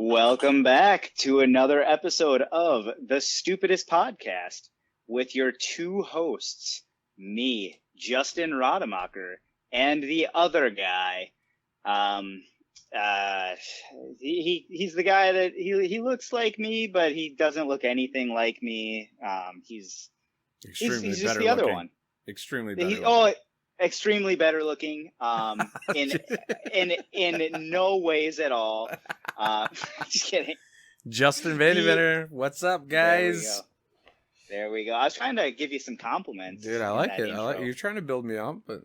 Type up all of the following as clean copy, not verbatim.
Welcome back to another episode of The Stupidest Podcast with your two hosts, me, Justin Rademacher, and the other guy. He's the guy that he looks like me, but he doesn't look anything like me. He's just the other one. Extremely better. Extremely better looking. In no ways at all. Just kidding. Justin Vandevetter, what's up, guys? There we go. I was trying to give you some compliments. Dude, I like it. You're trying to build me up, but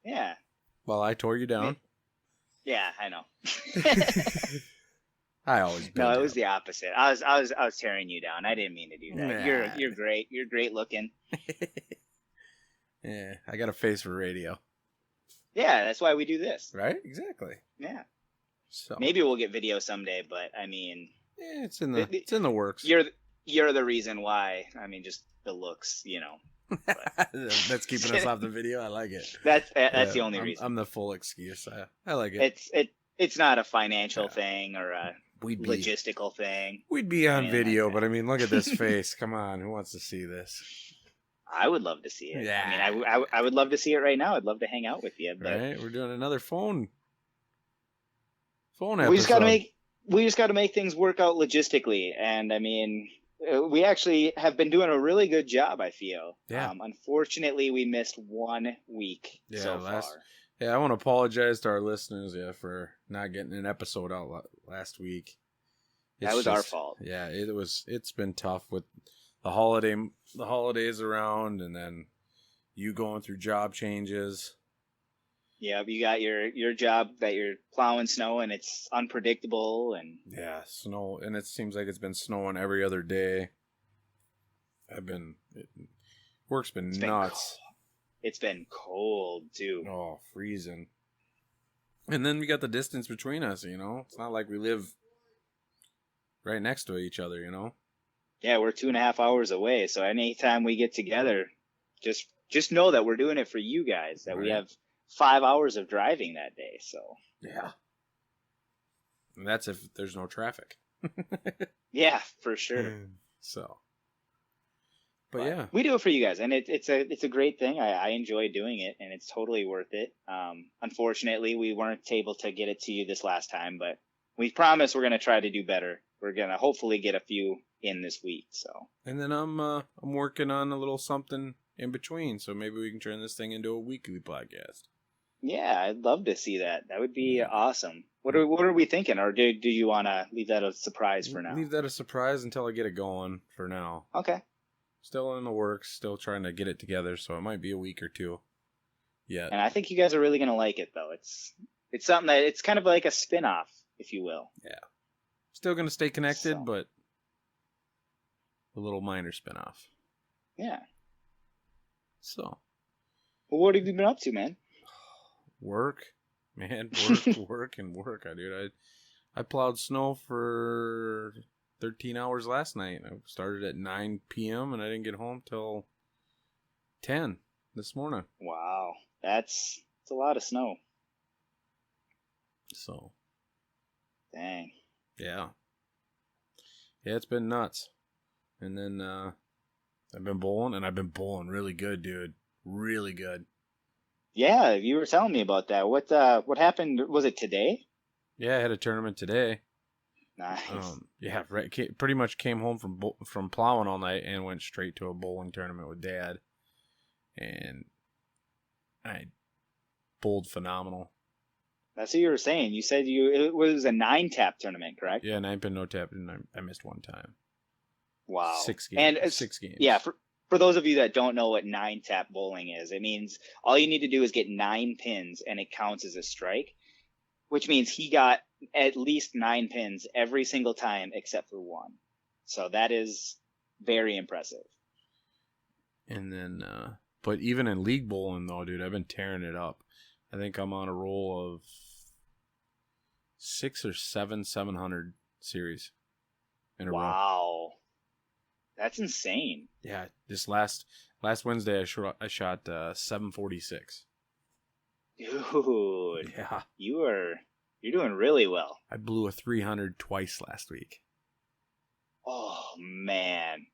yeah. Well, I tore you down. Yeah, I know. I always no, it was the opposite. I was tearing you down. I didn't mean to do that. Nah. You're great. You're great looking. Yeah, I got a face for radio. Yeah, that's why we do this. Right? Exactly. Yeah. So maybe we'll get video someday, but I mean, it's in the works. You're the reason why. I mean, just the looks, you know. That's keeping us off the video. I like it. That's the only reason. I'm the full excuse. I like it. It's not a financial thing or a logistical thing. We'd be on video, but I mean, look at this face. Come on, who wants to see this? I would love to see it. Yeah. I mean, I would love to see it right now. I'd love to hang out with you. But right, we're doing another phone episode. We just got to make things work out logistically, and I mean, we actually have been doing a really good job. I feel. Yeah. Unfortunately, we missed 1 week so far. Yeah, I want to apologize to our listeners, for not getting an episode out last week. That was our fault. Yeah, it's been tough with the holidays around, and then you going through job changes. Yeah, you got your job that you're plowing snow, and it's unpredictable, and snow, and it seems like it's been snowing every other day. Work's been nuts. It's been cold too. Oh, freezing. And then we got the distance between us, It's not like we live right next to each other, Yeah, we're 2.5 hours away. So anytime we get together, just know that we're doing it for you guys. That we have 5 hours of driving that day. So yeah, and that's if there's no traffic. Yeah, for sure. So. But yeah, we do it for you guys, and it's a great thing. I enjoy doing it, and it's totally worth it. Unfortunately, we weren't able to get it to you this last time, but we promise we're gonna try to do better. We're gonna hopefully get a few in this week. So. And then I'm working on a little something in between, so maybe we can turn this thing into a weekly podcast. Yeah, I'd love to see that. That would be awesome. What are we thinking, or do you want to leave that a surprise for now? Leave that a surprise until I get it going for now. Okay. Still in the works, still trying to get it together, so it might be a week or two. Yeah. And I think you guys are really going to like it, though. It's something that it's kind of like a spin-off, if you will. Yeah. Still going to stay connected, but a little minor spin-off. Yeah. So. Well, what have you been up to, man? Work. Man, work, dude. I plowed snow for 13 hours last night. I started at 9 p.m. and I didn't get home till 10 this morning. Wow. That's a lot of snow. So. Dang. Yeah. Yeah, it's been nuts. And then I've been bowling, and I've been bowling really good, dude. Really good. Yeah, you were telling me about that. What happened? Was it today? Yeah, I had a tournament today. Nice. Yeah, right. Pretty much came home from plowing all night and went straight to a bowling tournament with Dad, and I bowled phenomenal. That's what you were saying. You said it was a 9-tap tournament, correct? Yeah, 9-pin, no tap, and I missed one time. Wow. 6 games. And 6 games. Yeah, for those of you that don't know what 9-tap bowling is, it means all you need to do is get 9 pins, and it counts as a strike, which means he got at least 9 pins every single time except for one. So that is very impressive. And then, but even in league bowling though, dude, I've been tearing it up. I think I'm on a roll of 6 or 7 700 series in a row. Wow. That's insane. Yeah, this last Wednesday I shot 746. Dude. Yeah. You are You're doing really well. I blew a 300 twice last week. Oh, man.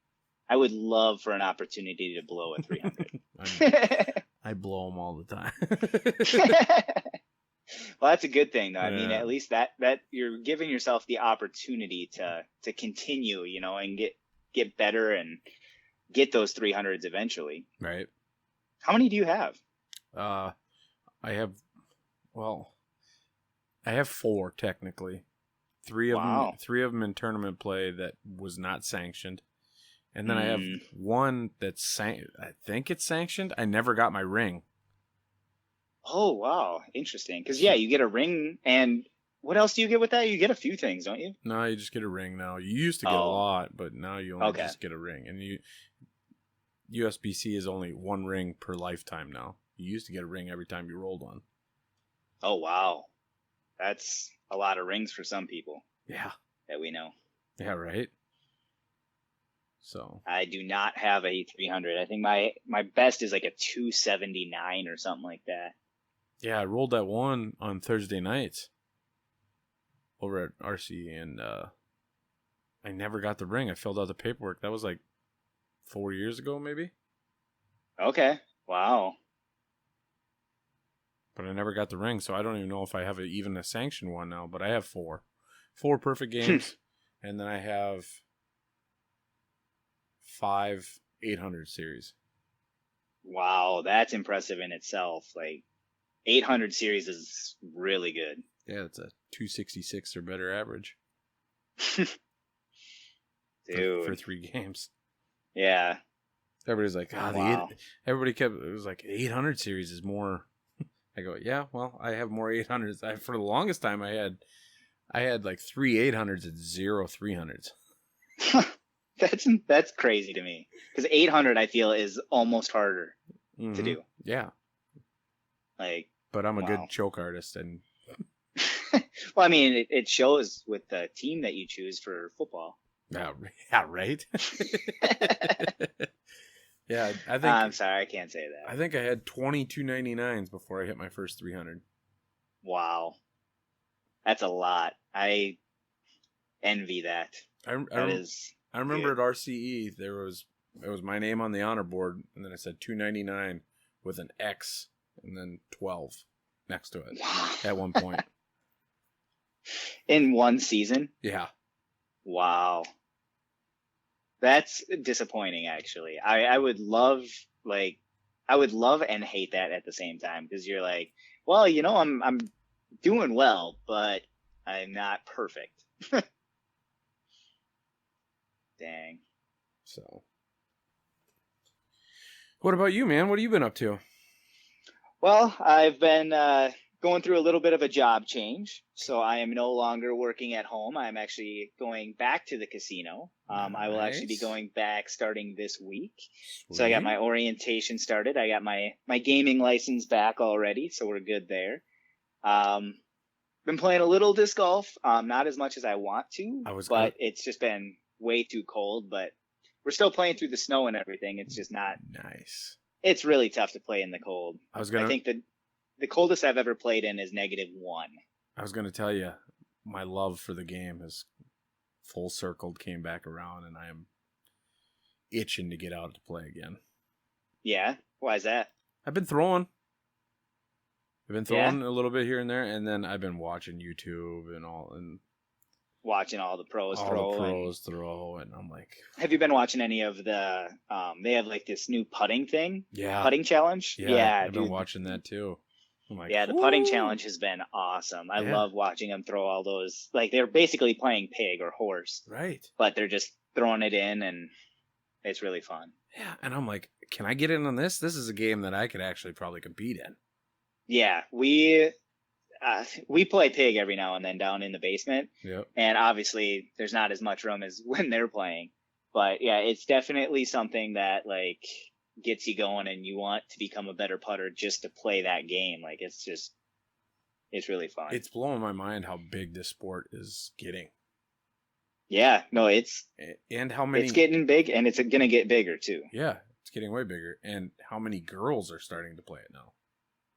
I would love for an opportunity to blow a 300. I blow them all the time. Well, that's a good thing, though. I mean, Yeah. at least that you're giving yourself the opportunity to continue, and get better and get those 300s eventually. Right. How many do you have? I have, well, I have 4 technically. Three of them in tournament play that was not sanctioned. And then I have one that's I think it's sanctioned. I never got my ring. Oh, wow. Interesting. Because, yeah, you get a ring. And what else do you get with that? You get a few things, don't you? No, you just get a ring now. You used to get a lot, but now you only just get a ring. And USBC is only 1 ring per lifetime now. You used to get a ring every time you rolled one. Oh, wow. That's a lot of rings for some people. Yeah. That we know. Yeah, right? So I do not have a 300. I think my best is like a 279 or something like that. Yeah, I rolled that one on Thursday nights over at RC, and I never got the ring. I filled out the paperwork. That was like 4 years ago, maybe. Okay. Wow. But I never got the ring, so I don't even know if I have even a sanctioned one now. But I have 4 perfect games, and then I have 5 800 series. Wow, that's impressive in itself. Like 800 series is really good. Yeah, it's a 266 or better average. Dude. For 3 games. Yeah. Everybody's like, wow. It was like 800 series is more. I go, yeah, well, I have more 800s. For the longest time, I had like 3 800s and 0 300s. That's crazy to me. Because 800, I feel, is almost harder to do. Yeah. Like, but I'm a good choke artist, and well, I mean, it shows with the team that you choose for football. Yeah, right. Yeah, I think. I'm sorry, I can't say that. I think I had 2299s before I hit my first 300. Wow, that's a lot. I envy that. I remember at RCE it was my name on the honor board, and then I said 299 with an X and then 12 next to it at one point. In one season? Yeah. Wow. That's disappointing, actually. I would love and hate that at the same time, because you're like, well, I'm doing well, but I'm not perfect. Dang. So, what about you, man? What have you been up to? Well, I've been going through a little bit of a job change, so I am no longer working at home. I'm actually going back to the casino. Nice. I will actually be going back starting this week. Sweet. So I got my orientation started. I got my gaming license back already, so we're good there. Been playing a little disc golf, not as much as I want to, but it's just been way too cold. But we're still playing through the snow and everything. It's just not nice. It's really tough to play in the cold. I think the coldest I've ever played in is -1. I was going to tell you, my love for the game has full circled, came back around, and I am itching to get out to play again. Yeah? Why is that? I've been throwing a little bit here and there, and then I've been watching YouTube and watching all the pros throw, and I'm like, have you been watching any of the they have like this new putting thing? Yeah. Putting challenge? Yeah, I've been watching that too. I'm like, yeah, the putting challenge has been awesome. I love watching them throw all those, like they're basically playing pig or horse. Right. But they're just throwing it in, and it's really fun. Yeah, and I'm like, can I get in on this? This is a game that I could actually probably compete in. Yeah, we play pig every now and then down in the basement. Yep. And obviously there's not as much room as when they're playing. But yeah, it's definitely something that like gets you going, and you want to become a better putter just to play that game. Like it's really fun. It's blowing my mind how big this sport is getting. Yeah, no, it's getting big, and it's going to get bigger too. Yeah, it's getting way bigger. And how many girls are starting to play it now?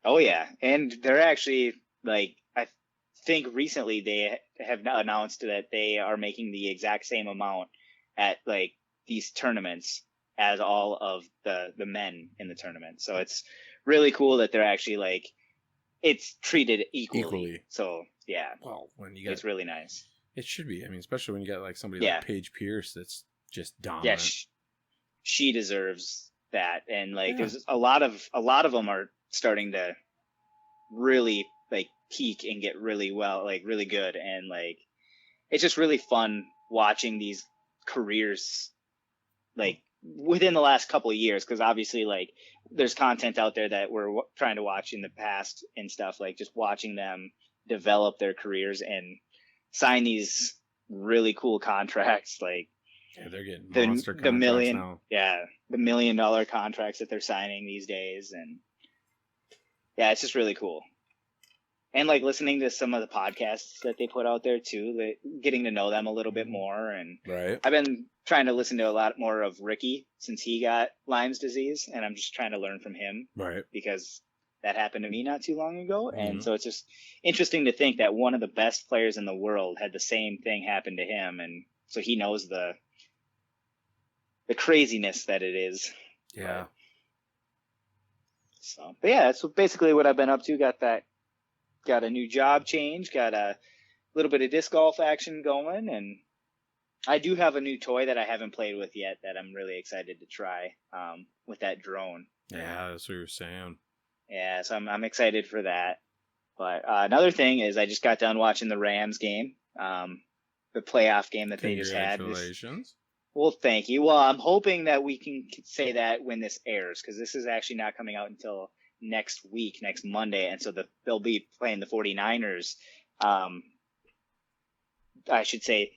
Oh yeah. And they're actually like, I think recently they have now announced that they are making the exact same amount at like these tournaments as all of the men in the tournament. So it's really cool that they're actually like it's treated equally. So yeah, Well, when you it's got really nice. it should be. I mean, especially when you got like somebody Yeah. like Paige Pierce that's just dominant. Yeah, she deserves that, and like Yeah. there's a lot of them are starting to really like peak and get really well, like really good, and like it's just really fun watching these careers like within the last couple of years, because obviously like there's content out there that we're trying to watch in the past and stuff, like just watching them develop their careers and sign these really cool contracts, like Yeah, they're getting the monster the contracts million now. yeah the $1 million contracts that they're signing these days, and yeah, it's just really cool. And like listening to some of the podcasts that they put out there too, like, getting to know them a little bit more. And Right. I've been trying to listen to a lot more of Ricky since he got Lyme's disease, and I'm just trying to learn from him, Right. because that happened to me not too long ago. Mhm. And so it's just interesting to think that one of the best players in the world had the same thing happen to him, and so he knows the craziness that it is. Yeah. But yeah, that's basically what I've been up to. Got a new job change, got a little bit of disc golf action going, and I do have a new toy that I haven't played with yet that I'm really excited to try, with that drone. Yeah, that's what you were saying. Yeah, so I'm excited for that. But another thing is I just got done watching the Rams game, the playoff game that they just had. Congratulations. Well, thank you. Well, I'm hoping that we can say that when this airs, because this is actually not coming out until next week, next Monday, and so they'll be playing the 49ers. I should say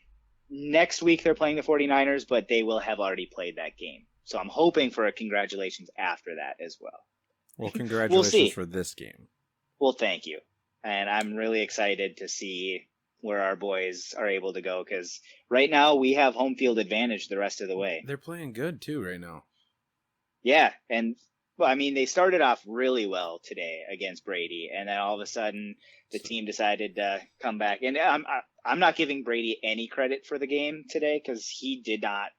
next week they're playing the 49ers, but they will have already played that game. So I'm hoping for a congratulations after that as well. Well, congratulations see. for this game. Well, thank you. And I'm really excited to see where our boys are able to go, because right now we have home field advantage the rest of the way. They're playing good too right now. Yeah, and well, I mean, they started off really well today against Brady, and then all of a sudden the team decided to come back. And I'm not giving Brady any credit for the game today, because he did not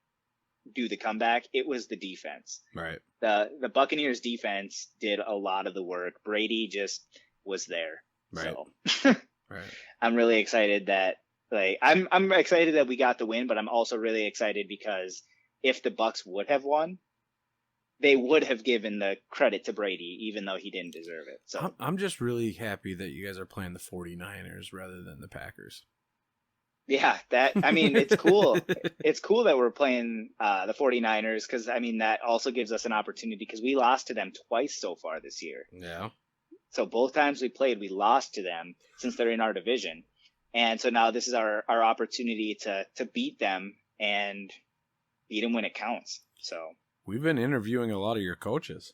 do the comeback. It was the defense. Right. The Buccaneers defense did a lot of the work. Brady just was there. Right. So Right. I'm really excited that I'm excited that we got the win, but I'm also really excited because if the Bucs would have won, they would have given the credit to Brady, even though he didn't deserve it. So I'm just really happy that you guys are playing the 49ers rather than the Packers. yeah, I mean, it's cool. It's cool that we're playing the 49ers, because I mean that also gives us an opportunity, because we lost to them twice so far this year. Yeah. So both times we played, we lost to them since they're in our division. And so now this is our opportunity to beat them and beat them when it counts. So we've been interviewing a lot of your coaches.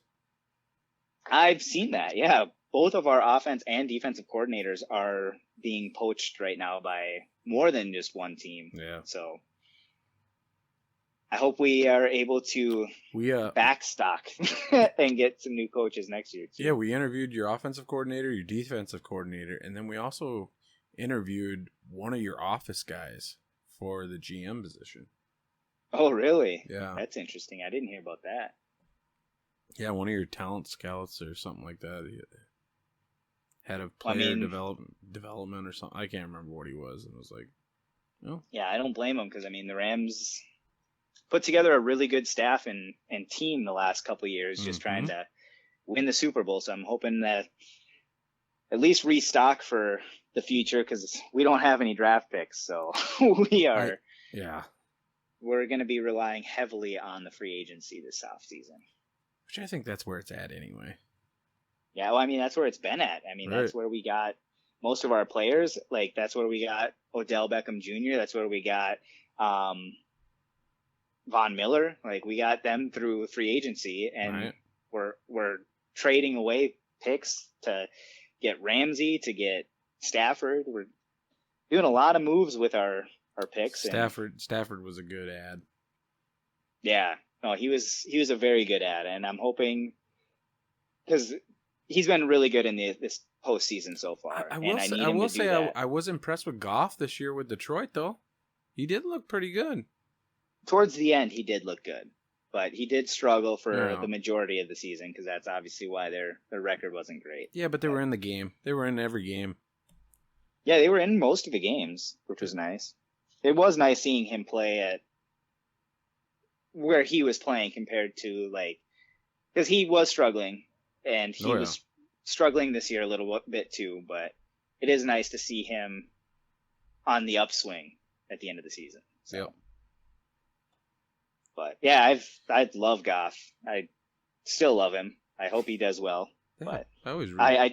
I've seen that. Yeah. Both of our offense and defensive coordinators are being poached right now by more than just one team. Yeah. So I hope we are able to backstock and get some new coaches next year too. Yeah, we interviewed your offensive coordinator, your defensive coordinator, and then we also interviewed one of your office guys for the GM position. Oh, really? Yeah. That's interesting. I didn't hear about that. Yeah, one of your talent scouts or something like that. Head of player development or something. I can't remember what he was. And it was like, no. Yeah, I don't blame him, because I mean the Rams put together a really good staff and team the last couple of years, just trying to win the Super Bowl. So I'm hoping that at least restock for the future, because we don't have any draft picks. So we're going to be relying heavily on the free agency this offseason. Which I think that's where it's at anyway. Yeah, well, I mean, that's where it's been at. I mean, That's where we got most of our players. Like, that's where we got Odell Beckham Jr. That's where we got Von Miller. Like, we got them through free agency, and we're trading away picks to get Ramsey, to get Stafford. We're doing a lot of moves with our picks. Stafford was a good ad. Yeah, no, he was a very good ad, and I'm hoping, because he's been really good in this postseason so far, I and will I say, need him to do that. I was impressed with Goff this year with Detroit, though. He did look pretty good. Towards the end, he did look good, but he did struggle for Yeah. the majority of the season because that's obviously why their record wasn't great. Yeah, but they were in the game. They were in every game. Yeah, they were in most of the games, which was nice. It was nice seeing him play at where he was playing compared to like, because he was struggling and he was struggling this year a little bit too, but it is nice to see him on the upswing at the end of the season. So. Yep. But yeah, I love Goff. I still love him. I hope he does well. Yeah, But I I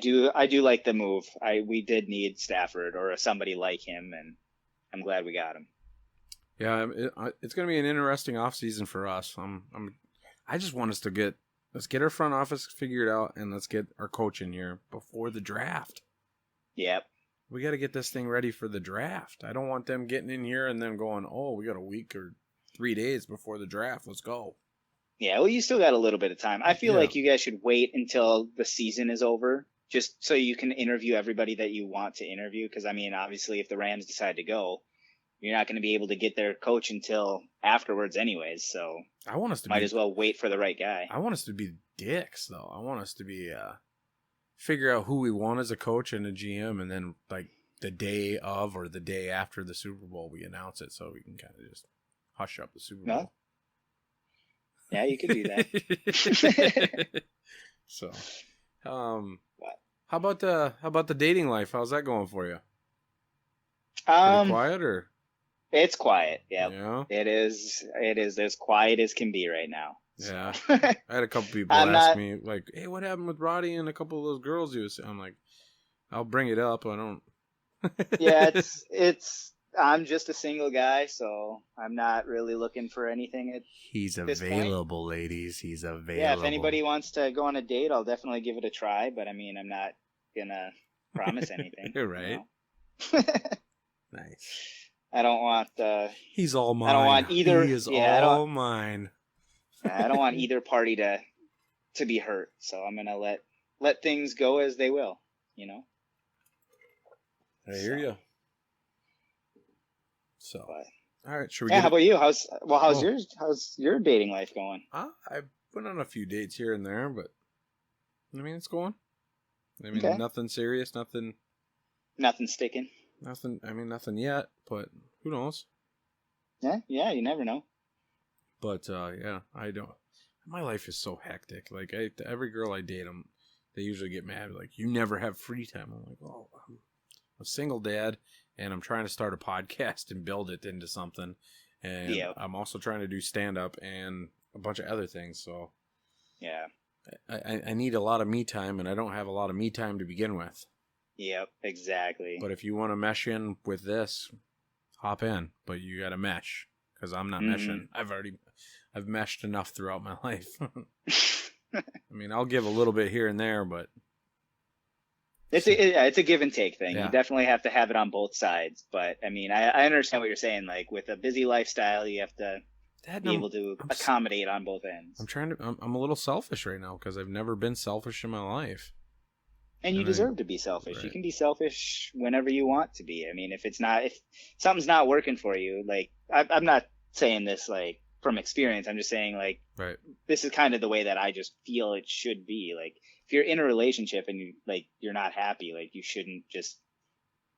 do like the move. We did need Stafford or somebody like him, and I'm glad we got him. Yeah, it's going to be an interesting offseason for us. I just want us to let's get our front office figured out, and let's get our coach in here before the draft. Yep. We got to get this thing ready for the draft. I don't want them getting in here and then going, oh, we got a week or 3 days before the draft. Let's go. Yeah, well, you still got a little bit of time. I feel like you guys should wait until the season is over, just so you can interview everybody that you want to interview. Because, I mean, obviously, if the Rams decide to go, you're not going to be able to get their coach until afterwards anyways. So I want us to might as well wait for the right guy. I want us to be dicks, though. I want us to be figure out who we want as a coach and a GM, and then, like, the day of or the day after the Super Bowl, we announce it so we can kind of just hush up the Super Bowl. Yeah, you could do that. So, how about the dating life? How's that going for you? Pretty quiet, or? It's quiet. Yep. Yeah. It is as quiet as can be right now. Yeah. I had a couple people ask me, like, hey, what happened with Roddy and a couple of those girls you was? I'm like, I'll bring it up. I don't. Yeah, I'm just a single guy, so I'm not really looking for anything. He's available, ladies. He's available. Yeah, if anybody wants to go on a date, I'll definitely give it a try. But I mean, I'm not gonna promise anything. Right. You know? Nice. I don't want. He's all mine. I don't want either. He is all mine. I don't want either party to be hurt. So I'm gonna let things go as they will. You know. I hear you. So, all right, should we? Yeah, how about you? How's your dating life going? I've been on a few dates here and there, but I mean, it's going. I mean, nothing serious, nothing sticking. Nothing. I mean, nothing yet, but who knows? Yeah, you never know. But yeah, I don't. My life is so hectic. Like every girl I date, they usually get mad. Like, you never have free time. I'm like, oh, I'm a single dad, and I'm trying to start a podcast and build it into something. And I'm also trying to do stand-up and a bunch of other things. So yeah, I need a lot of me time, and I don't have a lot of me time to begin with. Yep, exactly. But if you want to mesh in with this, hop in. But you got to mesh, because I'm not meshing. I've meshed enough throughout my life. I mean, I'll give a little bit here and there, but it's a give and take thing. Yeah. You definitely have to have it on both sides. But I mean, I understand what you're saying. Like, with a busy lifestyle, you have to be able to accommodate on both ends. I'm a little selfish right now because I've never been selfish in my life. And you deserve to be selfish. Right. You can be selfish whenever you want to be. I mean, if something's not working for you, like, I'm not saying this like from experience. I'm just saying, like, this is kind of the way that I just feel it should be. Like, if you're in a relationship and you're not happy, like, you shouldn't just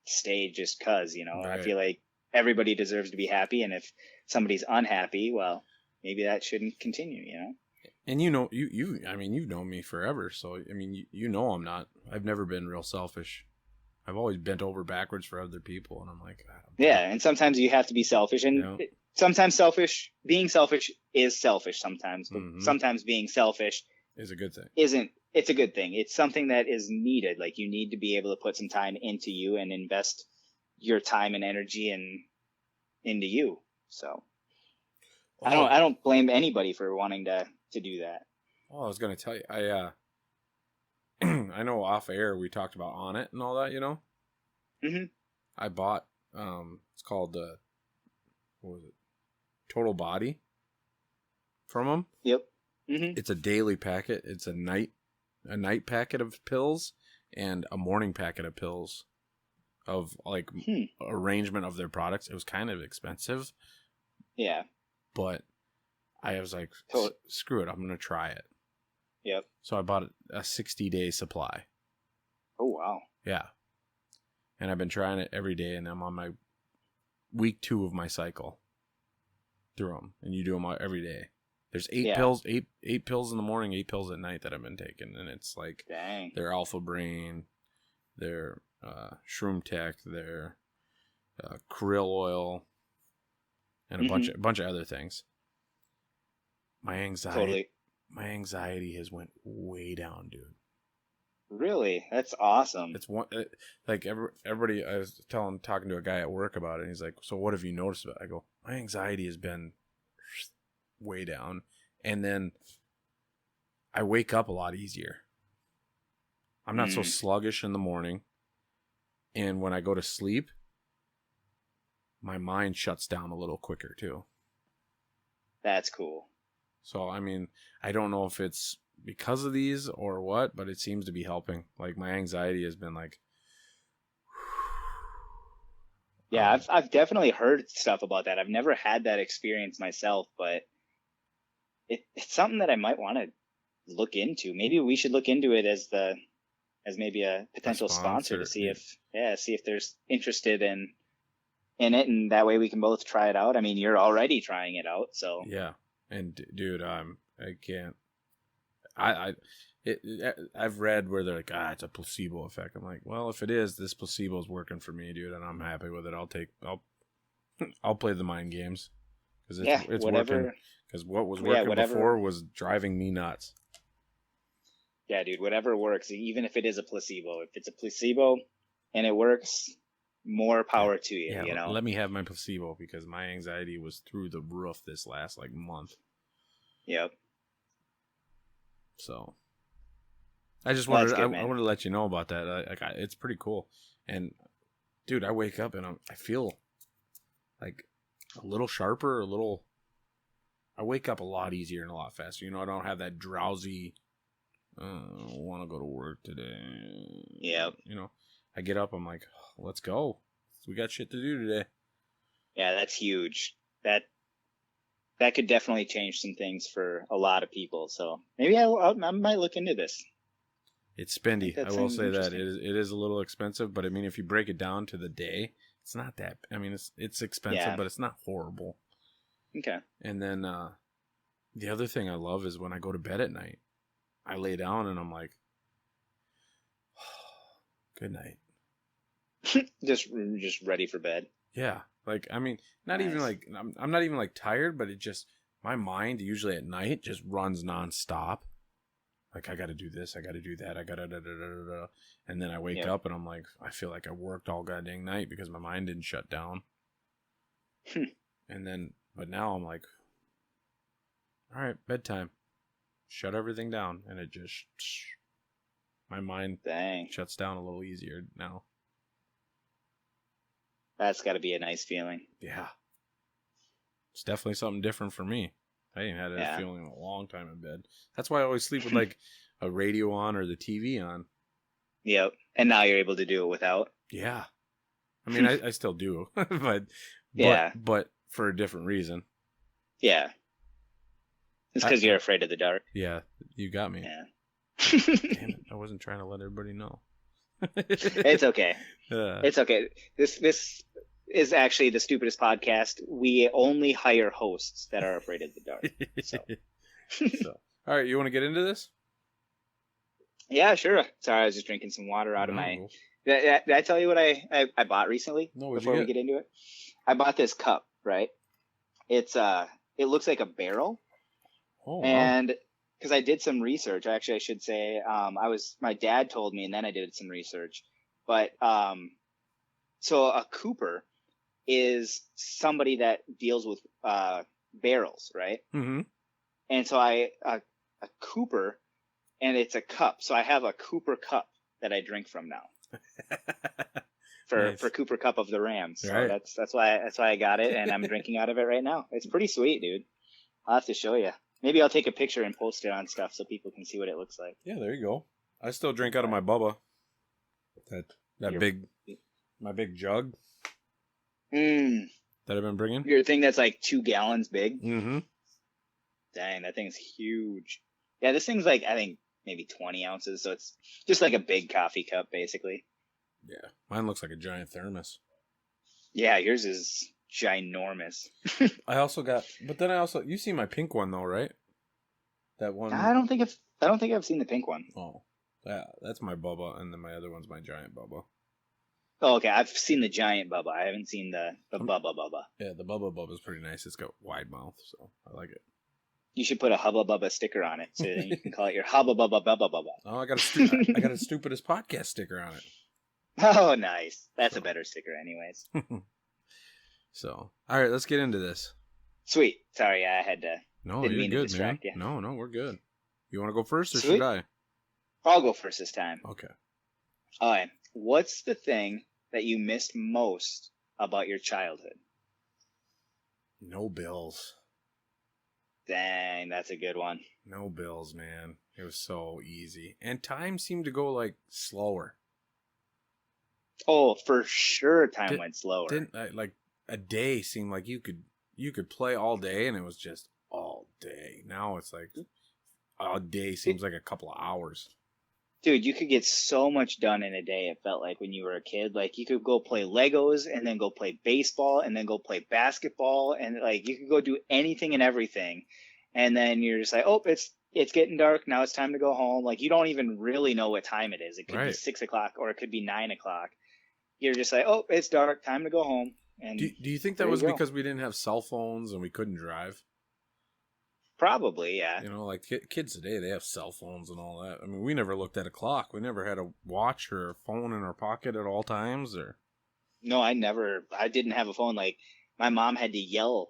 stay just 'cause, you know. Right. I feel like everybody deserves to be happy, and if somebody's unhappy, well, maybe that shouldn't continue, you know. And you know, I mean, you've known me forever, so I mean, you know, I've never been real selfish. I've always bent over backwards for other people, and I'm like, yeah. And sometimes you have to be selfish, and sometimes being selfish is selfish sometimes, but sometimes being selfish is a good thing. It's a good thing. It's something that is needed. Like, you need to be able to put some time into you and invest your time and energy into you. So I don't blame anybody for wanting to do that. Oh, I was going to tell you, I know off air we talked about On It and all that, you know. I bought it's called what was it? Total Body from them. Yep. It's a daily packet. It's a night packet of pills, and a morning packet of pills of like arrangement of their products. It was kind of expensive. Yeah. But I was like, screw it, I'm going to try it. Yep. So I bought a 60-day supply. Oh, wow. Yeah. And I've been trying it every day, and I'm on my week 2 of my cycle through them. And you do them every day. There's 8 pills, eight pills in the morning, 8 pills at night that I've been taking. And it's like, dang, they're Alpha Brain, they're Shroom Tech, they're krill oil, and a bunch of other things. My anxiety has went way down, dude. Really? That's awesome. It's one like everybody. I was talking to a guy at work about it, and he's like, "So what have you noticed about it?" I go, "My anxiety has been way down, and then I wake up a lot easier. I'm not so sluggish in the morning, and when I go to sleep, my mind shuts down a little quicker too." That's cool. So, I mean, I don't know if it's because of these or what, but it seems to be helping. Like, my anxiety has been like... Yeah, I've definitely heard stuff about that. I've never had that experience myself, but it's something that I might want to look into. Maybe we should look into it as maybe a potential sponsor to see if there's interested in it, and that way we can both try it out. I mean, you're already trying it out, so yeah. And dude, I can't. I've read where they're like, it's a placebo effect. I'm like, well, if it is, this placebo is working for me, dude, and I'm happy with it. I'll play the mind games because it's working. Because what was working before was driving me nuts. Yeah, dude, whatever works, even if it is a placebo. If it's a placebo and it works, more power to you. You know. Let me have my placebo because my anxiety was through the roof this last month. Yep. So, I just wanted I wanted to let you know about that. It's pretty cool. And dude, I wake up and I feel like a little sharper, I wake up a lot easier and a lot faster. You know, I don't have that drowsy. I don't want to go to work today. Yep. You know, I get up. I'm like, let's go. We got shit to do today. Yeah, that's huge. That could definitely change some things for a lot of people. So maybe I might look into this. It's spendy. I will say that it is a little expensive, but I mean, if you break it down to the day, it's not that. I mean, it's expensive, but it's not horrible. Okay. And then the other thing I love is when I go to bed at night, I lay down and I'm like, good night. just ready for bed. Yeah. Like, I mean, not even like, I'm not even like tired, but it just, my mind usually at night just runs nonstop. Like, I got to do this, I got to do that, I got to da-da-da-da-da. And then I wake up and I'm like, I feel like I worked all goddamn night because my mind didn't shut down. And then, but now I'm like, all right, bedtime. Shut everything down. And it just, my mind shuts down a little easier now. That's got to be a nice feeling. Yeah. It's definitely something different for me. I ain't had that feeling in a long time in bed. That's why I always sleep with like a radio on or the TV on. Yep. And now you're able to do it without. Yeah. I mean, I still do, but for a different reason. Yeah. It's because you're afraid of the dark. Yeah. You got me. Yeah. Damn it. I wasn't trying to let everybody know. It's okay. It's okay. This is actually the stupidest podcast. We only hire hosts that are afraid of the dark. So. All right, you want to get into this? Yeah, sure. Sorry, I was just drinking some water out of my... Did I tell you what I bought recently? No, before we get into it? I bought this cup, right? It looks like a barrel. Oh, and because I did some research, actually, I should say, my dad told me, and then I did some research. But so a cooper is somebody that deals with barrels, right? Mm-hmm. And so a cooper, and it's a cup. So I have a cooper cup that I drink from now. For Cooper Cup of the Rams. So right. that's why I got it, and I'm drinking out of it right now. It's pretty sweet, dude. I'll have to show you. Maybe I'll take a picture and post it on stuff so people can see what it looks like. Yeah, there you go. I still drink out of my Bubba. That Your, big, my big jug mm, that I've been bringing. your thing that's like 2 gallons big. Mm-hmm. Dang, that thing's huge. Yeah, this thing's like, I think maybe 20 ounces. So it's just like a big coffee cup, basically. Yeah, mine looks like a giant thermos. Yeah, yours is ginormous. I also got, but then you see my pink one though, right? That one. I don't think I've seen the pink one. Oh, that's my Bubba, and then my other one's my giant Bubba. Oh, okay. I've seen the giant Bubba. I haven't seen the Bubba Bubba. Yeah, the Bubba Bubba's pretty nice. It's got wide mouth, so I like it. You should put a Hubba Bubba sticker on it, so you can call it your Hubba Bubba Bubba Bubba. Oh, I got a stupidest podcast sticker on it. Oh, nice. That's a better sticker, anyways. So, all right, let's get into this. Sweet. Sorry, I had to. No, didn't you're mean to good, distract man. you. No, we're good. You want to go first, or Sweet. should I? I'll go first this time. Okay. All right. What's the thing that you missed most about your childhood? No bills. Dang, that's a good one. No bills, man. It was so easy, and time seemed to go like slower. Oh, for sure, time went slower. Like a day seemed like you could play all day, and it was just all day. Now it's like a day seems like a couple of hours. Dude, you could get so much done in a day, it felt like, when you were a kid. Like, you could go play Legos, and then go play baseball, and then go play basketball, and, like, you could go do anything and everything. And then you're just like, oh, it's getting dark, now it's time to go home. Like, you don't even really know what time it is. It could be 6 o'clock, or it could be 9 o'clock. You're just like, oh, it's dark, time to go home. And do you think that was because we didn't have cell phones and we couldn't drive? Probably, yeah. You know, like kids today, they have cell phones and all that. I mean, we never looked at a clock. We never had a watch or a phone in our pocket at all times, or. No, I didn't have a phone. Like, my mom had to yell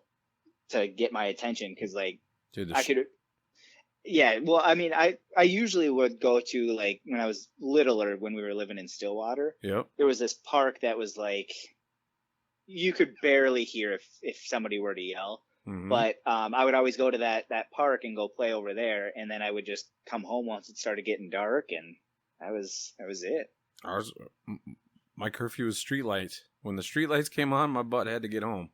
to get my attention, because, like, dude, yeah, well, I mean, I usually would go to, like, when I was littler, when we were living in Stillwater. Yep. There was this park that was, like, you could barely hear if somebody were to yell. Mm-hmm. But I would always go to that park and go play over there, and then I would just come home once it started getting dark, and that was it. My curfew was street lights. When the street lights came on, my butt had to get home.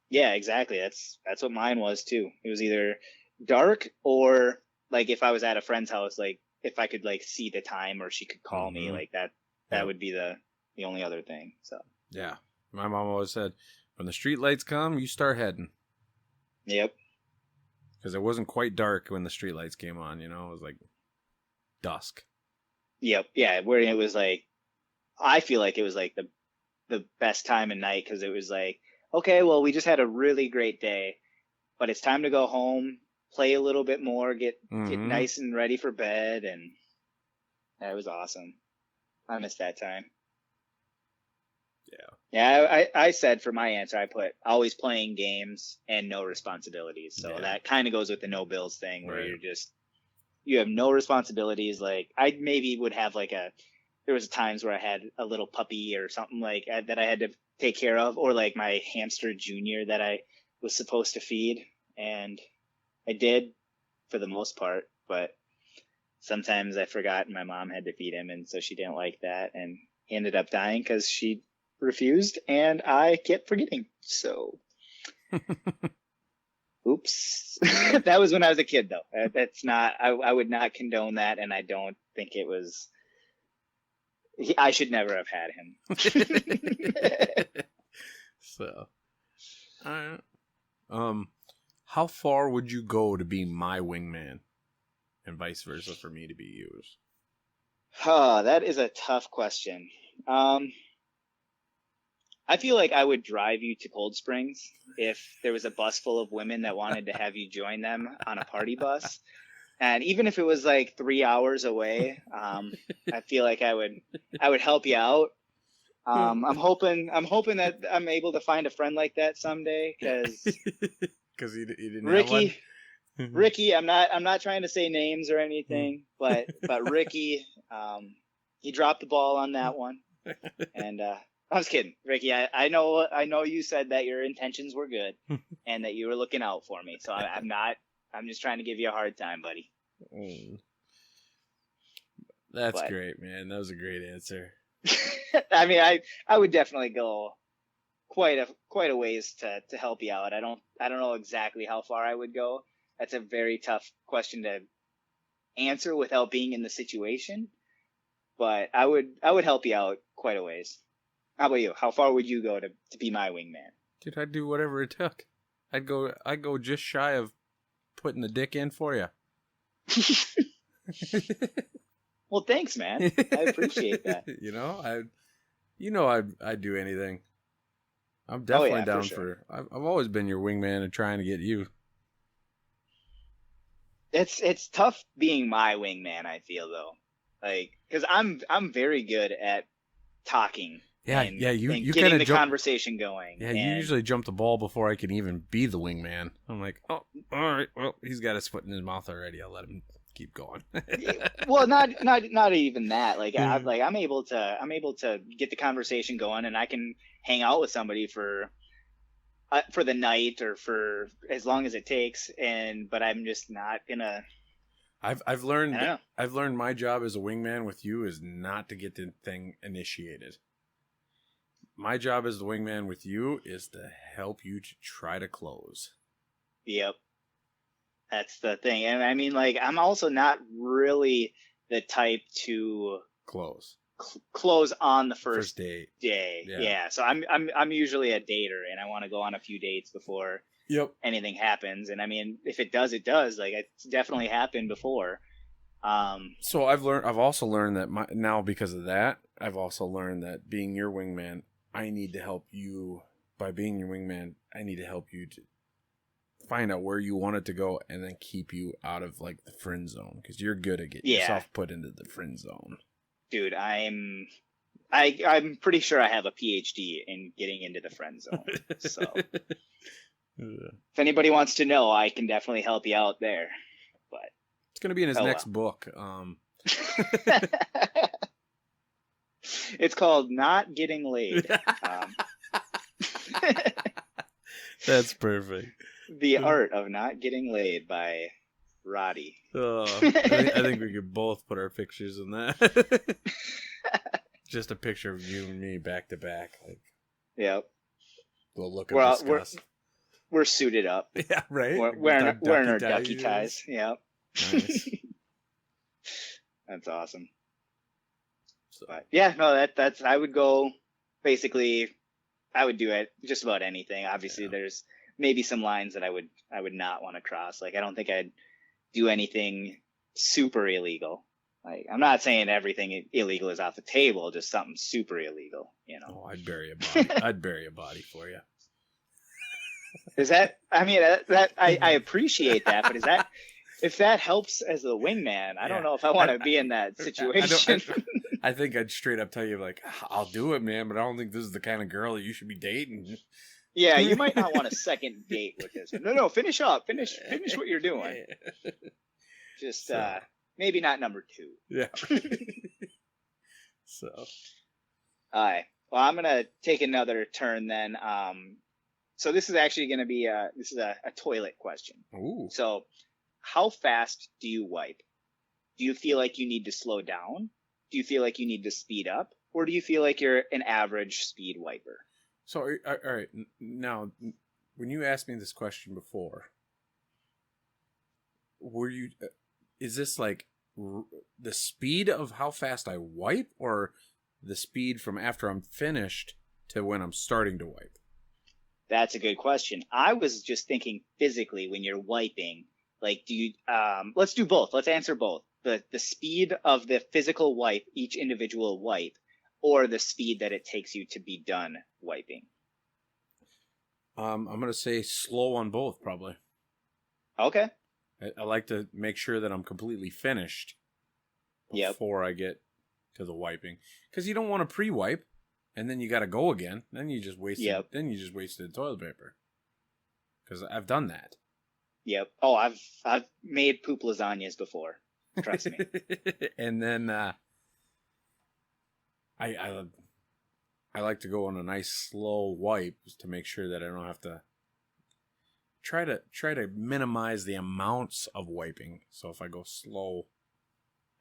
Yeah, exactly. That's what mine was too. It was either dark, or, like, if I was at a friend's house, like, if I could, like, see the time, or she could call me, like, that would be the only other thing. So yeah, my mom always said, when the street lights come, you start heading. Yep. Because it wasn't quite dark when the street lights came on, you know? It was like dusk. Yep. Yeah, where it was like, I feel like it was like the best time of night, because it was like, okay, well, we just had a really great day, but it's time to go home, play a little bit more, get nice and ready for bed, and that was awesome. I missed that time. Yeah, I said for my answer, I put always playing games and no responsibilities. So that kind of goes with the no bills thing, where you have no responsibilities. Like, I maybe would have there was times where I had a little puppy or something like that I had to take care of, or like my hamster Junior that I was supposed to feed. And I did for the most part, but sometimes I forgot and my mom had to feed him. And so she didn't like that, and he ended up dying because she refused, and I kept forgetting. So, oops. That was when I was a kid, though. That's not. I would not condone that, and I don't think it was. I should never have had him. So, how far would you go to be my wingman, and vice versa for me to be yours? That is a tough question. I feel like I would drive you to Cold Springs if there was a bus full of women that wanted to have you join them on a party bus. And even if it was like 3 hours away, I feel like I would help you out. I'm hoping that I'm able to find a friend like that someday, because you didn't Ricky, have one? Ricky, I'm not trying to say names or anything, but Ricky, he dropped the ball on that one. And I was kidding, Ricky. I know you said that your intentions were good and that you were looking out for me. So I'm not. I'm just trying to give you a hard time, buddy. That's great, man. That was a great answer. I mean, I would definitely go quite a ways to help you out. I don't know exactly how far I would go. That's a very tough question to answer without being in the situation, but I would help you out quite a ways. How about you? How far would you go to be my wingman? Dude, I'd do whatever it took. I'd go just shy of putting the dick in for you. Well, thanks, man. I appreciate that. I'd do anything. I'm Oh definitely yeah, for down sure. I've always been your wingman and trying to get you. It's tough being my wingman, I feel though. Like, because I'm very good at talking Yeah, and yeah, you and kind getting of the jump. conversation going. Yeah, you And usually jump the ball before I can even be the wingman. I'm like, oh, all right, well, he's got his foot in his mouth already. I'll let him keep going. well, not even that. Like I'm able to get the conversation going, and I can hang out with somebody for the night or for as long as it takes. But I'm just not gonna. I've I don't know. I've learned my job as a wingman with you is not to get the thing initiated. My job as the wingman with you is to help you to try to close. Yep. That's the thing. And I mean, like, I'm also not really the type to Close. close on the First first date. day. Yeah. Yeah. So I'm usually a dater, and I want to go on a few dates before Yep. anything happens. And I mean, if it does, it does. Like, it's definitely happened before. So I've also learned that now because of that, I've also learned that being your wingman, I need to help you. By being your wingman, I need to help you to find out where you want it to go and then keep you out of like the friend zone because you're good at getting Yeah, yourself put into the friend zone. dude, I'm pretty sure I have a PhD in getting into the friend zone. So if anybody wants to know, I can definitely help you out there. But it's gonna be in his oh next well. book. It's called Not Getting Laid. That's perfect. The Art of Not Getting Laid by Roddy. I think we could both put our pictures in that. Just a picture of you and me back to back, like. Yep. We'll look and discuss. We're suited up. Yeah, right. Wearing our ducky ties. Yep. Nice. That's awesome. So. But yeah, no, that's I would go. Basically, I would do it just about anything. Obviously, there's maybe some lines that I would not want to cross. Like, I don't think I'd do anything super illegal. Like, I'm not saying everything illegal is off the table, just something super illegal, you know. Oh, I'd bury a body. I'd bury a body for you. Is that? I mean, that I appreciate that, but is that if that helps as a wingman? I don't know if I want to be in that situation. I think I'd straight up tell you, like, I'll do it, man, but I don't think this is the kind of girl that you should be dating. Yeah, you might not want a second date with this. No, finish up. Finish what you're doing. Just maybe not number 2. Yeah. So. All right. Well, I'm gonna take another turn then. So this is actually gonna be a toilet question. Ooh. So, how fast do you wipe? Do you feel like you need to slow down? Do you feel like you need to speed up? Or do you feel like you're an average speed wiper? So, all right. Now, when you asked me this question before, is this like the speed of how fast I wipe or the speed from after I'm finished to when I'm starting to wipe? That's a good question. I was just thinking physically when you're wiping, like, do you, let's do both. Let's answer both. The speed of the physical wipe, each individual wipe, or the speed that it takes you to be done wiping. I'm going to say slow on both, probably. Okay. I like to make sure that I'm completely finished before I get to the wiping. Because you don't want to pre-wipe, and then you got to go again. Then you just wasted. Then you just wasted toilet paper. Because I've done that. Yep. Oh, I've made poop lasagnas before. Trust me. And then I like to go on a nice slow wipe to make sure that I don't have to try to minimize the amounts of wiping. So if I go slow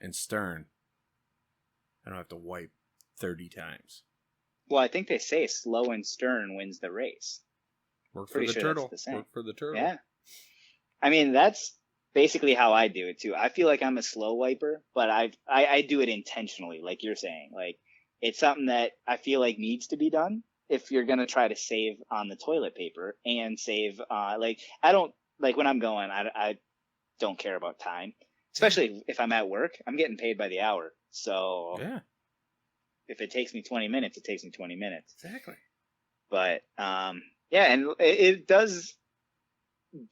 and stern, I don't have to wipe 30 times. Well, I think they say slow and stern wins the race. Work for Pretty the sure turtle. that's the same. Work for the turtle. Yeah. I mean, that's basically how I do it too. I feel like I'm a slow wiper, but I do it intentionally, like you're saying. Like, it's something that I feel like needs to be done if you're gonna try to save on the toilet paper and save. Like, I don't like when I'm going. I don't care about time, especially if I'm at work. I'm getting paid by the hour, so Yeah. if it takes me 20 minutes, it takes me 20 minutes. Exactly. But yeah, and it does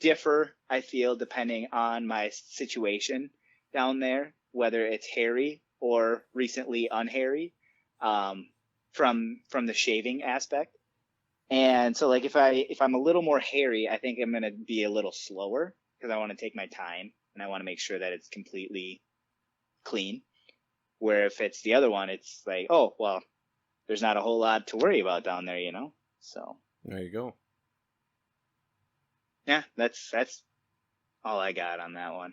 differ, I feel, depending on my situation down there, whether it's hairy or recently unhairy, from the shaving aspect. And so, like, if I'm a little more hairy, I think I'm gonna be a little slower because I want to take my time and I want to make sure that it's completely clean. Where if it's the other one, it's like, oh well, there's not a whole lot to worry about down there, you know. So there you go. Yeah, that's all I got on that one.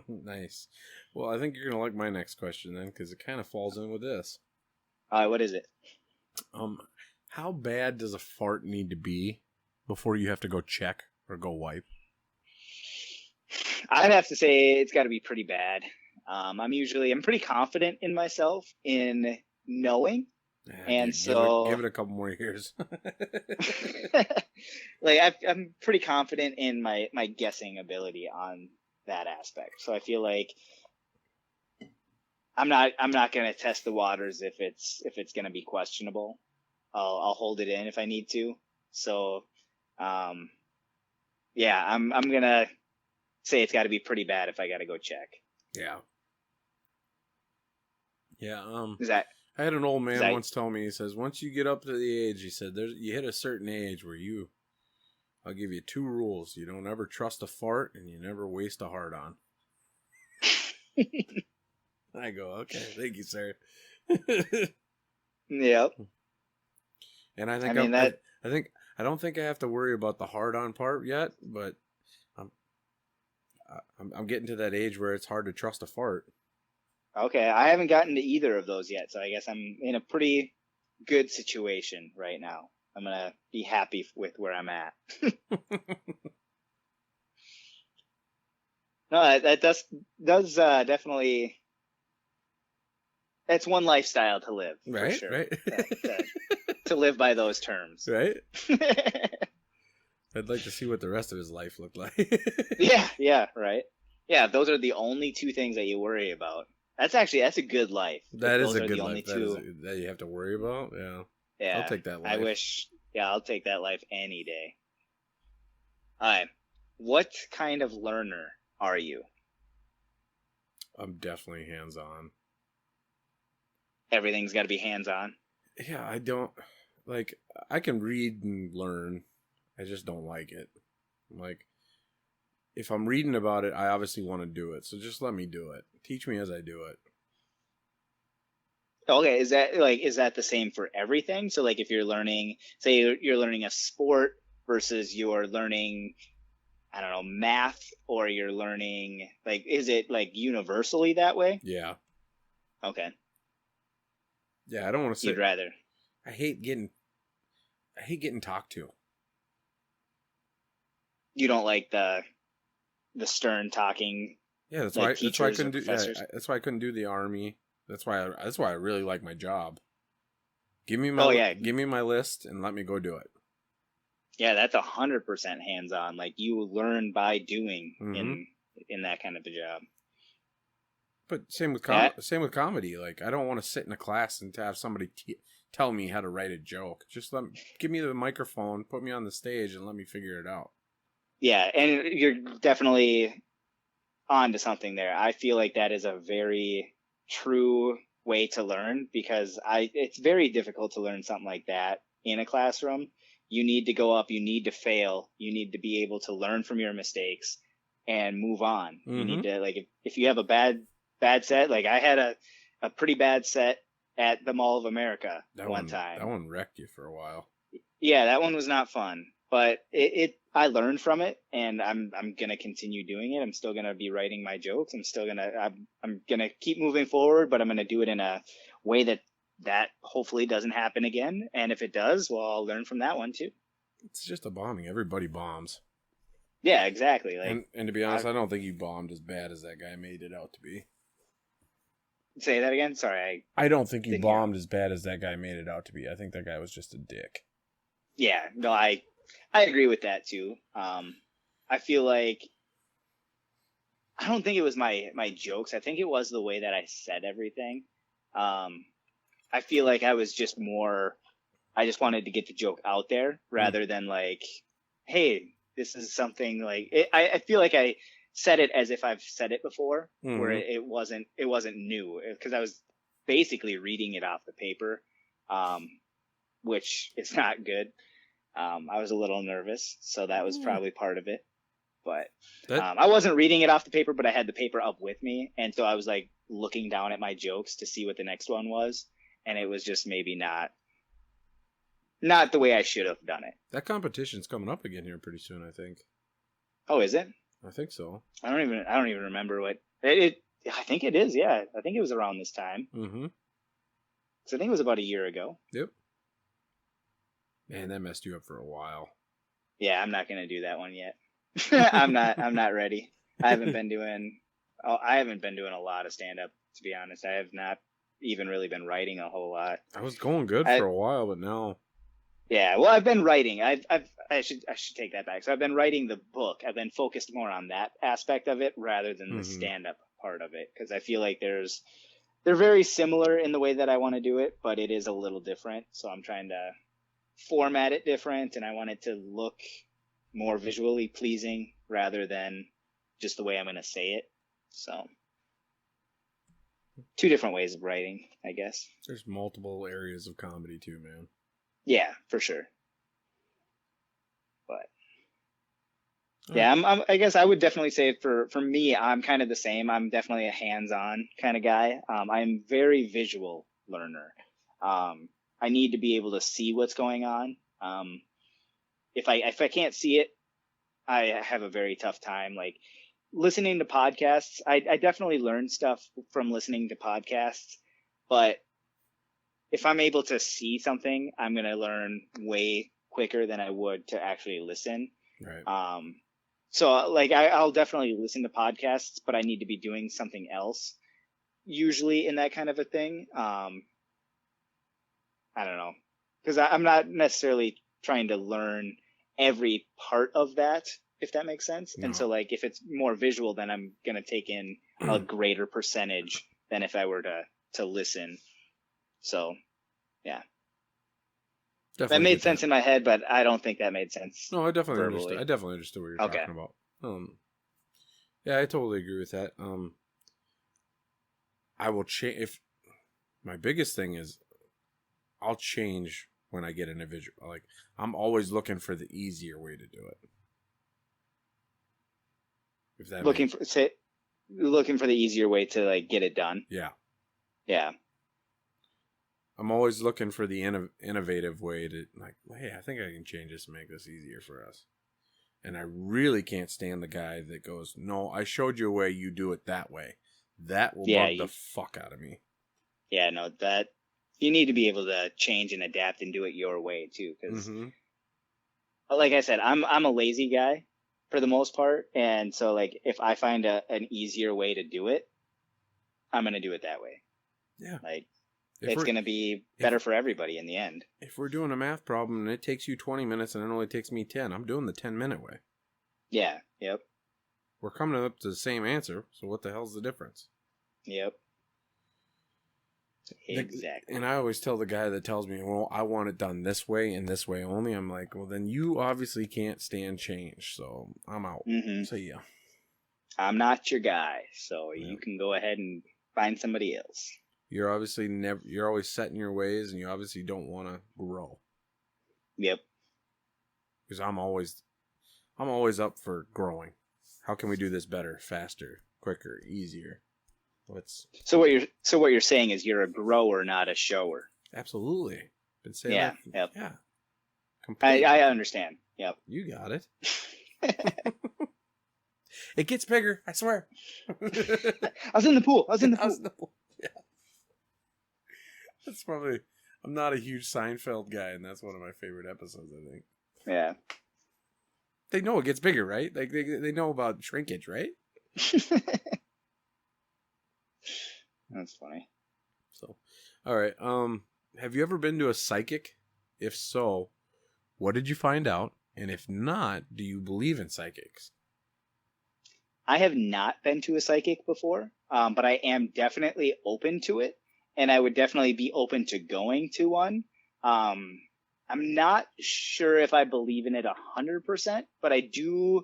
Nice. Well, I think you're gonna like my next question then, because it kind of falls in with this. What is it? How bad does a fart need to be before you have to go check or go wipe? I'd have to say it's got to be pretty bad. I'm pretty confident in myself in knowing, and give it a couple more years. like I'm pretty confident in my guessing ability on that aspect. So I feel like I'm not gonna test the waters if it's gonna be questionable. I'll hold it in if I need to. So, yeah, I'm gonna say it's got to be pretty bad if I got to go check. Yeah. Yeah. Is that? I had an old man once tell me, he says, once you get up to the age, he said, you hit a certain age where I'll give you 2 rules. You don't ever trust a fart and you never waste a hard on. I go, okay, thank you, sir. Yep. And I think I don't think I have to worry about the hard on part yet, but I'm getting to that age where it's hard to trust a fart. Okay, I haven't gotten to either of those yet, so I guess I'm in a pretty good situation right now. I'm gonna be happy with where I'm at. No, that does definitely. That's one lifestyle to live, right? For sure. Right. To live by those terms, right? I'd like to see what the rest of his life looked like. Yeah, right. Yeah, if those are the only 2 things that you worry about. That's a good life. That is a good life. That you have to worry about. Yeah. Yeah. I'll take that life. I'll take that life any day. All right. What kind of learner are you? I'm definitely hands-on. Everything's got to be hands-on. Yeah, I can read and learn. I just don't like it. Like, if I'm reading about it, I obviously want to do it. So just let me do it. Teach me as I do it. Okay, is that the same for everything? So like if you're learning, say you're learning a sport versus you're learning, I don't know, math, or you're learning, like, is it like universally that way? Yeah. Okay. Yeah, I don't want to say. You'd rather. I hate getting talked to. You don't like the stern talking. Yeah, that's why I couldn't do. Yeah, that's why I couldn't do the army. That's why I really like my job. Give me my list and let me go do it. Yeah, that's 100% hands-on. Like, you learn by doing in that kind of a job. But same with comedy. Like, I don't want to sit in a class and to have somebody tell me how to write a joke. Just give me the microphone, put me on the stage, and let me figure it out. Yeah, and you're definitely onto something there. I feel like that is a very true way to learn, because it's very difficult to learn something like that in a classroom. You need to go up, you need to fail, you need to be able to learn from your mistakes and move on. Mm-hmm. You need to, like, if you have a bad set, like I had a pretty bad set at the Mall of America one time. That one wrecked you for a while. Yeah, that one was not fun, but I learned from it, and I'm gonna continue doing it. I'm still gonna be writing my jokes. I'm gonna keep moving forward, but I'm gonna do it in a way that that hopefully doesn't happen again. And if it does, well, I'll learn from that one too. It's just a bombing. Everybody bombs. Yeah, exactly. Like, And to be honest, I don't think you bombed as bad as that guy made it out to be. say that again. Sorry, I don't think you didn't hear. bombed as bad as that guy made it out to be. I think that guy was just a dick. Yeah, no, I agree with that too. I feel like I don't think it was my jokes. I think it was the way that I said everything. I feel like I was just more. I just wanted to get the joke out there rather than like, hey, this is something like. I feel like I said it as if I've said it before, where it wasn't new because I was basically reading it off the paper, which is not good. I was a little nervous, so that was probably part of it. But I wasn't reading it off the paper, but I had the paper up with me, and so I was like looking down at my jokes to see what the next one was, and it was just maybe not the way I should have done it. That competition's coming up again here pretty soon, I think. Oh, is it? I think so. I don't even remember what it. I think it is. Yeah, I think it was around this time. Mm-hmm. So I think it was about a year ago. Yep. Man, that messed you up for a while. Yeah, I'm not gonna do that one yet. I'm not ready. I haven't been doing a lot of stand up, to be honest. I have not even really been writing a whole lot. I was going good for a while, but now. Yeah, well, I've been writing. I should take that back. So I've been writing the book. I've been focused more on that aspect of it rather than the stand up part of it, because I feel like they're very similar in the way that I want to do it, but it is a little different. So I'm trying to format it different, and I want it to look more visually pleasing rather than just the way I'm going to say it. So two different ways of writing, I guess. There's multiple areas of comedy too, man. Yeah, for sure. But yeah, I guess I would definitely say for me, I'm kind of the same. I'm definitely a hands-on kind of guy. I'm very visual learner. I need to be able to see what's going on. If I can't see it, I have a very tough time. Like listening to podcasts, I definitely learn stuff from listening to podcasts, but if I'm able to see something, I'm going to learn way quicker than I would to actually listen. Right. So like I'll definitely listen to podcasts, but I need to be doing something else usually in that kind of a thing. I don't know, because I'm not necessarily trying to learn every part of that, if that makes sense. No. And so like if it's more visual, then I'm going to take in a greater percentage than if I were to listen. So, yeah. Definitely that made sense in my head, but I don't think that made sense. No, I definitely understood. I definitely understood what you're talking about. Yeah, I totally agree with that. I will change. If my biggest thing is, I'll change when I get in a visual. Like I'm always looking for the easier way to do it. If that looking for the easier way to like get it done. Yeah. Yeah. I'm always looking for the innovative way to, like, hey, I think I can change this and make this easier for us. And I really can't stand the guy that goes, no, I showed you a way, you do it that way. That will bug the fuck out of me. Yeah, no, that you need to be able to change and adapt and do it your way too. Because, like I said, I'm a lazy guy for the most part, and so like if I find an easier way to do it, I'm gonna do it that way. Yeah, like. It's going to be better for everybody in the end. If we're doing a math problem and it takes you 20 minutes and it only takes me 10, I'm doing the 10-minute way. Yeah, yep. We're coming up to the same answer, so what the hell's the difference? Yep. Exactly. And I always tell the guy that tells me, well, I want it done this way and this way only. I'm like, well, then you obviously can't stand change, so I'm out. So, yeah. I'm not your guy, so you can go ahead and find somebody else. You're obviously you're always set in your ways, and you obviously don't want to grow. Yep. Because I'm always up for growing. How can we do this better, faster, quicker, easier? So what you're saying is you're a grower, not a shower. Absolutely. Been saying that. Yep. Yeah. Completely. I understand. Yep. You got it. It gets bigger, I swear. I was in the pool. Yeah. That's probably. I'm not a huge Seinfeld guy, and that's one of my favorite episodes. I think. Yeah. They know it gets bigger, right? Like they know about shrinkage, right? That's funny. So, all right. Have you ever been to a psychic? If so, what did you find out? And if not, do you believe in psychics? I have not been to a psychic before, but I am definitely open to it, and I would definitely be open to going to one. Um, I'm not sure if I believe in it 100%, but I do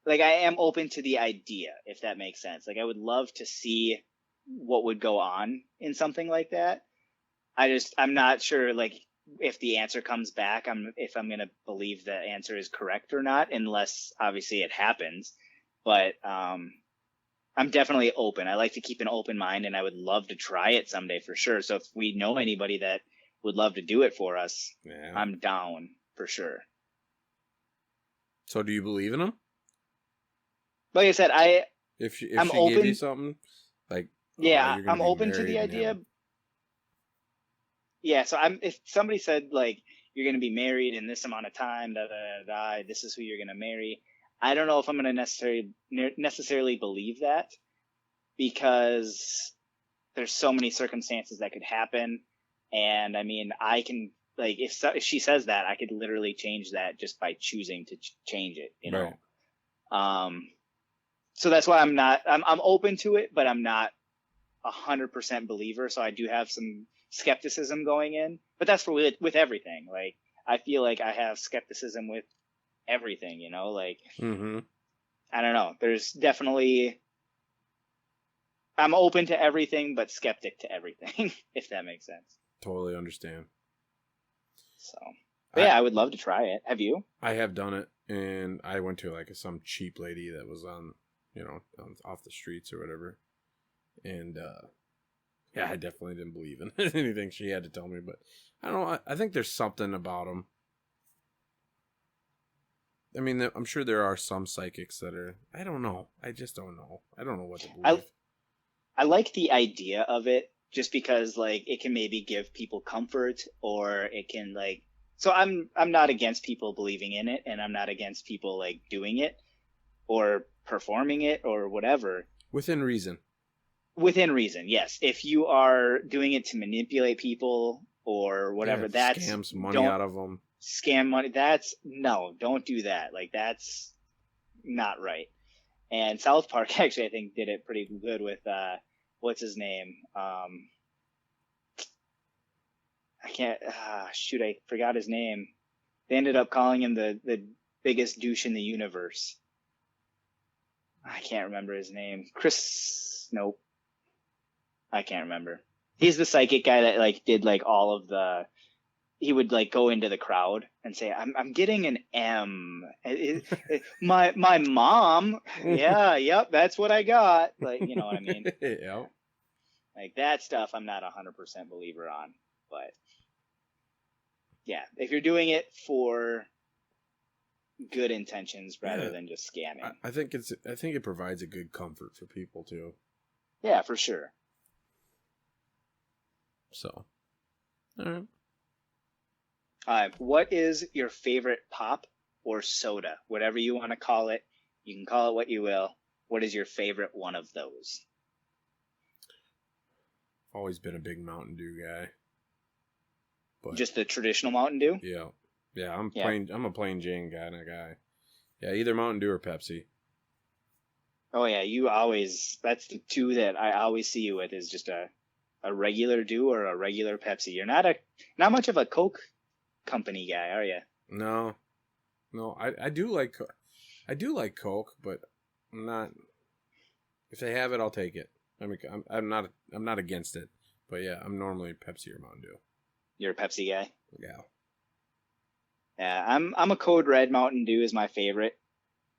like I am open to the idea, if that makes sense. Like I would love to see what would go on in something like that. I'm not sure like if the answer comes back, if I'm gonna believe the answer is correct or not, unless obviously it happens. But I'm definitely open. I like to keep an open mind, and I would love to try it someday for sure. So if we know anybody that would love to do it for us, Yeah. I'm down for sure. So do you believe in them? Like I said, If she I'm gave open. you something like, Yeah, you're gonna I'm be open to married the and idea. have Yeah, so if somebody said like you're going to be married in this amount of time, da, da, da, da, this is who you're going to marry. I don't know if I'm going to necessarily believe that, because there's so many circumstances that could happen, and I mean, I can like if she says that, I could literally change that just by choosing to change it, you know. right. So that's why I'm open to it, but I'm not 100% believer. So I do have some skepticism going in, but that's for with everything. Like I feel like I have skepticism with everything, you know, like Mm-hmm. I don't know. There's definitely I'm open to everything, but skeptic to everything, if that makes sense. Totally understand. So, but yeah, I would love to try it. Have you? I have done it, and I went to like some cheap lady that was on, off the streets or whatever, and yeah, I definitely didn't believe in anything she had to tell me, but I don't know. I think there's something about them. I mean, I'm sure there are some psychics that are. I don't know. I just don't know. I don't know what to believe. I like the idea of it just because like it can maybe give people comfort, or it can like so I'm not against people believing in it, and I'm not against people like doing it or performing it or whatever. Within reason. Within reason, yes. If you are doing it to manipulate people or whatever, Yeah, that's scams money don't out of them. scam money. That's no, don't do that. Like that's not right. And South Park actually, I think, did it pretty good with what's his name? I can't. Shoot, I forgot his name. They ended up calling him the biggest douche in the universe. I can't remember his name. Chris. Nope. I can't remember. He's the psychic guy that like did like all of the. He would like go into the crowd and say, "I'm getting an M. My mom. Yeah, yep, that's what I got." Like, you know what I mean? Yeah. Like that stuff, I'm not 100% believer on, but yeah, if you're doing it for good intentions rather than just scamming. I think it provides a good comfort for people too. Yeah, for sure. So, all right. What is your favorite pop or soda? Whatever you want to call it. You can call it what you will. What is your favorite one of those? Always been a big Mountain Dew guy. But just the traditional Mountain Dew? Yeah. I'm a plain Jane kind of guy. Yeah, either Mountain Dew or Pepsi. Oh yeah, that's the two that I always see you with, is just a regular Dew or a regular Pepsi. You're not much of a Coke company guy, are you? No, I do like Coke, but I'm not. If they have it, I'll take it. I mean, I'm not against it, but yeah, I'm normally Pepsi or Mountain Dew. You're a Pepsi guy? Yeah. Yeah, I'm a Code Red. Mountain Dew is my favorite.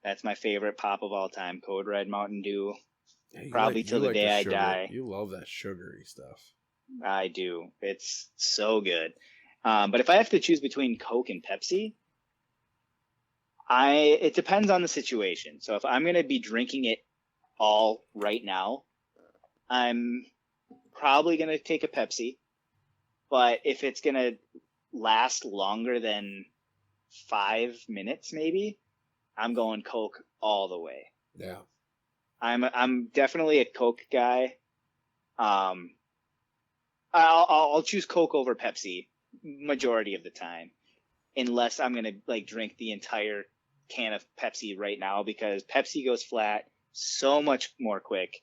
That's my favorite pop of all time. Code Red Mountain Dew. Yeah, probably till the day I die. You love that sugary stuff. I do. It's so good. But if I have to choose between Coke and Pepsi, it depends on the situation. So if I'm going to be drinking it all right now, I'm probably gonna take a Pepsi, but if it's gonna last longer than 5 minutes, maybe, I'm going Coke all the way. Yeah. I'm definitely a Coke guy. Um, I'll choose Coke over Pepsi majority of the time, unless I'm gonna like drink the entire can of Pepsi right now, because Pepsi goes flat so much more quick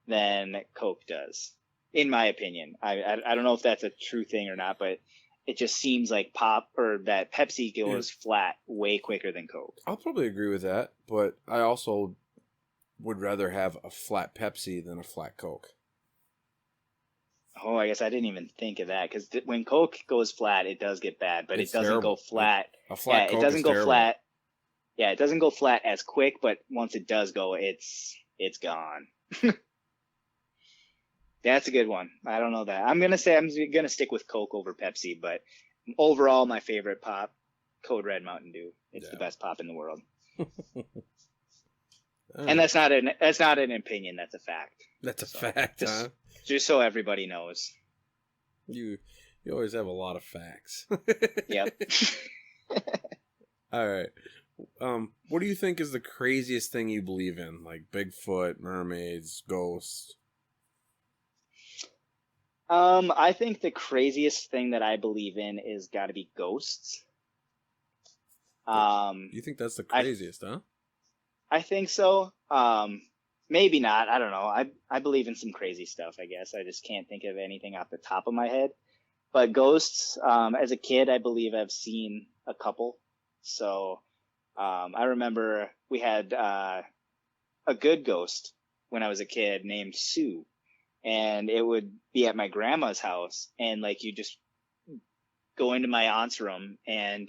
than Coke does, in my opinion. I don't know if that's a true thing or not, but it just seems like that Pepsi Yeah. goes flat way quicker than Coke. I'll probably agree with that, but I also would rather have a flat Pepsi than a flat Coke. Oh, I guess I didn't even think of that, because when Coke goes flat, it does get bad, but It's it doesn't terrible. go flat. A flat Yeah, Coke it doesn't is go terrible. flat. Yeah, it doesn't go flat as quick, but once it does go, it's gone. That's a good one. I don't know that. I'm gonna stick with Coke over Pepsi, but overall, my favorite pop, Code Red Mountain Dew. It's the best pop in the world. And that's not an opinion. That's a fact. That's a fact, huh? Just so everybody knows. You always have a lot of facts. Yep. All right. What do you think is the craziest thing you believe in? Like Bigfoot, mermaids, ghosts? I think the craziest thing that I believe in is got to be ghosts. You think that's the craziest, huh? I think so. Maybe not. I don't know. I believe in some crazy stuff, I guess. I just can't think of anything off the top of my head. But ghosts, as a kid, I believe I've seen a couple. So I remember we had a good ghost when I was a kid named Sue. And it would be at my grandma's house. And like you just go into my aunt's room and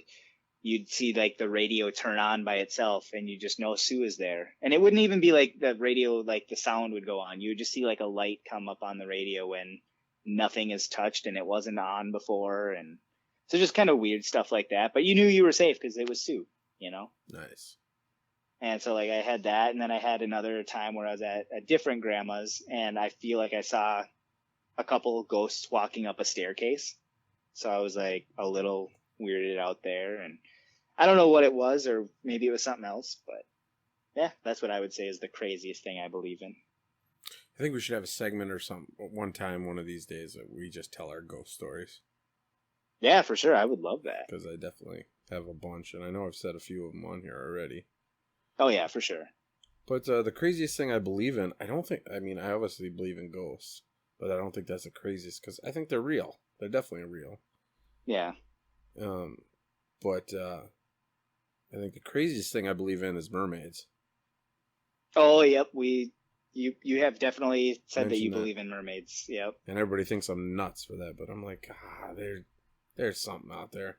you'd see like the radio turn on by itself and you just know Sue is there. And it wouldn't even be like the radio, like the sound would go on. You would just see like a light come up on the radio when nothing is touched and it wasn't on before. And so just kind of weird stuff like that. But you knew you were safe because it was Sue, you know? Nice. And so like I had that, and then I had another time where I was at a different grandma's and I feel like I saw a couple of ghosts walking up a staircase. So I was like a little weirded out there, and I don't know what it was, or maybe it was something else, but yeah, that's what I would say is the craziest thing I believe in. I think we should have a segment or something one of these days that we just tell our ghost stories. Yeah, for sure. I would love that. Because I definitely have a bunch, and I know I've said a few of them on here already. Oh, yeah, for sure. But the craziest thing I believe in, I obviously believe in ghosts, but I don't think that's the craziest, because I think they're real. They're definitely real. Yeah. But I think the craziest thing I believe in is mermaids. Oh, yep. You have definitely said that you believe in mermaids. Yep. And everybody thinks I'm nuts for that, but I'm like, there's something out there.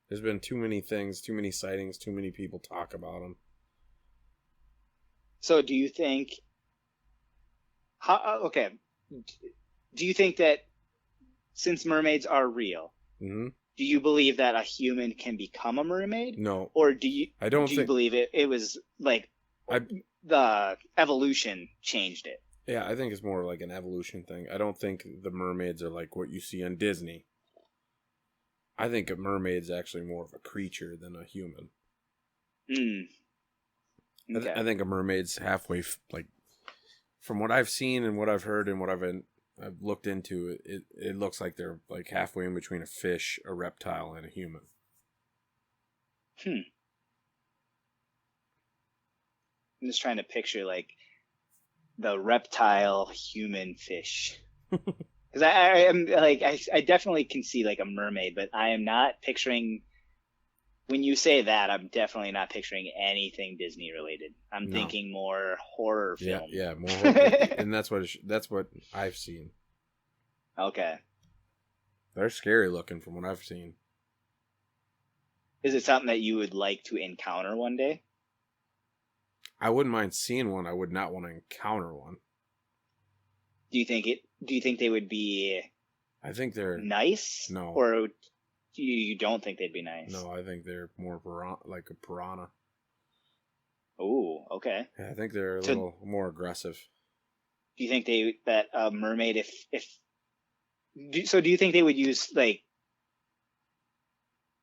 There's been too many things, too many sightings, too many people talk about them. So do you think... Okay. Do you think that since mermaids are real, mm-hmm. do you believe that a human can become a mermaid? No. Or do you believe it was like the evolution changed it? Yeah, I think it's more like an evolution thing. I don't think the mermaids are like what you see on Disney. I think a mermaid's actually more of a creature than a human. Okay. I think a mermaid's halfway, like, from what I've seen and what I've heard and what I've looked into, it looks like they're like halfway in between a fish, a reptile, and a human. I'm just trying to picture like the reptile, human, fish. Because I am like I definitely can see like a mermaid, but I am not picturing. When you say that, I'm definitely not picturing anything Disney related. I'm thinking more horror film. Yeah, more horror. And that's what I've seen. Okay. They're scary looking from what I've seen. Is it something that you would like to encounter one day? I wouldn't mind seeing one. I would not want to encounter one. Do you think they would be... I think they're... nice? No. Or you don't think they'd be nice? No, I think they're more like a piranha. Oh, okay. Yeah, I think they're a little more aggressive. Do you think that a mermaid, if So do you think they would use, like,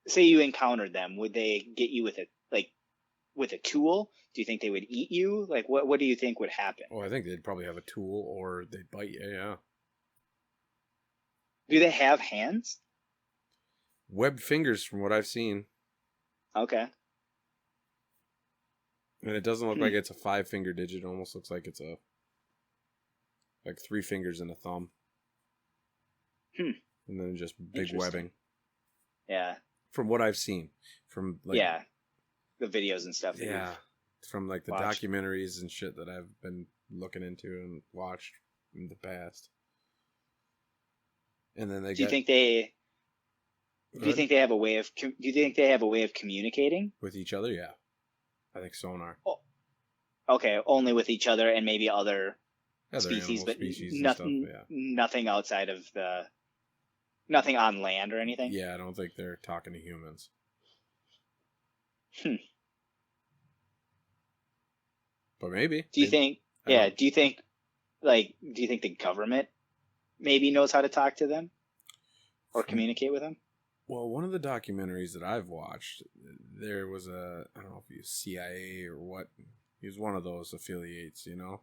say you encountered them, would they get you with a tool? Do you think they would eat you? Like, what do you think would happen? Oh, I think they'd probably have a tool or they'd bite you. Yeah. Do they have hands? Webbed fingers, from what I've seen, Okay. and it doesn't look Hmm. like it's a 5-finger digit. It almost looks like it's like 3 fingers and a thumb. Hmm. And then just big webbing. Yeah. From what I've seen, from like Yeah. The videos and stuff. yeah, from like the watched. documentaries and shit that I've been looking into and watched in the past. And then they Do you think they have a way of communicating? with each other? Yeah, I think sonar. Oh, okay, only with each other and maybe other species, Animal but species and nothing, stuff. Yeah, nothing outside of nothing on land or anything. yeah, I don't think they're talking to humans. But maybe. Do you think? I Yeah. don't- Do you think? Do you think the government maybe knows how to talk to them or communicate with them? Well, one of the documentaries that I've watched, there was I don't know if he was CIA or what. He was one of those affiliates, you know?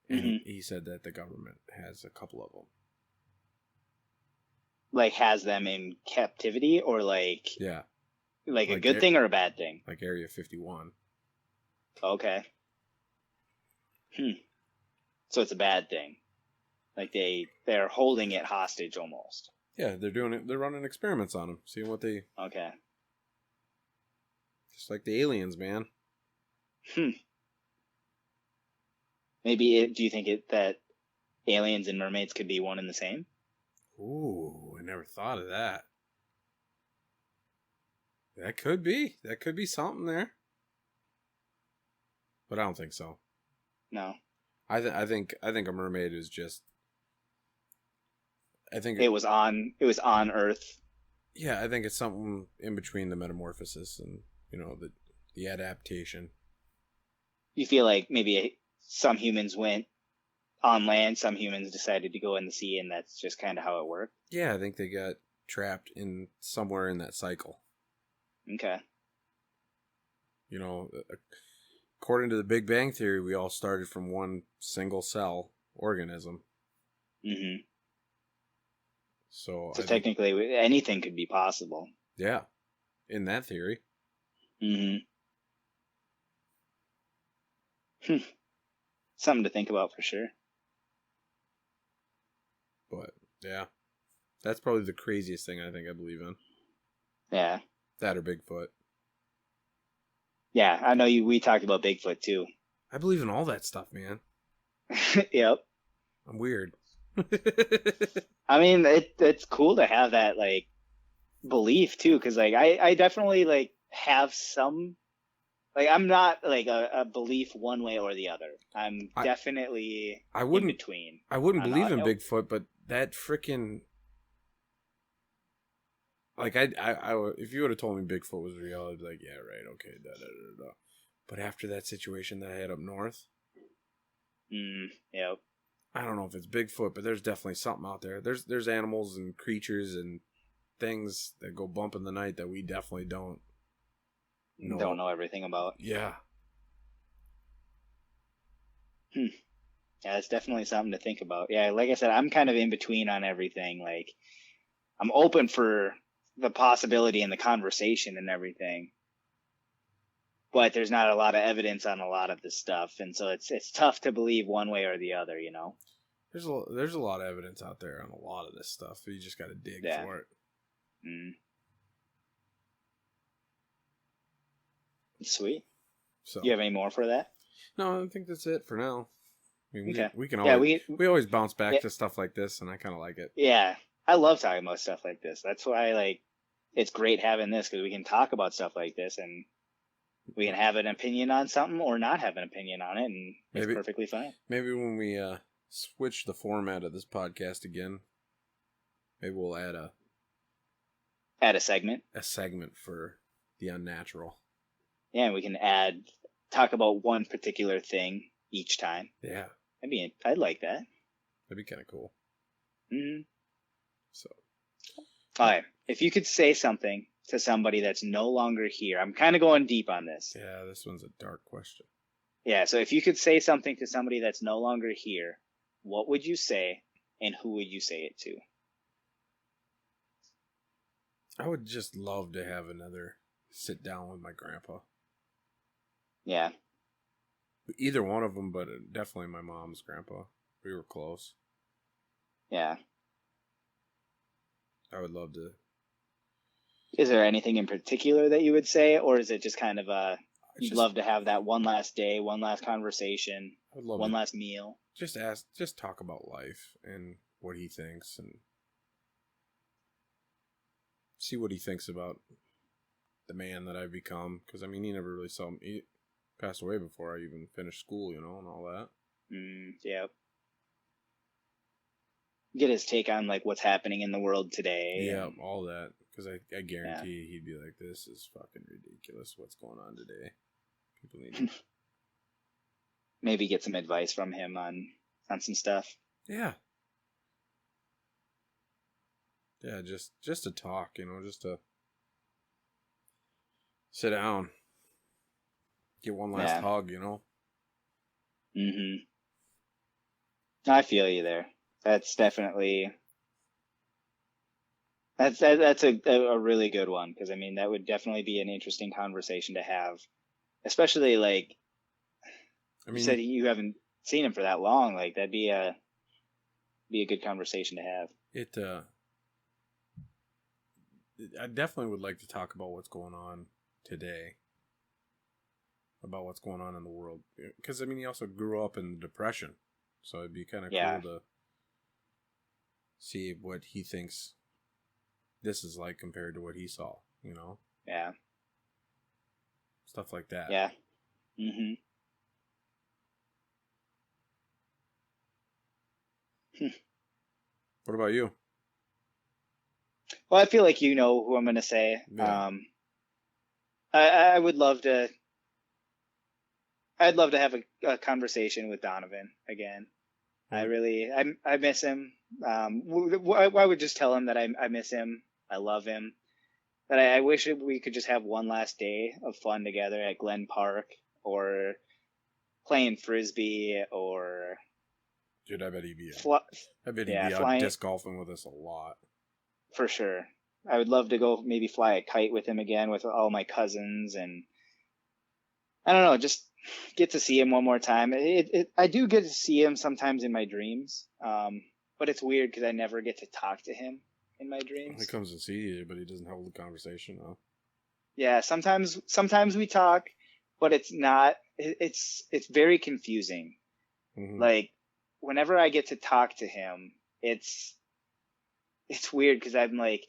And he said that the government has a couple of them. Like, has them in captivity, or like Yeah, a Like good thing or a bad thing? like Area 51. Okay. So it's a bad thing. Like they're holding it hostage almost. Yeah, they're doing it. They're running experiments on them, seeing what they. Okay. Just like the aliens, man. Maybe do you think that aliens and mermaids could be one and the same? Ooh, I never thought of that. That could be. That could be something there. But I don't think so. No. I think a mermaid is just. I think It was on Earth. Yeah, I think it's something in between the metamorphosis and the adaptation. You feel like maybe some humans went on land, some humans decided to go in the sea, and that's just kind of how it worked. Yeah, I think they got trapped in somewhere in that cycle. Okay. According to the Big Bang Theory, we all started from one single cell organism. Mm-hmm. So technically, anything could be possible. Yeah, in that theory. Mm-hmm. Something to think about for sure. But yeah, that's probably the craziest thing I believe in. Yeah. That or Bigfoot. Yeah, I know we talked about Bigfoot too. I believe in all that stuff, man. Yep. I'm weird. I mean, it's cool to have that like belief too, because like I definitely like have some, like, I'm not like a belief one way or the other. I'm definitely in between. I wouldn't believe in Bigfoot, but that freaking, like, I if you would have told me Bigfoot was real, I'd be like, yeah, right, okay, da da da da. But after that situation that I had up north, yep. I don't know if it's Bigfoot, but there's definitely something out there. There's animals and creatures and things that go bump in the night that we definitely don't know everything about. Yeah. Yeah, it's definitely something to think about. Yeah, like I said, I'm kind of in between on everything. Like, I'm open for the possibility and the conversation and everything, but there's not a lot of evidence on a lot of this stuff, and so it's tough to believe one way or the other. There's a lot of evidence out there on a lot of this stuff. You just got to dig for it. Sweet. So, you have any more for that? No, I think that's it for now. I mean, okay. we can always we always bounce back to stuff like this, and I kind of like it. Yeah, I love talking about stuff like this. That's why it's great having this, because we can talk about stuff like this, and we can have an opinion on something or not have an opinion on it, and it's perfectly fine. Maybe when we switch the format of this podcast again, maybe we'll add a segment. A segment for the unnatural. Yeah, we can talk about one particular thing each time. Yeah. I'd like that. That'd be kind of cool. Mm-hmm. So, all right. If you could say something to somebody that's no longer here, I'm kind of going deep on this. yeah, this one's a dark question. Yeah. So if you could say something to somebody that's no longer here, what would you say, and who would you say it to? I would just love to have another sit down with my grandpa. Yeah. Either one of them, but definitely my mom's grandpa. We were close. Yeah. I would love to. Is there anything in particular that you would say, or is it just kind of you'd Just, love to have that one last day, one last conversation, I would love one to last meal? just talk about life and what he thinks and see what he thinks about the man that I've become. Because, I mean, he never really saw me. He passed away before I even finished school, and all that. Yeah. Get his take on like what's happening in the world today. Yeah, all that. Because I guarantee he'd be like, this is fucking ridiculous what's going on today. People need to... Maybe get some advice from him on some stuff. Yeah. Yeah, just to talk, just to sit down. Get one last hug, Mm-hmm. I feel you there. That's definitely... That's a really good one, because I mean that would definitely be an interesting conversation to have, especially like you said you haven't seen him for that long. Like that'd be a good conversation to have. I definitely would like to talk about what's going on today, about what's going on in the world, because I mean he also grew up in the Depression, so it'd be kind of cool to see what he thinks this is like compared to what he saw, Yeah. Stuff like that. Yeah. Mm-hmm. What about you? Well, I feel like you know who I'm going to say. Yeah. I would love to. I'd love to have a conversation with Donovan again. I miss him. I would just tell him that I miss him. I love him. That I wish we could just have one last day of fun together at Glen Park, or playing frisbee, or... Dude, I bet he'd be out disc golfing with us a lot. For sure. I would love to go maybe fly a kite with him again with all my cousins, and I don't know, just get to see him one more time. I do get to see him sometimes in my dreams, but it's weird because I never get to talk to him in my dreams. He comes and sees you, but he doesn't hold a conversation, though. Yeah, sometimes we talk, but it's not. It's very confusing. Mm-hmm. Like whenever I get to talk to him, it's weird because I'm like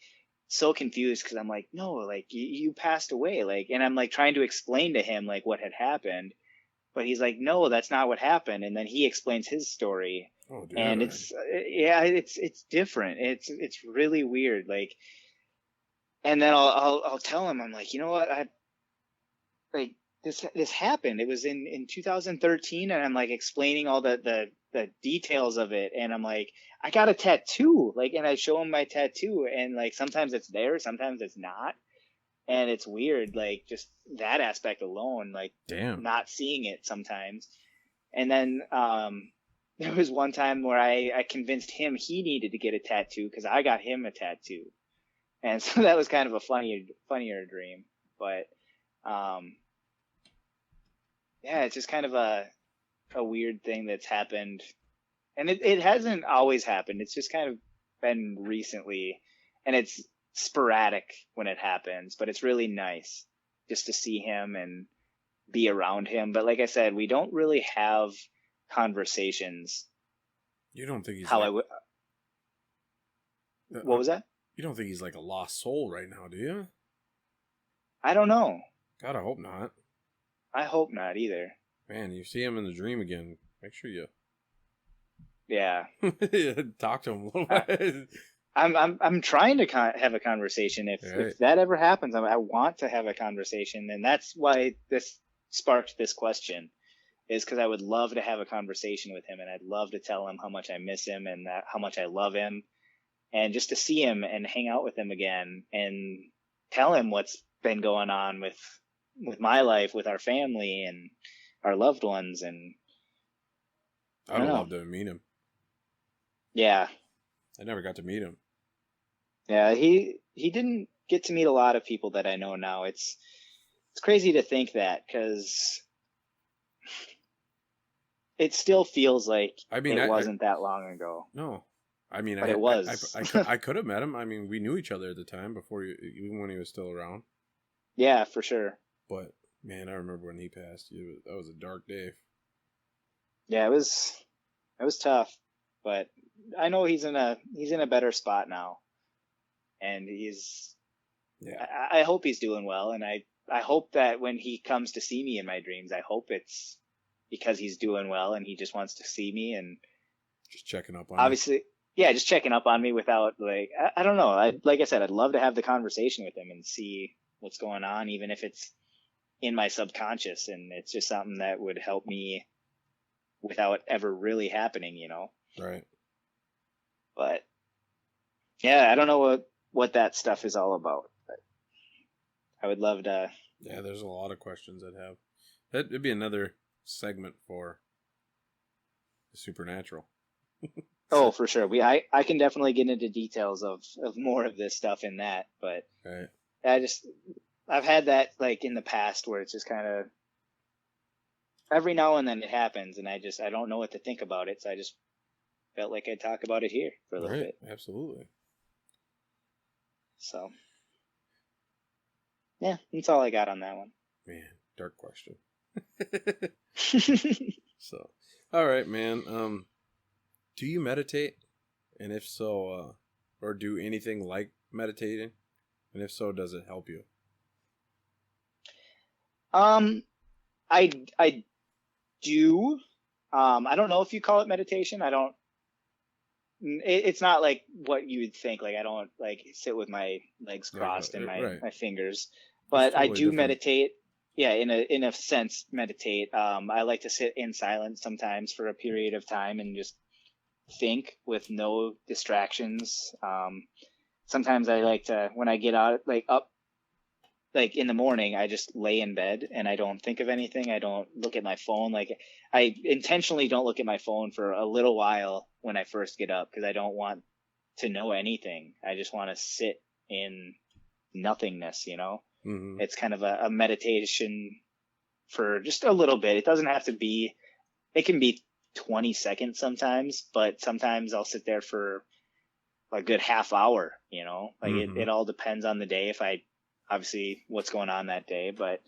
so confused because I'm like, no, like you passed away, like, and I'm like trying to explain to him like what had happened, but he's like, no, that's not what happened, and then he explains his story. Oh, dude. And it's different. It's really weird. Like, and then I'll tell him, I'm like, you know what, this happened. It was in 2013, and I'm like explaining all the details of it, and I'm like, I got a tattoo, like, and I show him my tattoo, and like sometimes it's there, sometimes it's not, and it's weird, like just that aspect alone, like not seeing it sometimes. And then there was one time where I convinced him he needed to get a tattoo because I got him a tattoo, and so that was kind of a funnier dream, but yeah, it's just kind of a weird thing that's happened. And it hasn't always happened. It's just kind of been recently, and it's sporadic when it happens, but it's really nice just to see him and be around him. But like I said, we don't really have conversations. You don't think he's what was that? You don't think he's like a lost soul right now, do you? I don't know. God, I hope not. I hope not either. Man, you see him in the dream again, make sure you... Yeah. Talk to him a little bit. I'm trying to have a conversation. If that ever happens, I want to have a conversation, and that's why this sparked this question, is because I would love to have a conversation with him, and I'd love to tell him how much I miss him and how much I love him, and just to see him and hang out with him again and tell him what's been going on with my life, with our family and our loved ones. And I I'd don't have know. loved to meet him. Yeah. I never got to meet him. Yeah, he didn't get to meet a lot of people that I know now. It's crazy to think that, because it still feels like I mean, it I wasn't that long ago, no. I mean, but it was. I could have met him. I mean, we knew each other at the time even when he was still around. Yeah, for sure. But man, I remember when he passed. That was a dark day. Yeah, it was tough, but I know he's in a better spot now, and Yeah, I hope he's doing well, and I hope that when he comes to see me in my dreams, I hope it's because he's doing well and he just wants to see me, and just checking up on you. obviously, yeah, just checking up on me without, like, I don't know. Like I said, I'd love to have the conversation with him and see what's going on, even if it's in my subconscious, and it's just something that would help me without ever really happening, you know? Right. But yeah, I don't know what that stuff is all about, but I would love to. Yeah, there's a lot of questions I'd have. That'd be another segment for the supernatural. Oh, for sure. I can definitely get into details of more of this stuff in that, but Right. I've had that, like, in the past where it's just kind of every now and then it happens, and I don't know what to think about it, so I just felt like I'd talk about it here for a little Right. bit. Absolutely. So yeah, that's all I got on that one. Man, dark question. So, all right, man. Do you meditate? And if so, or do anything like meditating? And if so, does it help you? um, I do. I don't know if you call it meditation. I don't. It's not like what you would think. Like, I don't, like, sit with my legs Like, crossed and right. my fingers, It's but I totally do different. meditate. Yeah, in a sense, meditate. I like to sit in silence sometimes for a period of time and just think with no distractions. Sometimes I like to, when I get out, like, up, like, in the morning, I just lay in bed and I don't think of anything. I don't look at my phone. Like, I intentionally don't look at my phone for a little while when I first get up, because I don't want to know anything. I just want to sit in nothingness, you know? Mm-hmm. It's kind of a meditation for just a little bit. It doesn't have to be, it can be 20 seconds sometimes, but sometimes I'll sit there for a good half hour, you know? Like, Mm-hmm. it all depends on the day, if I, obviously, what's going on that day. But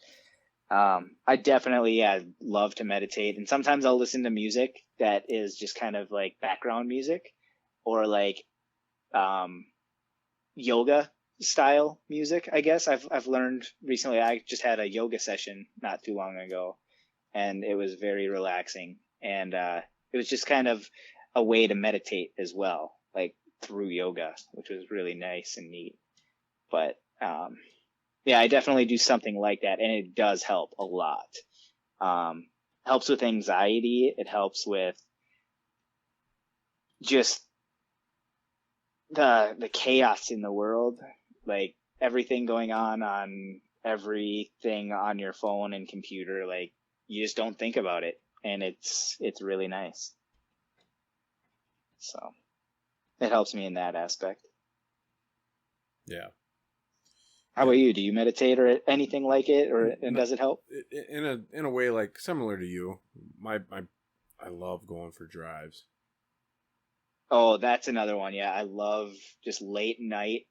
I definitely, yeah, love to meditate. And sometimes I'll listen to music that is just kind of like background music, or like yoga style music, I guess. I've learned recently. I just had a yoga session not too long ago, and it was very relaxing. And it was just kind of a way to meditate as well, like, through yoga, which was really nice and neat. But yeah, I definitely do something like that, and it does help a lot. Helps with anxiety. It helps with just the chaos in the world, like everything going on everything on your phone and computer. Like, you just don't think about it, and it's really nice. So it helps me in that aspect. Yeah. How about you? Do you meditate or anything like it, and does it help? In a way, like, similar to you. I love going for drives. Oh, that's another one. Yeah, I love just late night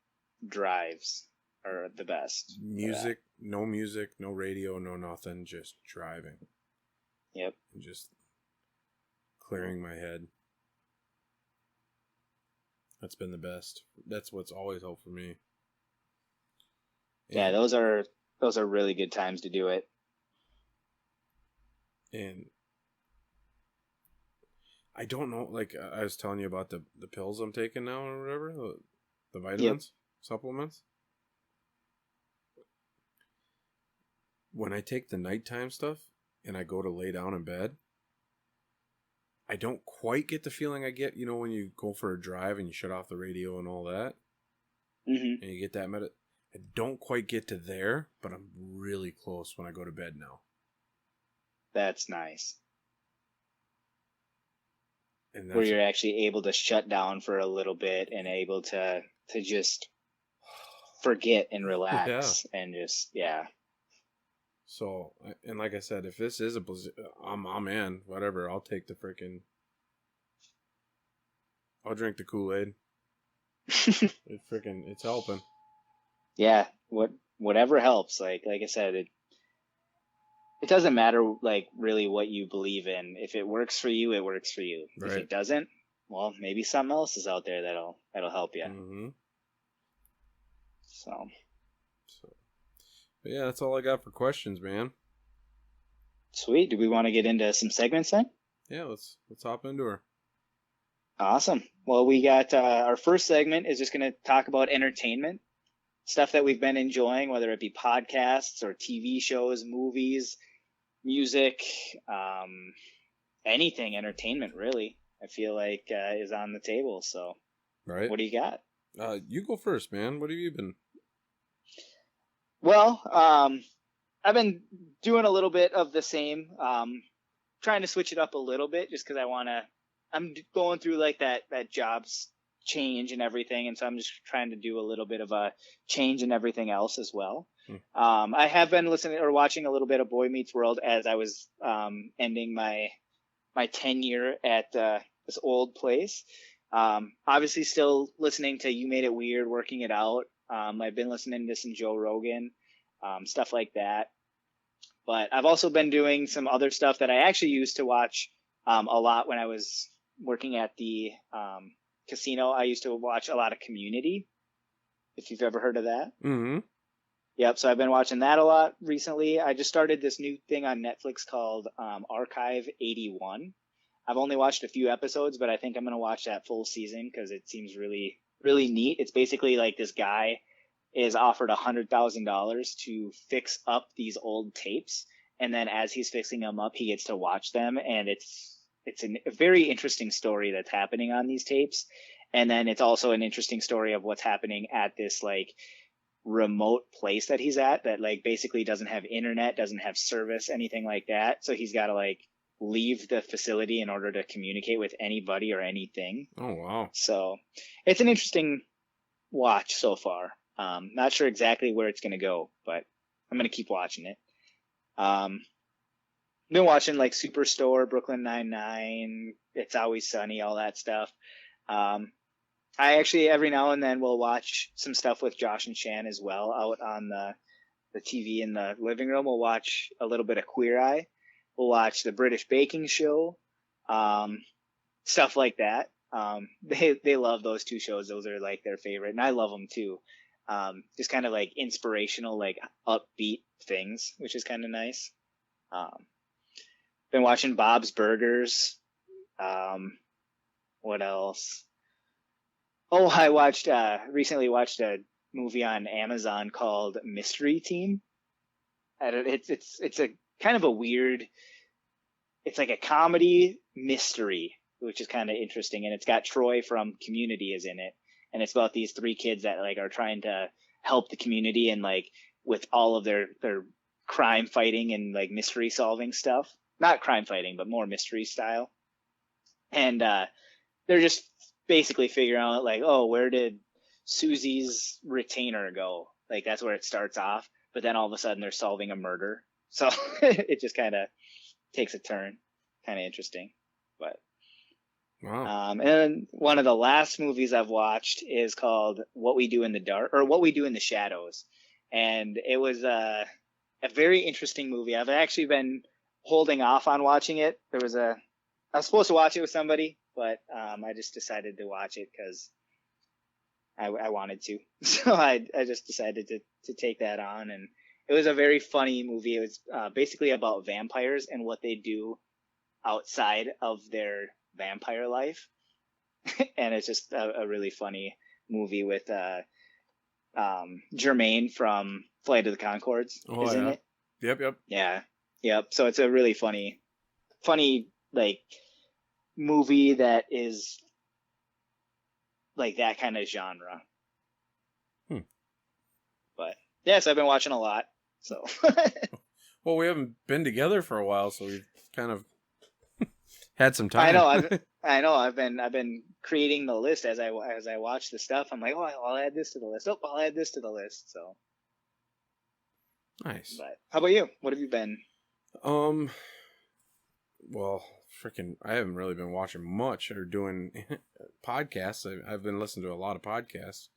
drives are the best for that. Music, no radio, no nothing, just driving. Yep. And just clearing my head. That's been the best. That's what's always helped for me. Yeah, And, those are really good times to do it. and I don't know, like I was telling you about the pills I'm taking now or whatever, the Yep. vitamins, supplements. When I take the nighttime stuff and I go to lay down in bed, I don't quite get the feeling I get, when you go for a drive and you shut off the radio and all that, Mm-hmm. and you get that I don't quite get to there, but I'm really close when I go to bed now. That's nice. And Where that's you're actually able to shut down for a little bit and able to just forget and yeah. relax and just, yeah. So, and like I said, if this is I'm in, whatever. I'll take the freaking. I'll drink the Kool-Aid. It's helping. Yeah, whatever helps. Like I said, it doesn't matter like really what you believe in. If it works for you, it works for you. Right. If it doesn't, well, maybe something else is out there that'll help you. Mm-hmm. So, but yeah, that's all I got for questions, man. sweet. Do we want to get into some segments then? Yeah, let's hop into her. Awesome. Well, we got our first segment is just going to talk about entertainment, stuff that we've been enjoying, whether it be podcasts or TV shows, movies, music, anything entertainment really. I feel like is on the table. So, right. What do you got? You go first, man. What have you been? Well, I've been doing a little bit of the same, trying to switch it up a little bit just because I'm going through like that jobs change and everything. And so I'm just trying to do a little bit of a change in everything else as well. I have been listening or watching a little bit of Boy Meets World as I was ending my tenure at this old place. Obviously still listening to You Made It Weird, working it out. I've been listening to some Joe Rogan, stuff like that. But I've also been doing some other stuff that I actually used to watch a lot when I was working at the casino. I used to watch a lot of Community, if you've ever heard of that. Mm-hmm. Yep, so I've been watching that a lot recently. I just started this new thing on Netflix called Archive 81. I've only watched a few episodes, but I think I'm going to watch that full season because it seems really, really neat. It's basically like this guy is offered $100,000 to fix up these old tapes. And then as he's fixing them up, he gets to watch them. And it's a very interesting story that's happening on these tapes. And then it's also an interesting story of what's happening at this like remote place that he's at that like basically doesn't have internet, doesn't have service, anything like that. So he's got to like leave the facility in order to communicate with anybody or anything. Oh, wow. So it's an interesting watch so far. Not sure exactly where it's going to go, but I'm going to keep watching it. Been watching like Superstore, Brooklyn Nine-Nine, It's Always Sunny, all that stuff. I actually every now and then will watch some stuff with Josh and Shan as well out on the TV in the living room. We'll watch a little bit of Queer Eye. We'll watch the British Baking Show, stuff like that. They love those two shows. Those are like their favorite, and I love them too. Just kind of like inspirational, like upbeat things, which is kind of nice. Been watching Bob's Burgers. What else? Oh, I recently watched a movie on Amazon called Mystery Team. It's a kind of a weird. It's like a comedy mystery, which is kind of interesting, and it's got Troy from Community is in it, and it's about these three kids that like are trying to help the community and like with all of their crime fighting and like mystery solving stuff. Not crime fighting, but more mystery style. And they're just basically figuring out like, oh, where did Susie's retainer go? Like that's where it starts off, but then all of a sudden they're solving a murder. So it just kind of takes a turn. Kind of interesting, but wow. And then one of the last movies I've watched is called What We Do in the Dark or What We Do in the Shadows, and it was a very interesting movie. I've actually been holding off on watching it. I was supposed to watch it with somebody, but I just decided to watch it because I wanted to. So I just decided to take that on, and it was a very funny movie. It was basically about vampires and what they do outside of their vampire life. And it's just a really funny movie with Jermaine from Flight of the Conchords is in it. Yep. Yeah. Yep. So it's a really funny like movie that is like that kind of genre. Hmm. But yes, I've been watching a lot. So Well, we haven't been together for a while, so we've kind of had some I time. know I've been creating the list as I watch the stuff. I'm like, oh, I'll add this to the list. Oh, I'll add this to the list. So, Nice. but how about you? What have you been? Um, well, freaking, I haven't really been watching much or doing podcasts. I've been listening to a lot of podcasts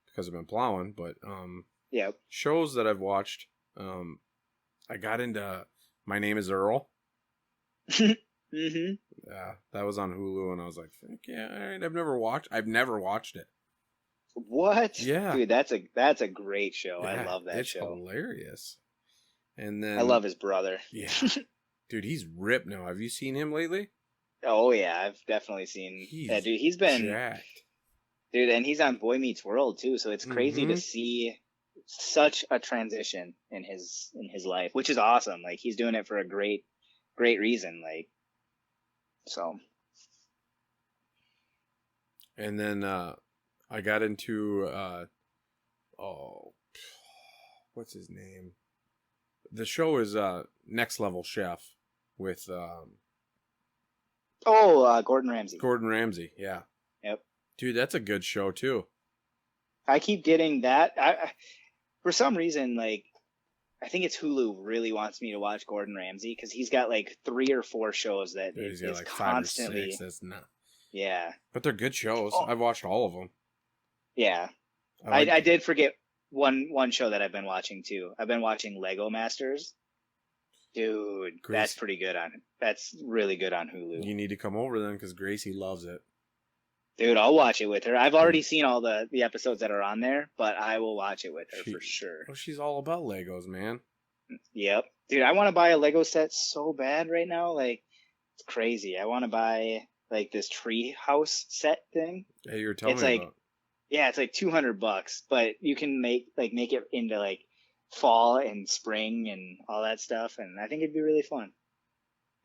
because I've been plowing, but Yeah. shows that I've watched. I got into My Name Is Earl. Mm-hmm. Yeah, that was on Hulu, and I was like, "Fuck yeah, all right." I've never watched it. What? Yeah, Dude, that's a great show. I yeah, love that it's show. hilarious. And I then, love his brother. yeah, dude, he's ripped now. Have you seen him lately? Oh yeah, I've definitely seen that He's dude. He's been jacked. dude, and he's on Boy Meets World too. So it's crazy to Mm-hmm. see such a transition in his life, which is awesome. Like he's doing it for a great reason. Like so. And then I got into oh, what's his name? The show is Next Level Chef with Oh, Gordon Ramsay. Gordon Ramsay. Yeah, Yep. dude, that's a good show too. I keep getting that. For some reason, like I think it's Hulu really wants me to watch Gordon Ramsay because he's got like 3 or 4 shows that Dude, it he's got is like 5 or 6. constantly. That's not. Yeah. But they're good shows. Oh, I've watched all of them. yeah. I I like. did forget one show that I've been watching too. I've been watching Lego Masters. Dude, Grace. that's really good on Hulu. You need to come over then because Gracie loves it. Dude, I'll watch it with her. I've already Dude, seen all the episodes that are on there, but I will watch it with her she, for sure. well, she's all about Legos, man. Yep. Dude, I want to buy a Lego set so bad right now. Like, it's crazy. I want to buy like this tree house set thing. Hey, you were telling It's me like, about. yeah, it's like $200, but you can make it into like fall and spring and all that stuff, and I think it'd be really fun.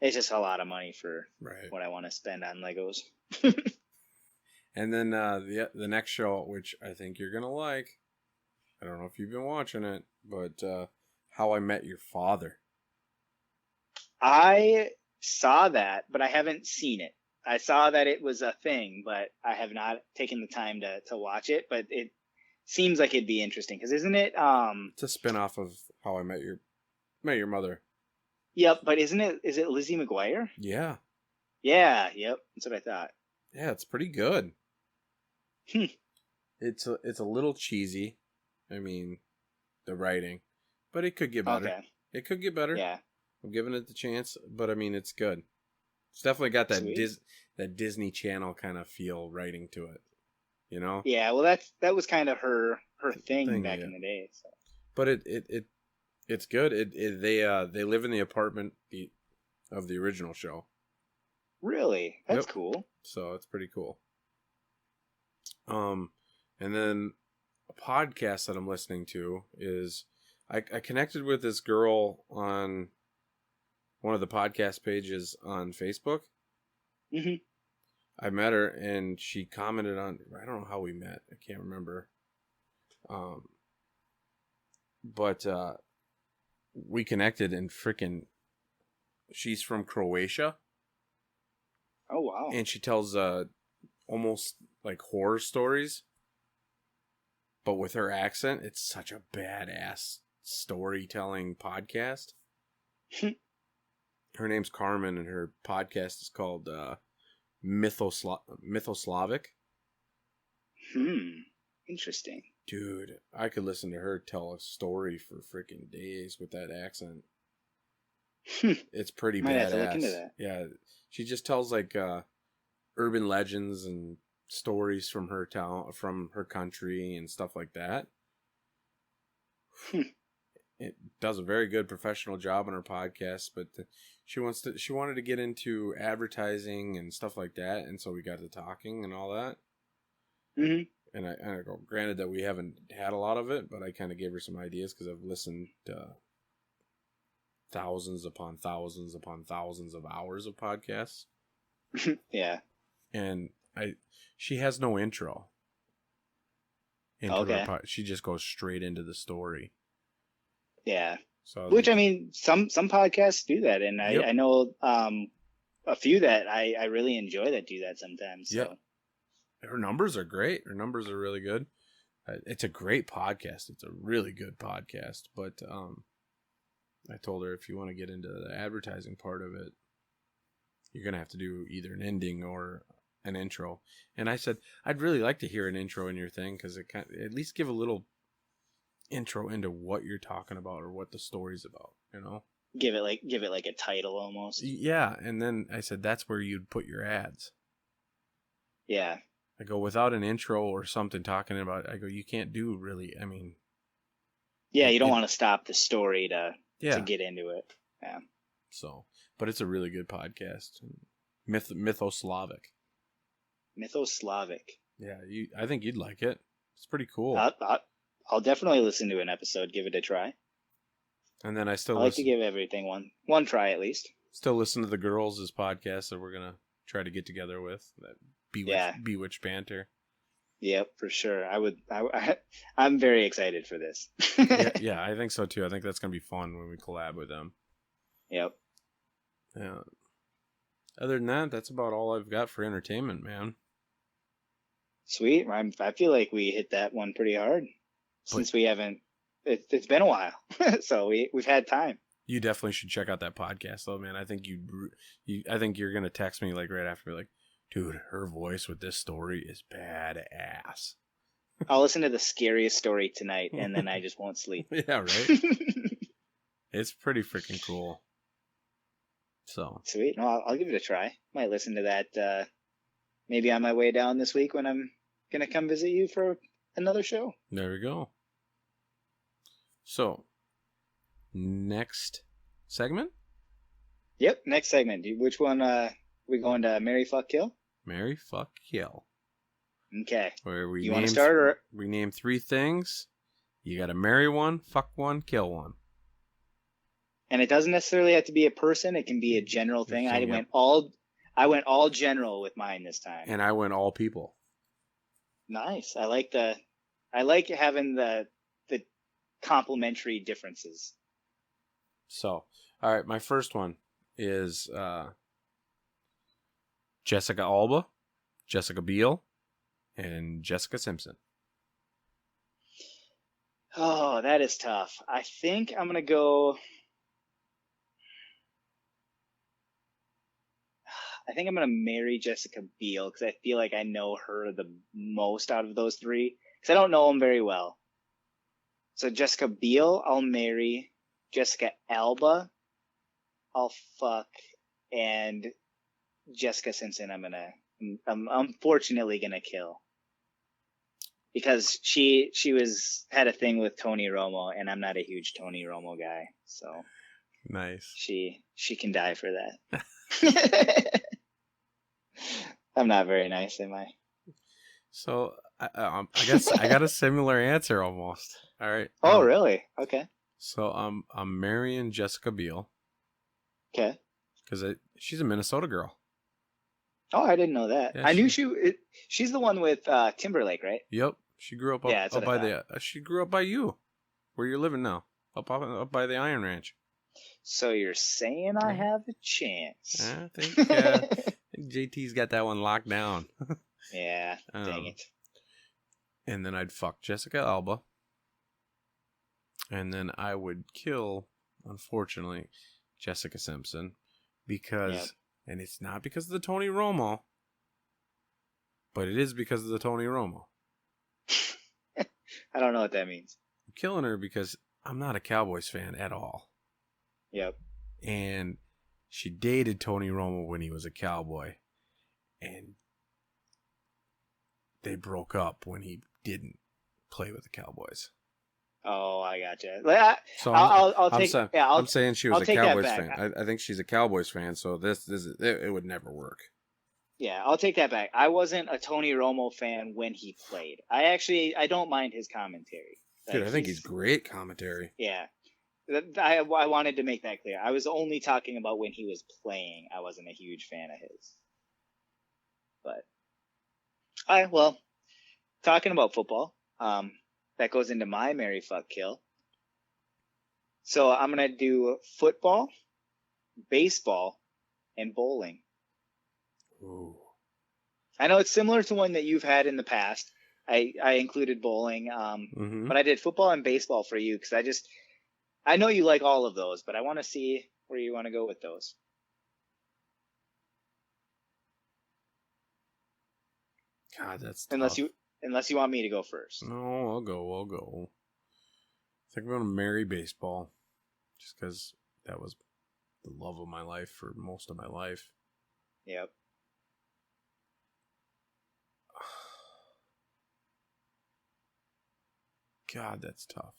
It's just a lot of money for Right. what I want to spend on Legos. And then the next show, which I think you're gonna like. I don't know if you've been watching it, but How I Met Your Father. I saw that, but I haven't seen it. I saw that it was a thing, but I have not taken the time to watch it. But it seems like it'd be interesting because isn't it? It's a spinoff of How I Met Your Mother. Yep, but isn't it? Is it Lizzie McGuire? Yeah, Yeah, yep. That's what I thought. yeah, it's pretty good. Hmm. It's a little cheesy. I mean, the writing, but it could get better. Okay. It could get better. Yeah. I'm giving it the chance, but I mean, it's good. It's definitely got that Sweet. that Disney Channel kind of feel writing to it, you know. Yeah. Well, that was kind of her thing back yeah. in the day. So. But it's good. They live in the apartment of the original show. Really, that's Yep. cool. So it's pretty cool. And then a podcast that I'm listening to is I connected with this girl on one of the podcast pages on Facebook. Hmm. I met her and she commented on, I don't know how we met. I can't remember. But we connected and freaking she's from Croatia. Oh wow. And she tells almost like horror stories. But with her accent, it's such a badass storytelling podcast. Her name's Carmen, and her podcast is called Mythoslavic. Interesting. Dude, I could listen to her tell a story for freaking days with that accent. It's pretty Might badass. have to look into that. Yeah, she just tells like urban legends and stories from her town, from her country, and stuff like that. It does a very good professional job on her podcast, but she wanted to get into advertising and stuff like that, and so we got to talking and all that. Mm-hmm. And I go, granted that we haven't had a lot of it, but I kind of gave her some ideas because I've listened to thousands upon thousands upon thousands of hours of podcasts. Yeah. And she has no intro into her Okay. she just goes straight into the story. Yeah. So I was Which, like, I mean, some podcasts do that, and yep, I know a few that I really enjoy that do that sometimes. yep. So Her numbers are great. Her numbers are really good. It's a great podcast. It's a really good podcast. But I told her if you want to get into the advertising part of it, you're gonna have to do either an ending or an intro. And I said I'd really like to hear an intro in your thing because it kind at least give a little intro into what you're talking about or what the story's about. You know. give it like a title almost. Yeah, and then I said that's where you'd put your ads. Yeah. I go without an intro or something talking about it, I go you can't do really. I mean, Yeah, you don't want to stop the story to yeah. get into it. Yeah. So, but it's a really good podcast. Mythoslavic. Mythoslavic. Yeah, I think you'd like it. It's pretty cool. I'll definitely listen to an episode. Give it a try. And then I I like to give everything one try at least. Still listen to the girls' podcast that we're gonna try to get together with. That Bewitched banter. Yep, for sure. I'm very excited for this. yeah, I think so too. I think that's gonna be fun when we collab with them. Yep. Yeah. Other than that, that's about all I've got for entertainment, man. Sweet. I feel like we hit that one pretty hard since we haven't. It's been a while, so we've had time. You definitely should check out that podcast, though, man. I think I think you're gonna text me like right after, like, dude, her voice with this story is badass. I'll listen to the scariest story tonight, and then I just won't sleep. Yeah, right. It's pretty freaking cool. So sweet. No, I'll give it a try. Might listen to that maybe on my way down this week when I'm gonna come visit you for another show. There we go. So, next segment? Yep, next segment. Which one we going to Marry, Fuck, Kill? Marry, Fuck, Kill. Okay. Where you want to start? Or we name 3 things. You got to marry one, fuck one, kill one. And it doesn't necessarily have to be a person. It can be a general thing. I went all general with mine this time. And I went all people. Nice. I like having the complementary differences. So, all right, my first one is Jessica Alba, Jessica Biel, and Jessica Simpson. Oh, that is tough. I think I'm gonna go. I think I'm gonna marry Jessica Biel because I feel like I know her the most out of those 3 because I don't know them very well. So Jessica Biel, I'll marry. Jessica Alba, I'll fuck, and Jessica Simpson, I'm unfortunately gonna kill because she had a thing with Tony Romo, and I'm not a huge Tony Romo guy, so nice. She can die for that. I'm not very nice, am I? So I guess I got a similar answer almost. All right. Oh, really? Okay. So I'm marrying Jessica Biel. Okay. Because she's a Minnesota girl. Oh, I didn't know that. Yeah, I knew she's the one with Timberlake, right? Yep. She grew up up by she grew up by you, where you're living now, up by the Iron Ranch. So you're saying I have a chance? I think JT's got that one locked down. Yeah, dang it. And then I'd fuck Jessica Alba. And then I would kill, unfortunately, Jessica Simpson. Because, and it's not because of the Tony Romo, but it is because of the Tony Romo. I don't know what that means. I'm killing her because I'm not a Cowboys fan at all. Yep. And she dated Tony Romo when he was a Cowboy. And they broke up when he didn't play with the Cowboys. Oh, I gotcha. So I'm saying she was a Cowboys fan. I think she's a Cowboys fan, so it would never work. Yeah, I'll take that back. I wasn't a Tony Romo fan when he played. I don't mind his commentary. Dude, I think he's great commentary. Yeah. I wanted to make that clear. I was only talking about when he was playing. I wasn't a huge fan of his. But all right, well, talking about football, that goes into my Mary Fuck Kill. So I'm gonna do football, baseball, and bowling. Ooh. I know it's similar to one that you've had in the past. I included bowling, Mm-hmm. but I did football and baseball for you because I know you like all of those, but I want to see where you want to go with those. God, that's Unless tough. you unless you want me to go first. No, I'll go. I think I'm going to marry baseball. Just because that was the love of my life for most of my life. Yep. God, that's tough.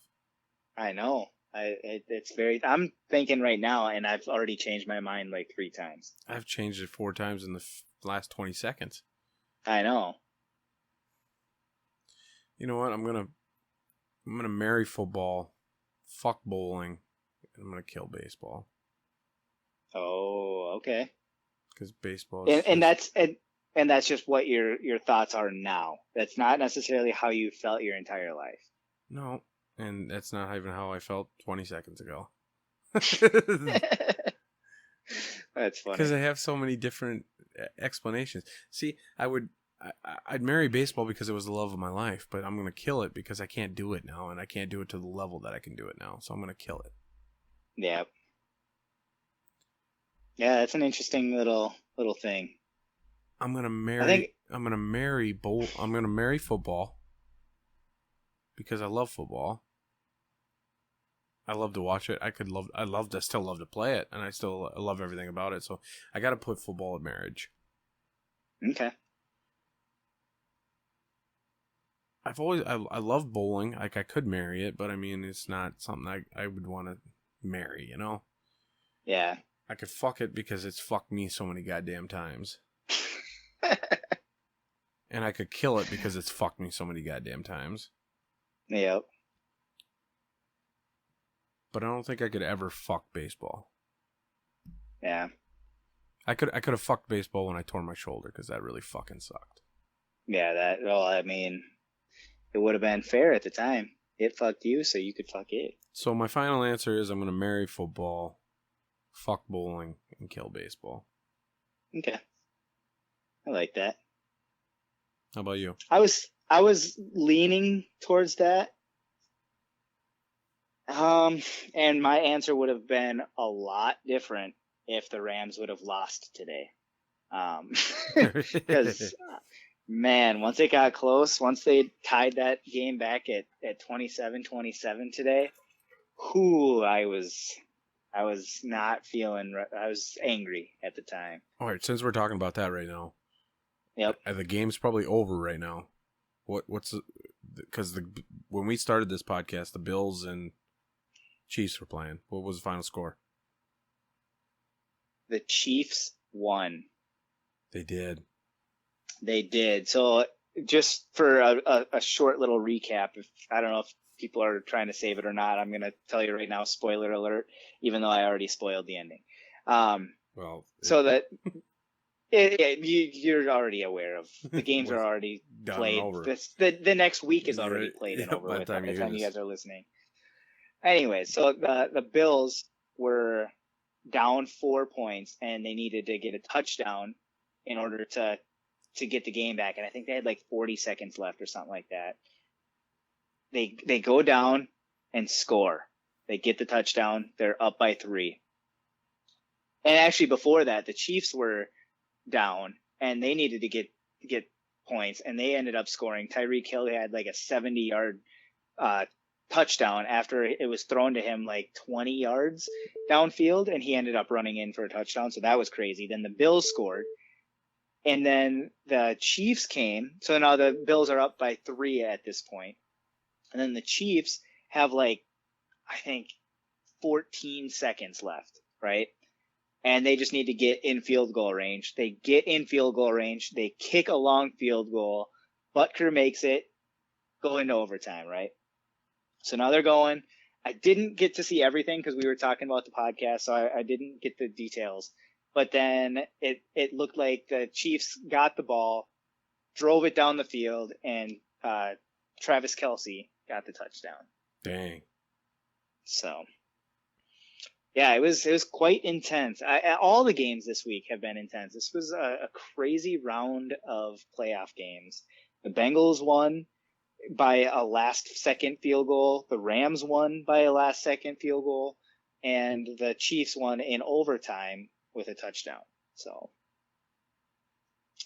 I know. It's very. I'm thinking right now, and I've already changed my mind like 3 times. I've changed it 4 times in the last 20 seconds. I know. You know what? I'm gonna marry football, fuck bowling, and I'm gonna kill baseball. Oh, okay. Because baseball is And just... that's just what your thoughts are now. That's not necessarily how you felt your entire life. No, and that's not even how I felt 20 seconds ago. That's Because funny. I have so many different explanations. See, I'd marry baseball because it was the love of my life, but I'm gonna kill it because I can't do it now, and I can't do it to the level that I can do it now. So I'm gonna kill it. Yeah. Yeah, that's an interesting little thing. I'm gonna I marry. think I'm gonna marry bowl. I'm gonna marry football because I love football. I love to watch it. I still love to play it, and I still love everything about it. So I got to put football in marriage. okay. I love bowling. Like I could marry it, but I mean it's not something I would want to marry. You know, Yeah. I could fuck it because it's fucked me so many goddamn times, and I could kill it because it's fucked me so many goddamn times. Yep. But I don't think I could ever fuck baseball. Yeah. I could have fucked baseball when I tore my shoulder because that really fucking sucked. Yeah, well, I mean, it would have been fair at the time. It fucked you, so you could fuck it. So my final answer is I'm gonna marry football, fuck bowling, and kill baseball. Okay. I like that. How about you? I was leaning towards that. And my answer would have been a lot different if the Rams would have lost today. Because man, once it got close, once they tied that game back at 27-27 today, I was not feeling. I was angry at the time. All right, since we're talking about that right now, Yep. the game's probably over right now. What's because when we started this podcast, the Bills and Chiefs were playing. What was the final score? The Chiefs won. They did. They did. So just for a short little recap, I don't know if people are trying to save it or not, I'm going to tell you right now, spoiler alert, even though I already spoiled the ending. Well, so that you're already aware of the games are already done played. and over. The next week is already Right. played and Yep, over by the with time by the time you guys are listening. Anyway, so the Bills were down 4 points and they needed to get a touchdown in order to get the game back. And I think they had like 40 seconds left or something like that. They go down and score. They get the touchdown. They're up by 3. And actually before that, the Chiefs were down and they needed to get points and they ended up scoring. Tyreek Hill had like a 70-yard touchdown after it was thrown to him like 20 yards downfield and he ended up running in for a touchdown. So that was crazy. Then the Bills scored. And then the Chiefs came. So now the Bills are up by 3 at this point. And then the Chiefs have like, I think 14 seconds left, right? And they just need to get in field goal range. They get in field goal range. They kick a long field goal. Butker makes it, go into overtime, right? So now they're going. I didn't get to see everything because we were talking about the podcast, so I didn't get the details. but then it looked like the Chiefs got the ball, drove it down the field, and Travis Kelce got the touchdown. Dang. So yeah, it was quite intense. All the games this week have been intense. This was a crazy round of playoff games. The Bengals won by a last second field goal. The Rams won by a last second field goal, and the Chiefs won in overtime with a touchdown. So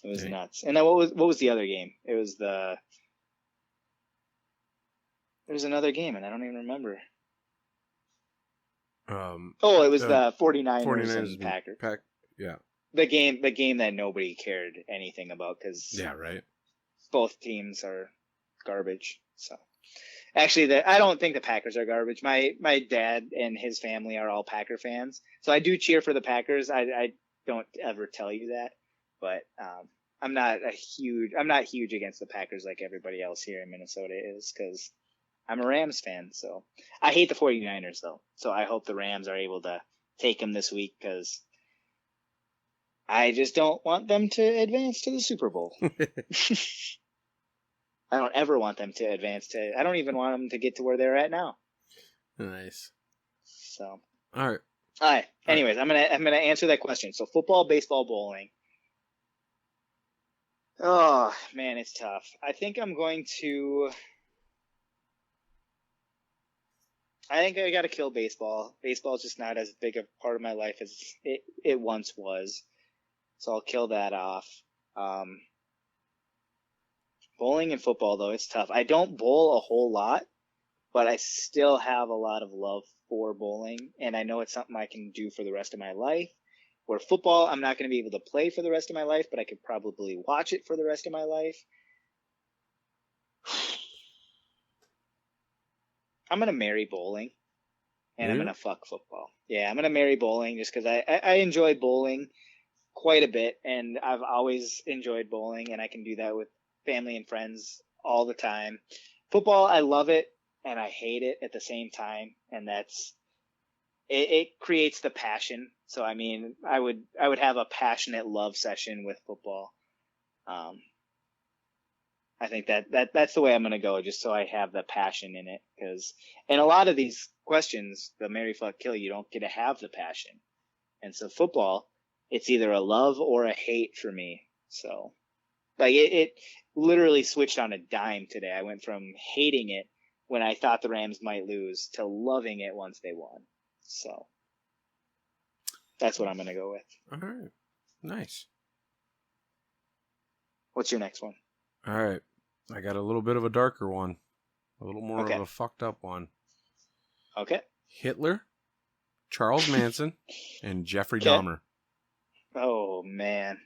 it was Dang. nuts. And then what was the other game? There was another game, and I don't even remember. It was the 49ers and Packers. Yeah. The game that nobody cared anything about because Yeah, right. both teams are garbage. So actually, I don't think the Packers are garbage. My dad and his family are all Packer fans, so I do cheer for the Packers. I don't ever tell you that, but I'm not huge against the Packers like everybody else here in Minnesota is because I'm a Rams fan. So I hate the 49ers though. So I hope the Rams are able to take them this week because I just don't want them to advance to the Super Bowl. I don't ever want them to advance to. I don't even want them to get to where they're at now. Nice. So. All right. Anyways, I'm gonna answer that question. So football, baseball, bowling. Oh man, it's tough. I think I'm going to. I think I got to kill baseball. Baseball is just not as big a part of my life as it once was. So I'll kill that off. Bowling and football, though, it's tough. I don't bowl a whole lot, but I still have a lot of love for bowling, and I know it's something I can do for the rest of my life. Where football, I'm not going to be able to play for the rest of my life, but I could probably watch it for the rest of my life. I'm going to marry bowling, and I'm going to fuck football. Yeah, I'm going to marry bowling just because I enjoy bowling quite a bit, and I've always enjoyed bowling, and I can do that with family and friends all the time. Football, I love it, and I hate it at the same time, and that's it creates the passion. So I mean, I would have a passionate love session with football. I think that's the way I'm going to go, just so I have the passion in it. Because in a lot of these questions, the marry, fuck, kill, you don't get to have the passion. And so football, it's either a love or a hate for me. So like it literally switched on a dime today. I went from hating it when I thought the Rams might lose to loving it once they won. So that's what I'm going to go with. All right. Nice. What's your next one? All right. I got a little bit of a darker one. A little more of a fucked up one. Okay. Hitler, Charles Manson, and Jeffrey Dahmer. Oh, man.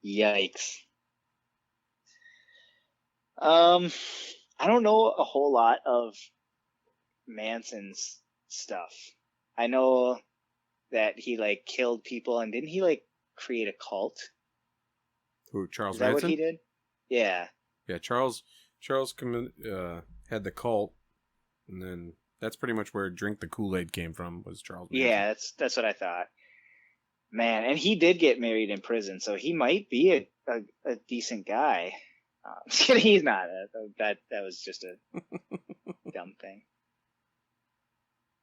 Yikes. I don't know a whole lot of Manson's stuff. I know that he like killed people, and didn't he like create a cult? Who, Charles Is that Manson? what he did? Yeah. Yeah, Charles had the cult, and then that's pretty much where Drink the Kool-Aid came from, was Charles Manson. Yeah, that's what I thought. Man, and he did get married in prison, so he might be a decent guy. He's not. That was just a dumb thing.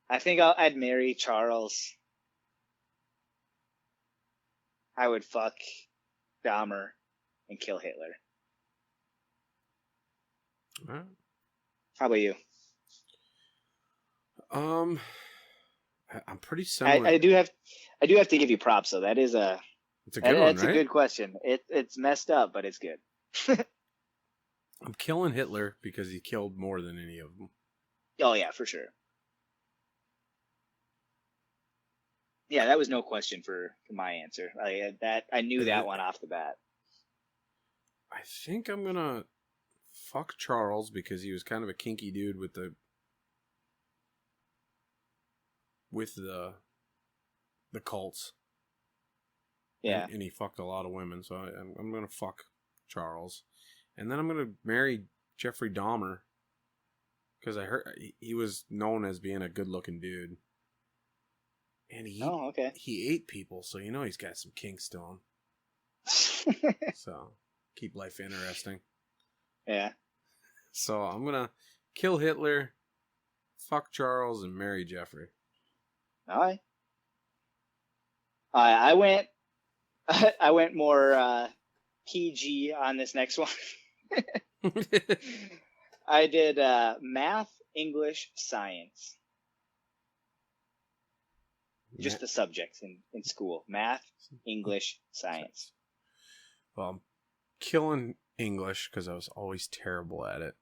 I think I'd marry Charles. I would fuck Dahmer and kill Hitler. All right. How about you? I'm pretty similar. I do have to give you props though. It's a good one, right? It's a good question. It's messed up, but it's good. I'm killing Hitler because he killed more than any of them. Oh yeah, for sure. Yeah, that was no question for my answer. I knew that one off the bat. I think I'm gonna fuck Charles because he was kind of a kinky dude with the cults. Yeah. And he fucked a lot of women, so I'm gonna fuck Charles, and then I'm gonna marry Jeffrey Dahmer because I heard he was known as being a good-looking dude. And Oh, okay. he ate people, so you know he's got some kinks to him. So keep life interesting. Yeah. So I'm gonna kill Hitler, fuck Charles, and marry Jeffrey. All right. I went I went more PG on this next one. I did math, English, science. Just the subjects in school. Math, English, science. Well, I'm killing English because I was always terrible at it.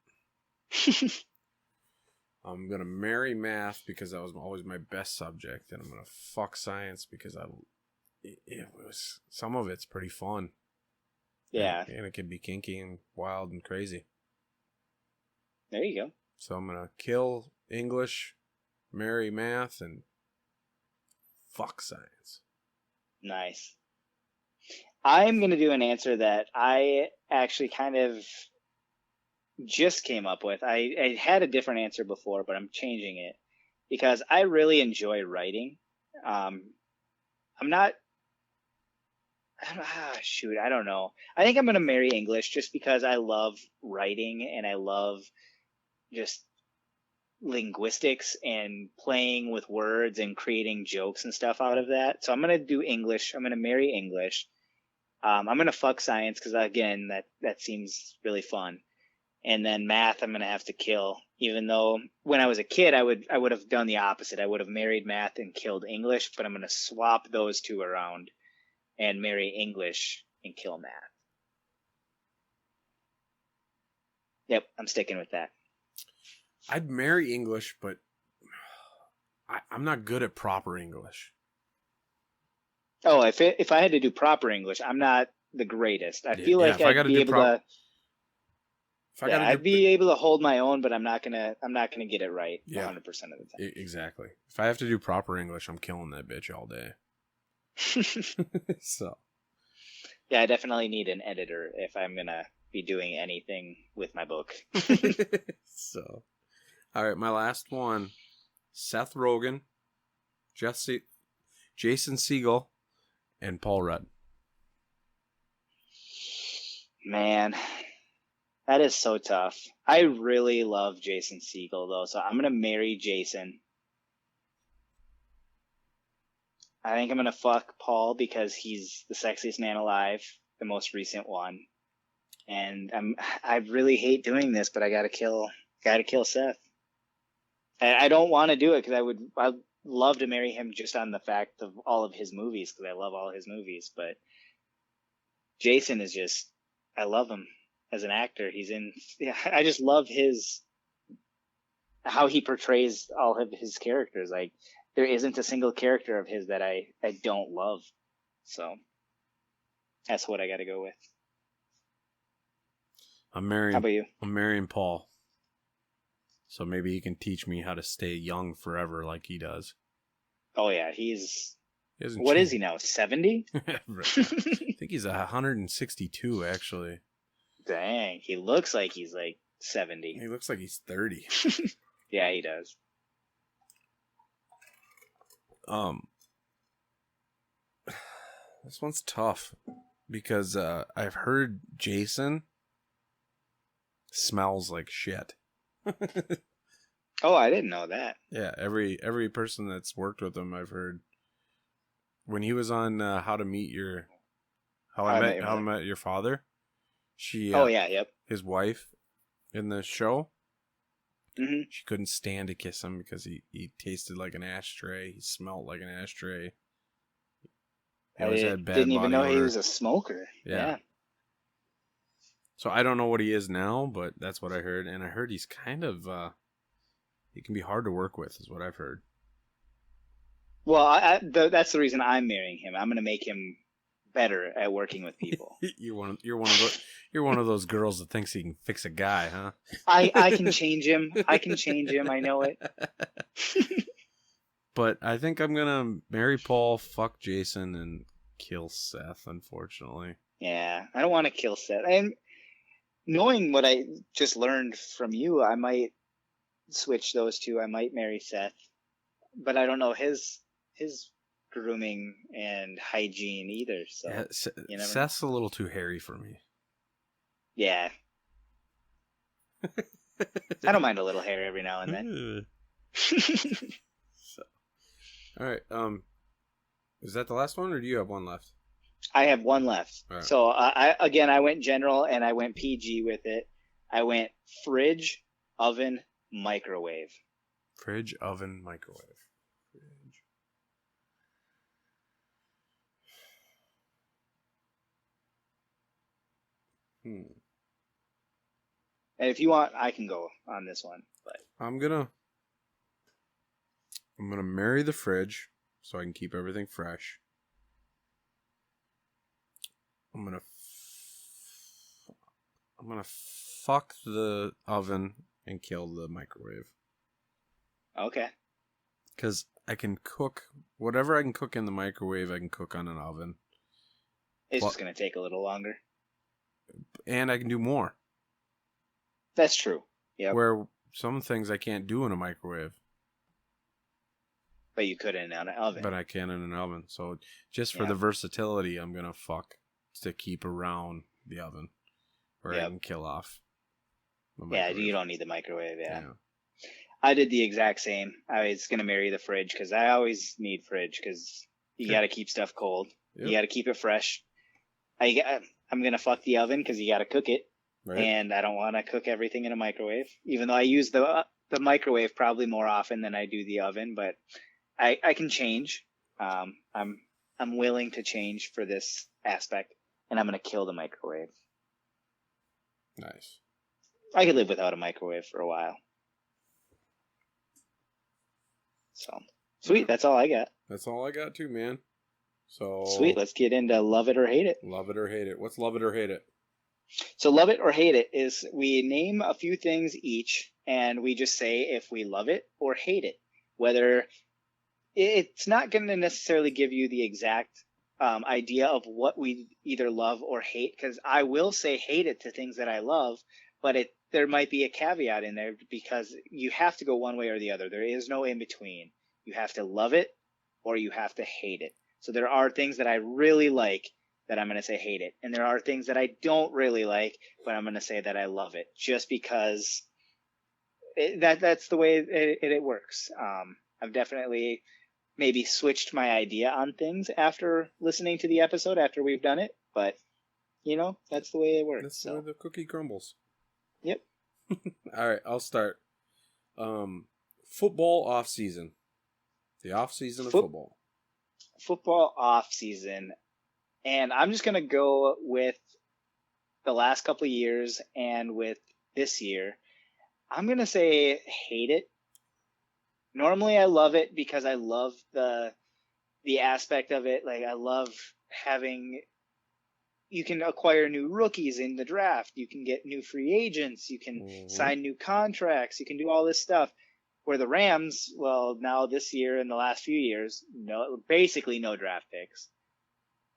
I'm going to marry math because that was always my best subject. And I'm going to fuck science because some of it's pretty fun. Yeah. And it can be kinky and wild and crazy. There you go. So I'm going to kill English, marry math, and fuck science. Nice. I'm going to do an answer that I actually kind of just came up with. I had a different answer before, but I'm changing it because I really enjoy writing. I'm not. Shoot, I don't know. I think I'm going to marry English just because I love writing and I love just linguistics and playing with words and creating jokes and stuff out of that. So I'm going to do English. I'm going to marry English. I'm going to fuck science because, again, that seems really fun. And then math, I'm going to have to kill, even though when I was a kid, I would have done the opposite. I would have married math and killed English, but I'm going to swap those two around and marry English and kill math. Yep, I'm sticking with that. I'd marry English, but I'm not good at proper English. Oh, if I had to do proper English, I'm not the greatest. I feel like I'd be able to. I'd be able to hold my own, but I'm not gonna get it right 100% of the time. Exactly. If I have to do proper English, I'm killing that bitch all day. So. Yeah, I definitely need an editor if I'm gonna be doing anything with my book. So, all right, my last one: Seth Rogen, Jason Segel, and Paul Rudd. Man, that is so tough. I really love Jason Segel though, so I'm gonna marry Jason. I think I'm gonna fuck Paul because he's the sexiest man alive, the most recent one. And I really hate doing this, but I gotta kill Seth. I don't want to do it because I'd love to marry him just on the fact of all of his movies because I love all his movies. But Jason is just, I love him as an actor. I just love how he portrays all of his characters. Like there isn't a single character of his that I don't love. So that's what I got to go with. How about you? I'm marrying Paul. So maybe he can teach me how to stay young forever like he does. Oh yeah, what is he now? 70? I think he's 162 actually. Dang, he looks like he's like 70. He looks like he's 30. Yeah, he does. This one's tough because I've heard Jason smells like shit. Oh, I didn't know that. Yeah, every person that's worked with him, I've heard. When he was on How I Met Your Father, his wife in the show, she couldn't stand to kiss him because he tasted like an ashtray. He smelled like an ashtray. I didn't even know he was a smoker. Yeah. So I don't know what he is now, but that's what I heard. And I heard he's kind of, he can be hard to work with, is what I've heard. Well, that's the reason I'm marrying him. I'm going to make him better at working with people. You're one of those girls that thinks he can fix a guy, huh? I can change him. I know it. But I think I'm gonna marry Paul, fuck Jason, and kill Seth. Unfortunately. Yeah, I don't want to kill Seth. And knowing what I just learned from you, I might switch those two. I might marry Seth, but I don't know his his grooming and hygiene either. So Yeah, you never know. Seth's a little too hairy for me. Yeah. I don't mind a little hair every now and then. So, all right. Is that the last one, or do you have one left? I have one left. All right. So I went general and I went PG with it. I went fridge, oven, microwave. Fridge, oven, microwave. Fridge. And if you want, I can go on this one. But I'm gonna marry the fridge so I can keep everything fresh. I'm gonna fuck the oven and kill the microwave. okay. Because I can cook whatever I can cook in the microwave, I can cook on an oven. It's just going to take a little longer. And I can do more. That's true. Yeah. Where some things I can't do in a microwave. But you could in an oven. But I can in an oven. So just for the versatility, I'm going to fuck to keep around the oven. Where I can kill off the microwave. Yeah, you don't need the microwave, yeah. Yeah. I did the exact same. I was going to marry the fridge because I always need fridge because you got to keep stuff cold. Yep. You got to keep it fresh. I'm going to fuck the oven because you got to cook it. Right. And I don't want to cook everything in a microwave, even though I use the microwave probably more often than I do the oven. But I can change. I'm willing to change for this aspect, and I'm going to kill the microwave. Nice. I could live without a microwave for a while. So, sweet. That's all I got. That's all I got too, man. So sweet. Let's get into love it or hate it. Love it or hate it. What's love it or hate it? So love it or hate it is we name a few things each, and we just say if we love it or hate it. Whether it's not going to necessarily give you the exact idea of what we either love or hate, because I will say hate it to things that I love, but there might be a caveat in there because you have to go one way or the other. There is no in between. You have to love it or you have to hate it. So there are things that I really like that I'm going to say hate it. And there are things that I don't really like, but I'm going to say that I love it just because that's the way it works. I've definitely maybe switched my idea on things after listening to the episode after we've done it, but that's the way it works. That's the way the cookie crumbles. Yep. All right, I'll start. Football off season. The off season of football. Football off season. And I'm just going to go with the last couple of years and with this year. I'm going to say hate it. Normally I love it because I love the aspect of it. Like I love having, you can acquire new rookies in the draft. You can get new free agents. You can sign new contracts. You can do all this stuff. Where the Rams, well, now this year and the last few years, basically no draft picks.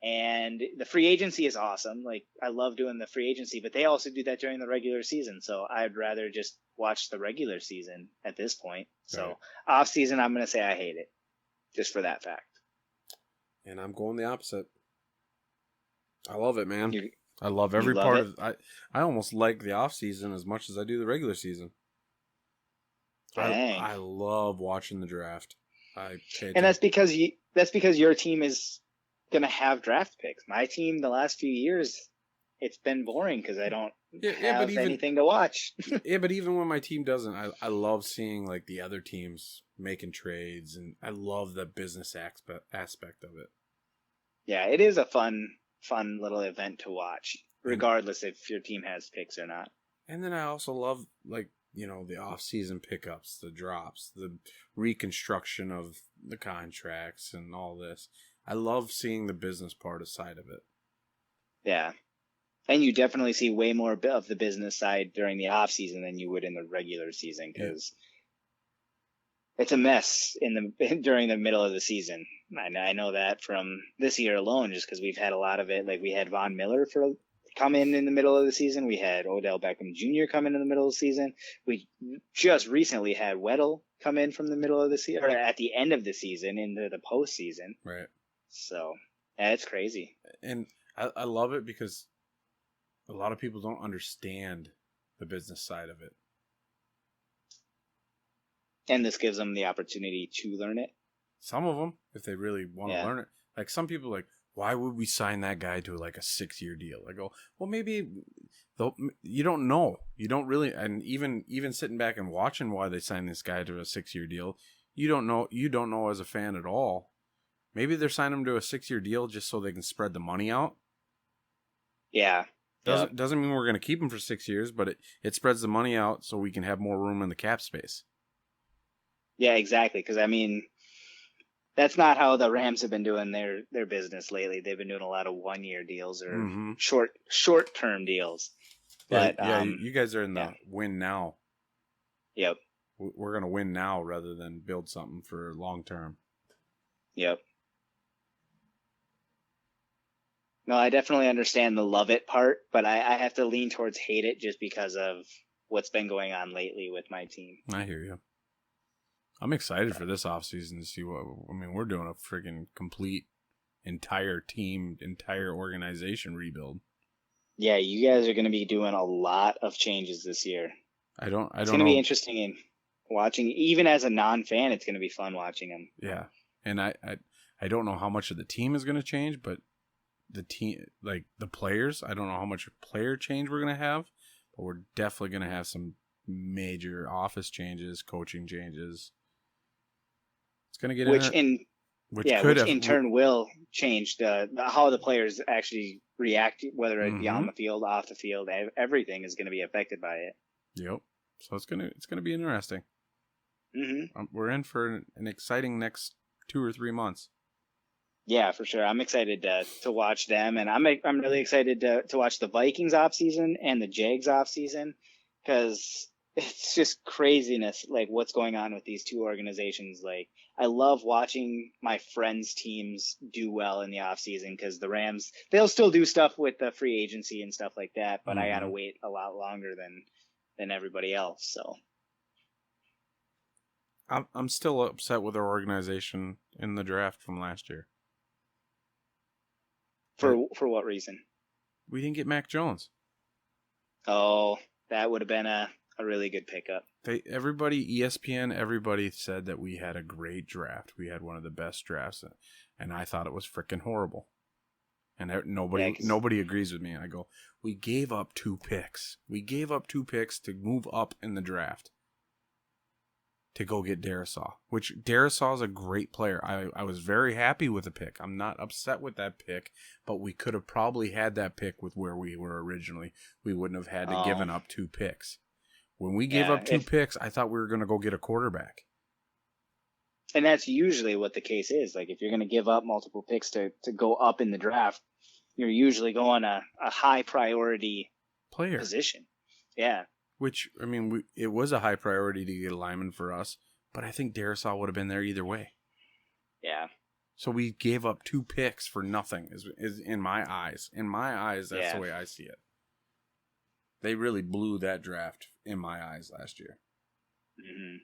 And the free agency is awesome. Like I love doing the free agency, but they also do that during the regular season. So I'd rather just watch the regular season at this point. So off season, I'm going to say I hate it just for that fact. And I'm going the opposite. I love it, man. I love every part of it. I almost like the off season as much as I do the regular season. I love watching the draft. And that's because your team is going to have draft picks. My team, the last few years, it's been boring because I don't have anything to watch. Yeah, but even when my team doesn't, I love seeing like the other teams making trades, and I love the business aspect of it. Yeah, it is a fun little event to watch, regardless if your team has picks or not. And then I also love the off-season pickups, the drops, the reconstruction of the contracts and all this. I love seeing the business part aside of it. Yeah. And you definitely see way more of the business side during the off-season than you would in the regular season because it's a mess during the middle of the season. I know that from this year alone just because we've had a lot of it. Like we had Von Miller come in the middle of the season. We had Odell Beckham Jr. come in the middle of the season. We just recently had Weddle come in from the middle of the season, or at the end of the season into the postseason. Right. So, yeah, it's crazy. And I love it because a lot of people don't understand the business side of it. And this gives them the opportunity to learn it. Some of them, if they really want to Yeah. learn it. Like some people like, why would we sign that guy to like a 6-year deal? I go, well, maybe you don't know. You don't really, and even sitting back and watching why they signed this guy to a 6-year deal, you don't know. You don't know as a fan at all. Maybe they're signing him to a 6-year deal just so they can spread the money out. Yeah. Doesn't mean we're going to keep him for 6 years, but it spreads the money out so we can have more room in the cap space. Yeah, exactly. Because I mean, that's not how the Rams have been doing their business lately. They've been doing a lot of 1-year deals or short term deals. But you guys are in the win now. Yep. We're going to win now rather than build something for long term. Yep. No, I definitely understand the love it part, but I have to lean towards hate it just because of what's been going on lately with my team. I hear you. I'm excited for this offseason to see we're doing a freaking complete entire team, entire organization rebuild. Yeah, you guys are going to be doing a lot of changes this year. It's going to be interesting in watching. Even as a non-fan, it's going to be fun watching them. Yeah, and I don't know how much of the team is going to change, but the team, like the players, I don't know how much player change we're going to have, but we're definitely going to have some major office changes, coaching changes. It's going to get which in turn will change how the players actually react, whether it be on the field, off the field. Everything is going to be affected by it. Yep. So it's gonna be interesting. Mm-hmm. We're in for an exciting next 2 or 3 months. Yeah, for sure. I'm excited to watch them, and I'm really excited to watch the Vikings offseason and the Jags offseason, because it's just craziness, like what's going on with these two organizations. Like, I love watching my friends' teams do well in the offseason, because the Rams, they'll still do stuff with the free agency and stuff like that, but I gotta wait a lot longer than everybody else. So I'm still upset with our organization in the draft from last year. For what reason? We didn't get Mac Jones. Oh, that would have been a really good pickup. Everybody, ESPN, everybody said that we had a great draft. We had one of the best drafts, and I thought it was freaking horrible. And nobody agrees with me. I go, we gave up 2 picks. We gave up 2 picks to move up in the draft to go get Darisaw, which Darisaw is a great player. I was very happy with the pick. I'm not upset with that pick, but we could have probably had that pick with where we were originally. We wouldn't have had to given up 2 picks. When we gave up 2 picks, I thought we were going to go get a quarterback. And that's usually what the case is. Like, if you're going to give up multiple picks to go up in the draft, you're usually going a high priority player position. Yeah. Which, I mean, it was a high priority to get a lineman for us, but I think Darisaw would have been there either way. Yeah. So we gave up 2 picks for nothing, is in my eyes. In my eyes, that's the way I see it. They really blew that draft in my eyes last year. Mm-hmm.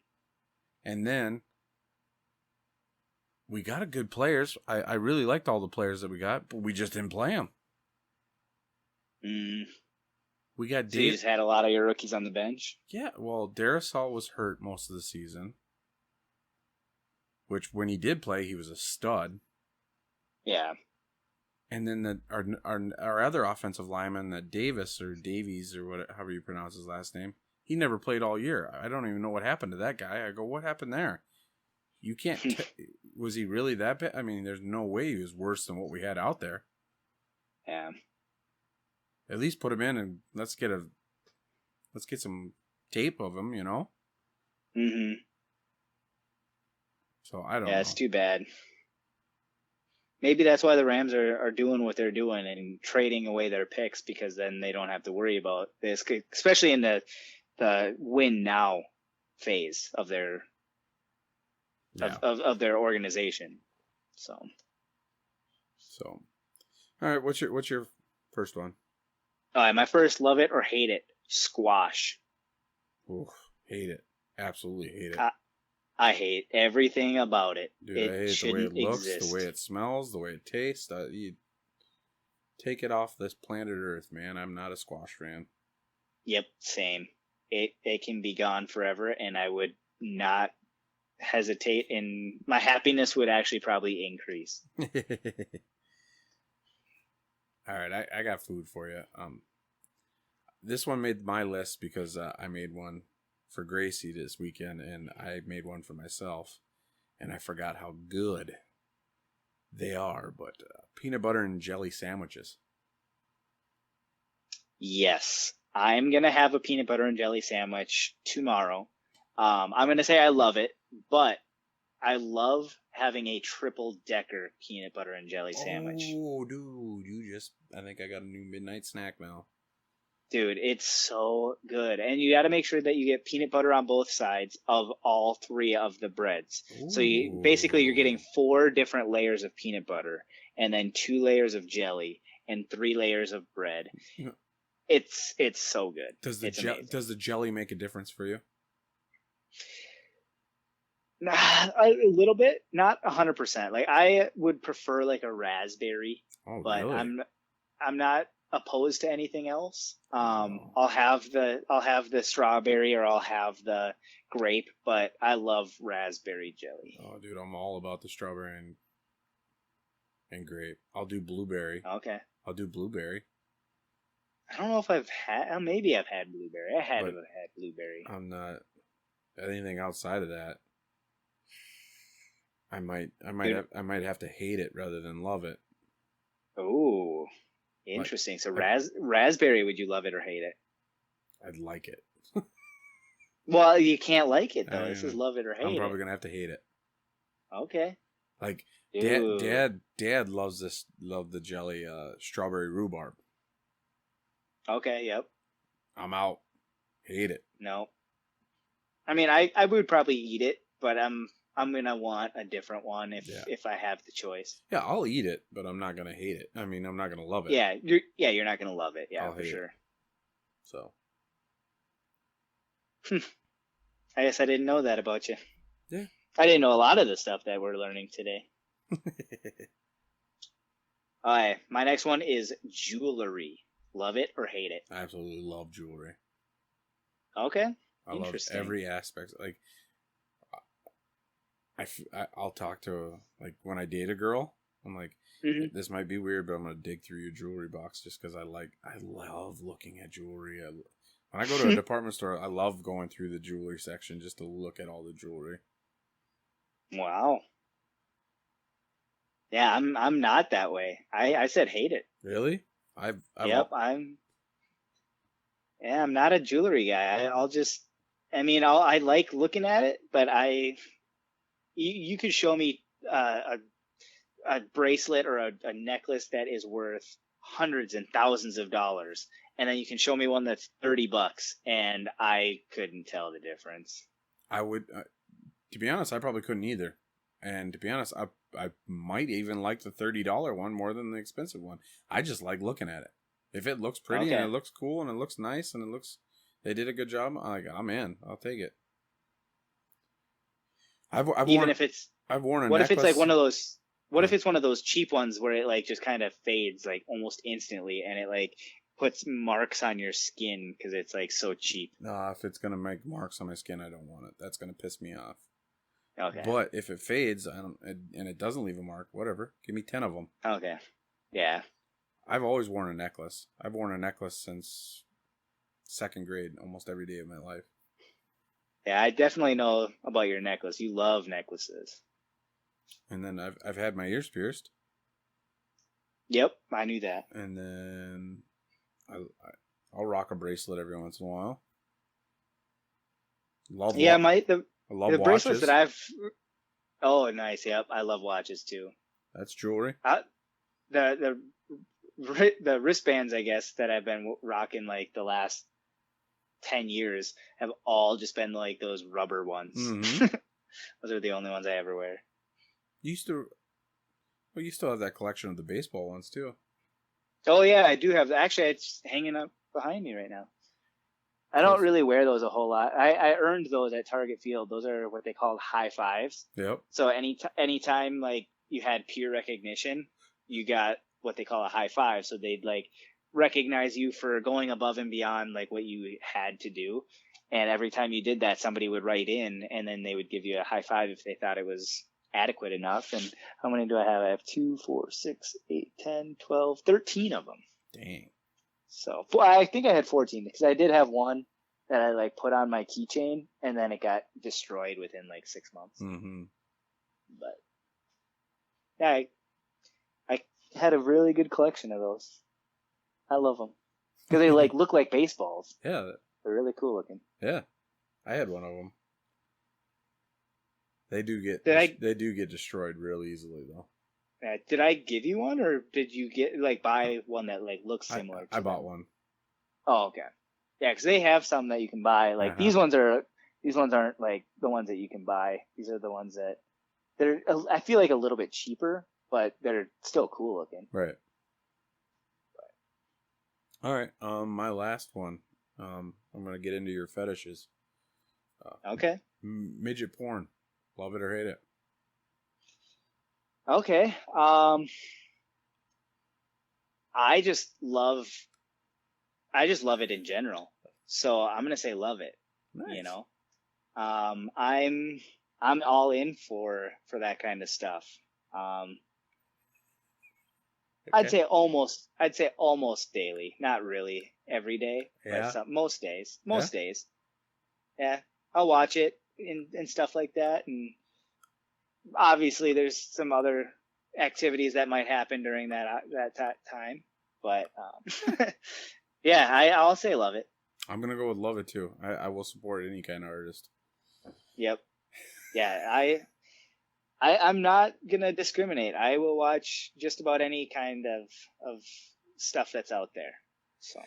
And then we got good players. I really liked all the players that we got, but we just didn't play them. Mm. We got So you just had a lot of your rookies on the bench? Yeah, well, Darisaw was hurt most of the season. Which, when he did play, he was a stud. Yeah. And then our other offensive lineman, Davies or whatever, however you pronounce his last name, he never played all year. I don't even know what happened to that guy. I go, what happened there? You can't. Was he really that bad? I mean, there's no way he was worse than what we had out there. Yeah. At least put him in and let's get some tape of him, you know. Mm-hmm. So I don't know. Yeah, it's too bad. Maybe that's why the Rams are doing what they're doing and trading away their picks, because then they don't have to worry about this, especially in the win now phase of their of their organization. So, all right, what's your first one? All right, my first, love it or hate it, squash. Oof, hate it. Absolutely hate it. I hate everything about it. Dude, I It hate the way it shouldn't looks, the way exist. it smells, the way it tastes. You take it off this planet Earth, man. I'm not a squash fan. Yep, same. It can be gone forever, and I would not hesitate, and my happiness would actually probably increase. All right, I got food for you. This one made my list because I made one for Gracie this weekend, and I made one for myself, and I forgot how good they are. But peanut butter and jelly sandwiches. Yes, I'm gonna have a peanut butter and jelly sandwich tomorrow. I'm gonna say I love it, but I love having a triple decker peanut butter and jelly sandwich. Oh, dude, I think I got a new midnight snack now. Dude, it's so good. And you got to make sure that you get peanut butter on both sides of all three of the breads. So you're getting Ooh. 4 different layers of peanut butter and then 2 layers of jelly and 3 layers of bread. It's so good. It's amazing. Does the jelly make a difference for you? A little bit, not 100%. Like I would prefer like a raspberry, Oh, but really? I'm not opposed to anything else. Oh. I'll have the strawberry or I'll have the grape, but I love raspberry jelly. Oh, dude, I'm all about the strawberry and grape. I'll do blueberry. Okay. I'll do blueberry. I don't know if I've had. Maybe I've had blueberry. I had to But have had blueberry. I'm not anything outside of that. I might have to hate it rather than love it. Oh, Like, interesting. So like raspberry, would you love it or hate it? I'd like it. Well, you can't like it though. This is I, love it or I'm hate probably it. gonna have to hate it. Okay. Like Dude. dad loves the jelly strawberry rhubarb. Okay. Yep. I'm out. Hate it. No. I mean, I would probably eat it, but I'm gonna want a different one Yeah. if I have the choice. Yeah, I'll eat it, but I'm not gonna hate it. I mean, I'm not gonna love it. Yeah, you're not gonna love it. Yeah, I'll for hate it. sure. So I guess I didn't know that about you. yeah. I didn't know a lot of the stuff that we're learning today. All right, my next one is jewelry. Love it or hate it? I absolutely love jewelry. Okay, I love interesting. every aspect. Like I'll talk to like when I date a girl. I'm like, Mm-hmm. this might be weird, but I'm gonna dig through your jewelry box just because I love looking at jewelry. When I go to a department store, I love going through the jewelry section just to look at all the jewelry. Wow. Yeah, I'm not that way. I said hate it. Really? Yep, I'm not a jewelry guy. I like looking at it, but you could show me a bracelet or a necklace that is worth hundreds and thousands of dollars, and then you can show me one that's $30, and I couldn't tell the difference. I would, to be honest, I probably couldn't either. And to be honest, I might even like the $30 one more than the expensive one. I just like looking at it. If it looks pretty and Okay. it looks cool and it looks nice and they did a good job, I'm in. I'll take it. I've Even worn if it's I've worn a what if it's like necklace. one of those what uh, if it's one of those cheap ones where it like just kind of fades like almost instantly and it like puts marks on your skin because it's like so cheap. if it's gonna make marks on my skin, I don't want it. That's gonna piss me off. Okay. But if it fades, and it doesn't leave a mark, whatever. Give me 10 of them. Okay. Yeah. I've always worn a necklace. I've worn a necklace since second grade, almost every day of my life. Yeah, I definitely know about your necklace. You love necklaces. And then I've had my ears pierced. Yep, I knew that. And then I'll rock a bracelet every once in a while. Yeah, I love the bracelets watches. that I've. Oh, nice. Yep, I love watches too. That's jewelry. The wristbands, I guess, that I've been rocking like the last 10 years have all just been like those rubber ones. Mm-hmm. Those are the only ones I ever wear. You still have that collection of the baseball ones too. Oh yeah, I do have. Actually, it's hanging up behind me right now. I don't really wear those a whole lot. I earned those at Target Field. Those are what they call high fives. Yep. So anytime like you had peer recognition, you got what they call a high five. So they'd like recognize you for going above and beyond like what you had to do. And every time you did that, somebody would write in, and then they would give you a high five if they thought it was adequate enough. And how many do I have? I have 2, 4, 6, 8, 10, 12, 13 of them. Dang. So I think I had 14 because I did have one that I like put on my keychain, and then it got destroyed within like 6 months. Mm-hmm. But yeah, I had a really good collection of those. I love them because they like look like baseballs. Yeah. They're really cool looking. Yeah. I had one of them. They do get destroyed real easily though. Did I give you one, or did you get like buy one that like looks similar? I bought one. Oh, okay. Yeah, because they have some that you can buy. Like these ones aren't like the ones that you can buy. These are the ones that they're I feel like a little bit cheaper, but they're still cool looking. Right. All right. My last one. I'm gonna get into your fetishes. Okay. Midget porn. Love it or hate it. Okay. I just love it in general. So I'm gonna say love it. Nice. You know, I'm all in for that kind of stuff. Okay. I'd say almost daily, not really every day, but most days. Days. Yeah, I'll watch it and stuff like that, and obviously there's some other activities that might happen during that time, but yeah, I'll say love it. I'm gonna go with love it too. I will support any kind of artist. Yep. Yeah, I'm not gonna discriminate. I will watch just about any kind of stuff that's out there. So.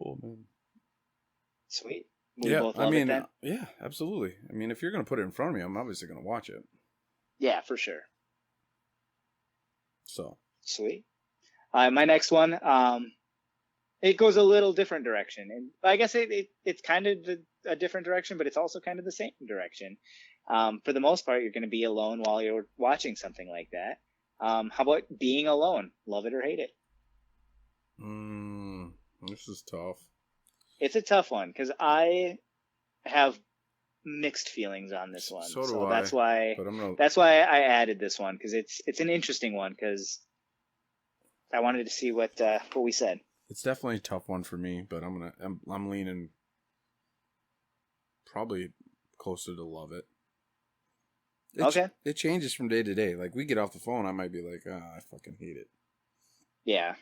Oh man. Sweet. We both love it then? Yeah, absolutely. I mean, if you're gonna put it in front of me, I'm obviously gonna watch it. Yeah, for sure. So. Sweet. My next one, it goes a little different direction, and I guess it's kind of a different direction, but it's also kind of the same direction. For the most part, you're going to be alone while you're watching something like that. How about being alone? Love it or hate it? This is tough. It's a tough one because I have mixed feelings on this one. So that's why I added this one, because it's an interesting one, because I wanted to see what we said. It's definitely a tough one for me, but I'm leaning probably closer to love it. Okay. It changes from day to day. Like, we get off the phone, I might be like, I fucking hate it. Yeah.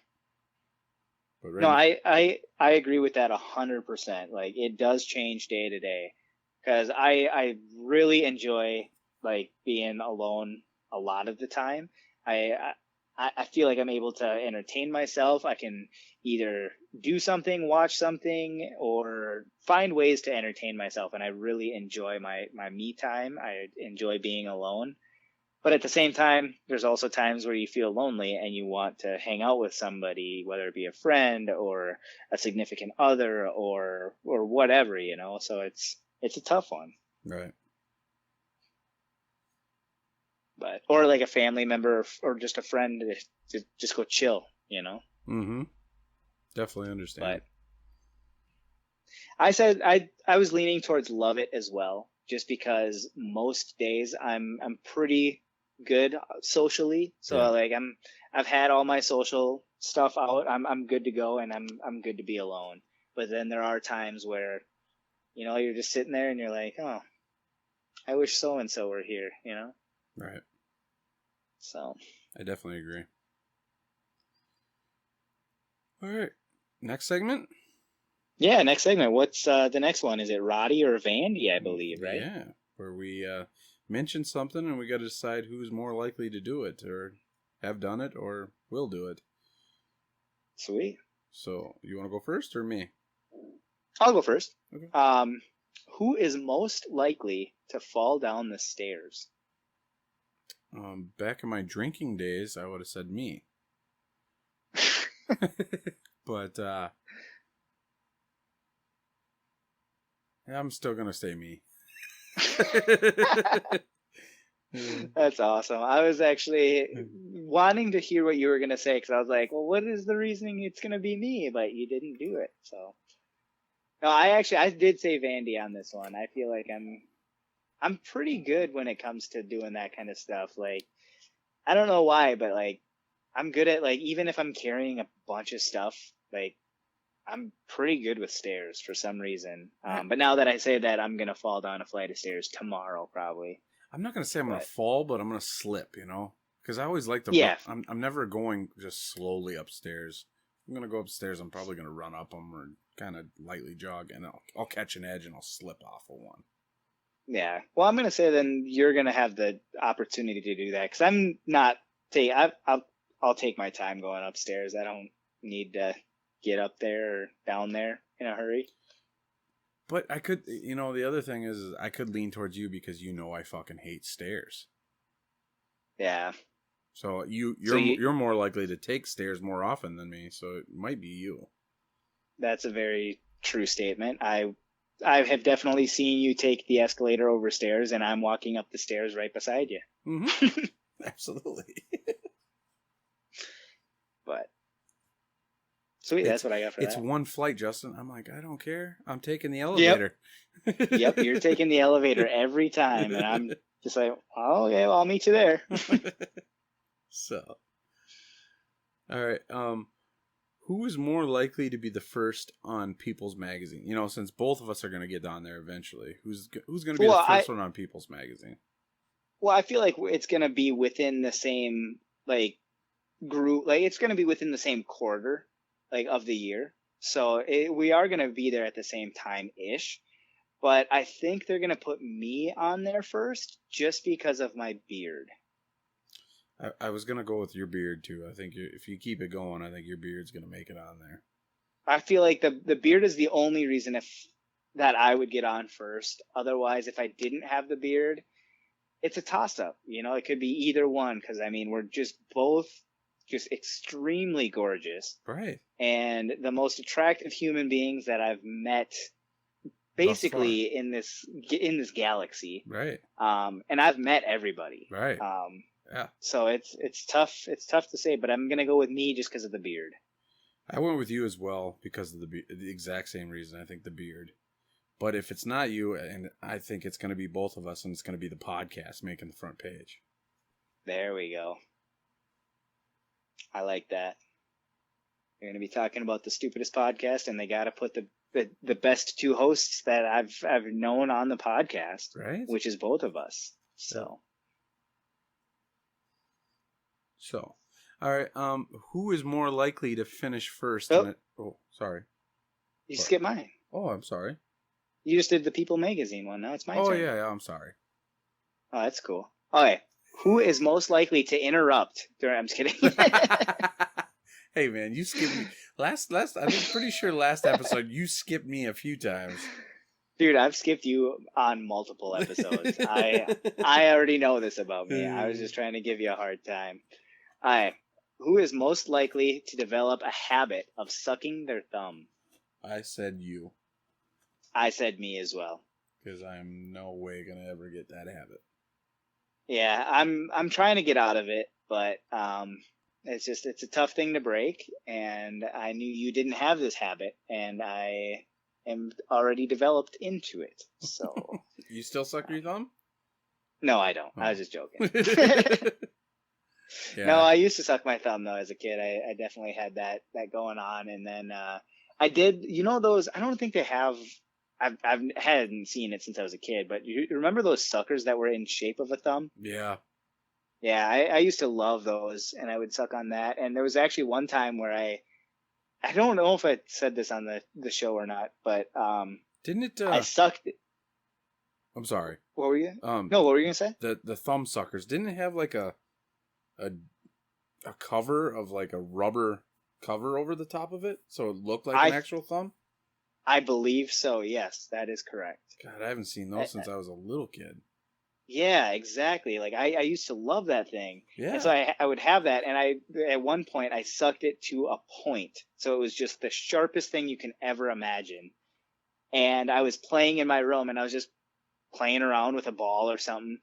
But no, I agree with that 100%. Like, it does change day to day, because I really enjoy like being alone a lot of the time. I feel like I'm able to entertain myself. I can either do something, watch something, or find ways to entertain myself. And I really enjoy my me time. I enjoy being alone. But at the same time, there's also times where you feel lonely and you want to hang out with somebody, whether it be a friend or a significant other or whatever, you know. So it's a tough one. Right. But or like a family member or just a friend to just go chill, you know. Mm-hmm. Definitely understand. But I said I was leaning towards love it as well, just because most days I'm pretty good socially. So like I've had all my social stuff out. I'm good to go, and I'm good to be alone. But then there are times where, you know, you're just sitting there and you're like, oh, I wish so and so were here, you know. Right. So. I definitely agree. All right. Next segment? Yeah, next segment. What's the next one? Is it Roddy or Vandy, I believe, right? Yeah, where we mention something and we got to decide who's more likely to do it, or have done it, or will do it. Sweet. So, you want to go first or me? I'll go first. Okay. Who is most likely to fall down the stairs? Back in my drinking days, I would have said me. But I'm still gonna say me. That's awesome. I was actually wanting to hear what you were gonna say because I was like, well, what is the reasoning it's gonna be me? But you didn't do it. So no, I did say Vandy on this one. I feel like I'm pretty good when it comes to doing that kind of stuff. Like I don't know why, but like I'm good at like even if I'm carrying a bunch of stuff, like I'm pretty good with stairs for some reason. But now that I say that, I'm gonna fall down a flight of stairs tomorrow probably. I'm not gonna say I'm gonna But fall, but I'm gonna slip. Because I always like to run. yeah, I'm never going just slowly upstairs. I'm gonna go upstairs. I'm probably gonna run up them or kind of lightly jog, and I'll catch an edge and I'll slip off of one. yeah. Well, I'm gonna say then you're gonna have the opportunity to do that because I'm not. I'll take my time going upstairs. I don't need to get up there or down there in a hurry. But I could, the other thing is I could lean towards you because I fucking hate stairs. Yeah. So you're more likely to take stairs more often than me, so it might be you. That's a very true statement. I have definitely seen you take the escalator over stairs, and I'm walking up the stairs right beside you. Mm-hmm. Absolutely. But sweet, that's what I got for that. It's one flight, Justin. I'm like, I don't care. I'm taking the elevator. Yep, you're taking the elevator every time, and I'm just like, oh, okay, well, I'll meet you there. So, all right. Who is more likely to be the first on People's Magazine? Since both of us are going to get on there eventually, who's going to be the first one on People's Magazine? Well, I feel like it's going to be within the same like group, like it's going to be within the same quarter, like of the year. So we are going to be there at the same time ish. But I think they're going to put me on there first just because of my beard. I was going to go with your beard, too. I think if you keep it going, I think your beard's going to make it on there. I feel like the beard is the only reason that I would get on first. Otherwise, if I didn't have the beard, it's a toss-up. It could be either one because, I mean, we're just both just extremely gorgeous. Right. And the most attractive human beings that I've met basically in this galaxy. Right. And I've met everybody. Right. Yeah. So it's tough to say, but I'm going to go with me just because of the beard. I went with you as well because of the exact same reason. I think the beard. But if it's not you, and I think it's going to be both of us, and it's going to be the podcast making the front page. There we go. I like that. You're going to be talking about the stupidest podcast, and they got to put the best two hosts that I've known on the podcast, right? Which is both of us. So, all right. Who is more likely to finish first? Sorry. You skipped mine. Oh, I'm sorry. You just did the People Magazine one. Now it's my turn. Oh, yeah, I'm sorry. Oh, that's cool. Okay. Who is most likely to interrupt? I'm just kidding. Hey, man, you skipped me. I'm pretty sure last episode you skipped me a few times. Dude, I've skipped you on multiple episodes. I already know this about me. I was just trying to give you a hard time. All right. Who is most likely to develop a habit of sucking their thumb? I said you. I said me as well. Because I'm no way going to ever get that habit. Yeah, I'm trying to get out of it, but it's a tough thing to break, and I knew you didn't have this habit, and I am already developed into it. So you still suck your thumb? No, I don't. Oh. I was just joking. Yeah. No, I used to suck my thumb though as a kid. I definitely had that going on, and then I did. Those? I don't think they have. I hadn't seen it since I was a kid, but you remember those suckers that were in shape of a thumb? Yeah. Yeah, I used to love those, and I would suck on that. And there was actually one time where I don't know if I said this on the show or not, but didn't it? I sucked it. I'm sorry. What were you? No, what were you gonna say? The thumb suckers didn't it have like a cover of like a rubber cover over the top of it, so it looked like an actual thumb? I believe so. Yes, that is correct. God, I haven't seen those since I was a little kid. Yeah, exactly. Like I used to love that thing. Yeah. And so I would have that, and at one point I sucked it to a point, so it was just the sharpest thing you can ever imagine. and I was playing in my room, and I was just playing around with a ball or something,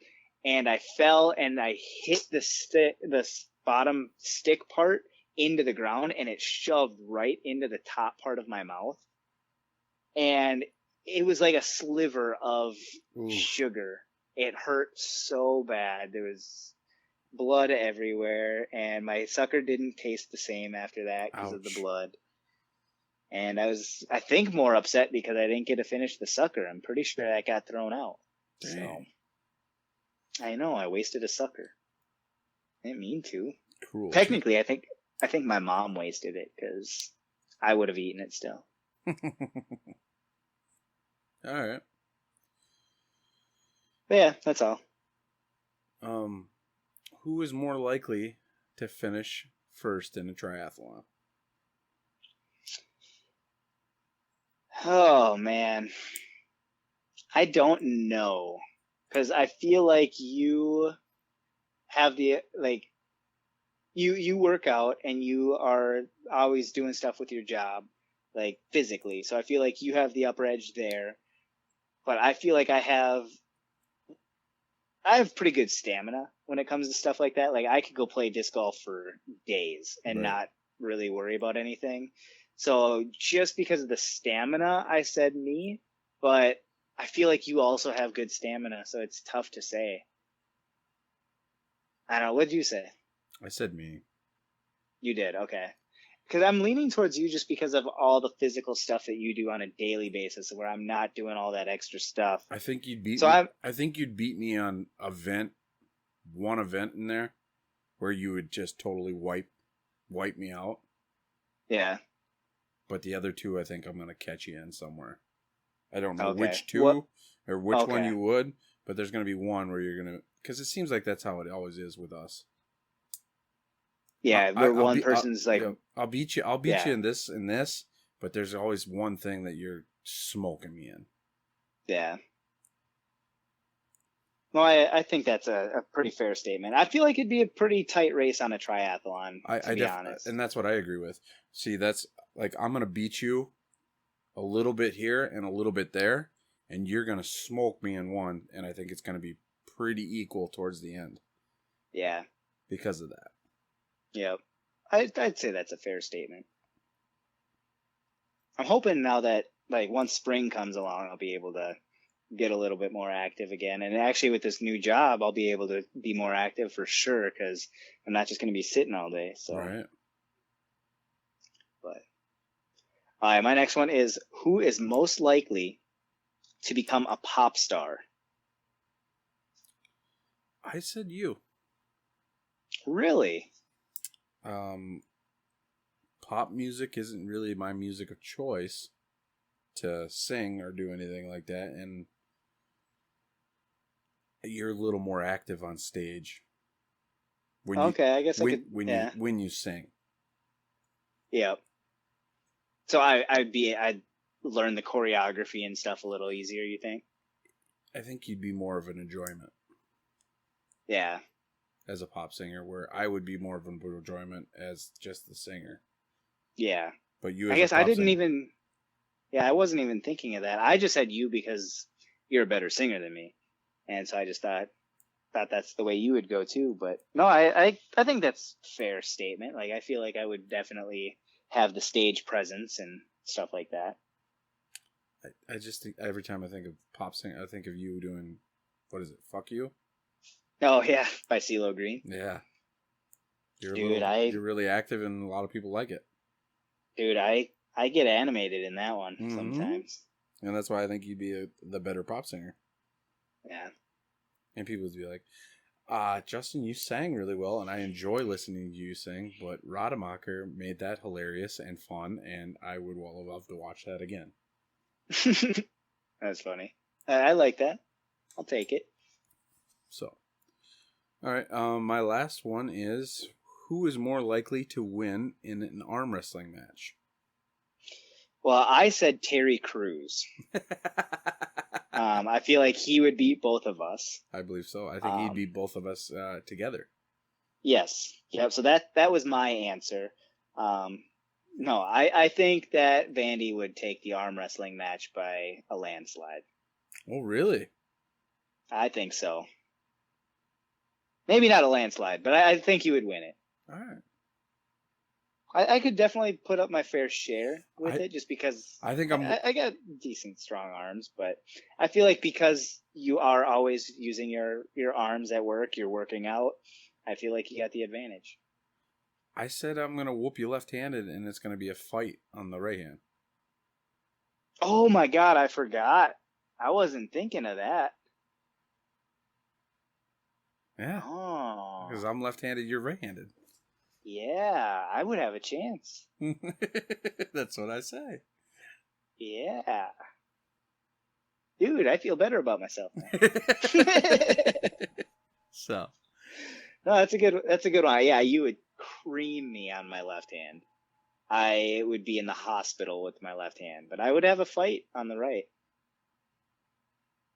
and I fell and I hit the bottom stick part into the ground, and it shoved right into the top part of my mouth, and it was like a sliver of sugar. It hurt so bad. There was blood everywhere, and my sucker didn't taste the same after that because of the blood. And I think, more upset because I didn't get to finish the sucker. I'm pretty sure that got thrown out. Dang. So I know I wasted a sucker. I didn't mean to. Cool. Technically, I think my mom wasted it because I would have eaten it still. All right. But yeah, that's all. Who is more likely to finish first in a triathlon? Oh, man. I don't know. Because I feel like you have the, like, you work out and you are always doing stuff with your job, like, physically. So I feel like you have the upper edge there. But I feel like I have pretty good stamina when it comes to stuff like that. Like, I could go play disc golf for days and not really worry about anything. So just because of the stamina, I said me, but I feel like you also have good stamina, so it's tough to say. I don't know. What did you say? I said me. You did? Okay. Because I'm leaning towards you just because of all the physical stuff that you do on a daily basis, where I'm not doing all that extra stuff. I think you'd beat me. I think you'd beat me on one event in there, where you would just totally wipe me out. Yeah. But the other two, I think I'm going to catch you in somewhere. I don't know which two or which one you would, but there's going to be one where you're going to, because it seems like that's how it always is with us. Yeah, where one person's like, I'll beat you in this, but there's always one thing that you're smoking me in. Yeah. Well, I think that's a pretty fair statement. I feel like it'd be a pretty tight race on a triathlon, to be honest. And that's what I agree with. See, that's like, I'm going to beat you a little bit here and a little bit there, and you're going to smoke me in one, and I think it's going to be pretty equal towards the end. Yeah. Because of that. Yep. I'd say that's a fair statement. I'm hoping now that, like, once spring comes along, I'll be able to get a little bit more active again. And actually, with this new job, I'll be able to be more active for sure, because I'm not just going to be sitting all day. So. Right. But all right, my next one is, who is most likely to become a pop star? I said you. Really? Pop music isn't really my music of choice to sing or do anything like that, and you're a little more active on stage. When you sing. Yep. So I'd learn the choreography and stuff a little easier, you think? I think you'd be more of an enjoyment. Yeah. As a pop singer, where I would be more of an enjoyment as just the singer. Yeah. But you, I guess I didn't even. Yeah, I wasn't even thinking of that. I just said you because you're a better singer than me, and so I just thought that's the way you would go too. But no, I think that's a fair statement. Like, I feel like I would definitely have the stage presence and stuff like that. I just think every time I think of pop singing, I think of you doing, what is it? Fuck You. Oh yeah, by CeeLo Green. Yeah. You're really active, and a lot of people like it. Dude, I get animated in that one sometimes. And that's why I think you'd be the better pop singer. Yeah. And people would be like, Justin, you sang really well, and I enjoy listening to you sing, but Rademacher made that hilarious and fun, and I would love to watch that again. That's funny. I like that. I'll take it. So, all right. My last one is, who is more likely to win in an arm wrestling match? Well, I said Terry Crews. I feel like he would beat both of us. I believe so. I think he'd beat both of us together. Yes. Yep. So that was my answer. No, I think that Vandy would take the arm wrestling match by a landslide. Oh, really? I think so. Maybe not a landslide, but I think he would win it. All right. I could definitely put up my fair share with I it just because I think I got decent strong arms, but I feel like because you are always using your arms at work, you're working out, I feel like you got the advantage. I said I'm gonna whoop you left-handed, and it's gonna be a fight on the right hand. Oh my God, I forgot. I wasn't thinking of that. Yeah, Oh, because I'm left-handed, you're right-handed. yeah, I would have a chance. That's what I say. Yeah. Dude, I feel better about myself now. So, No, that's a good one. Yeah, you would cream me on my left hand. I would be in the hospital with my left hand, but I would have a fight on the right.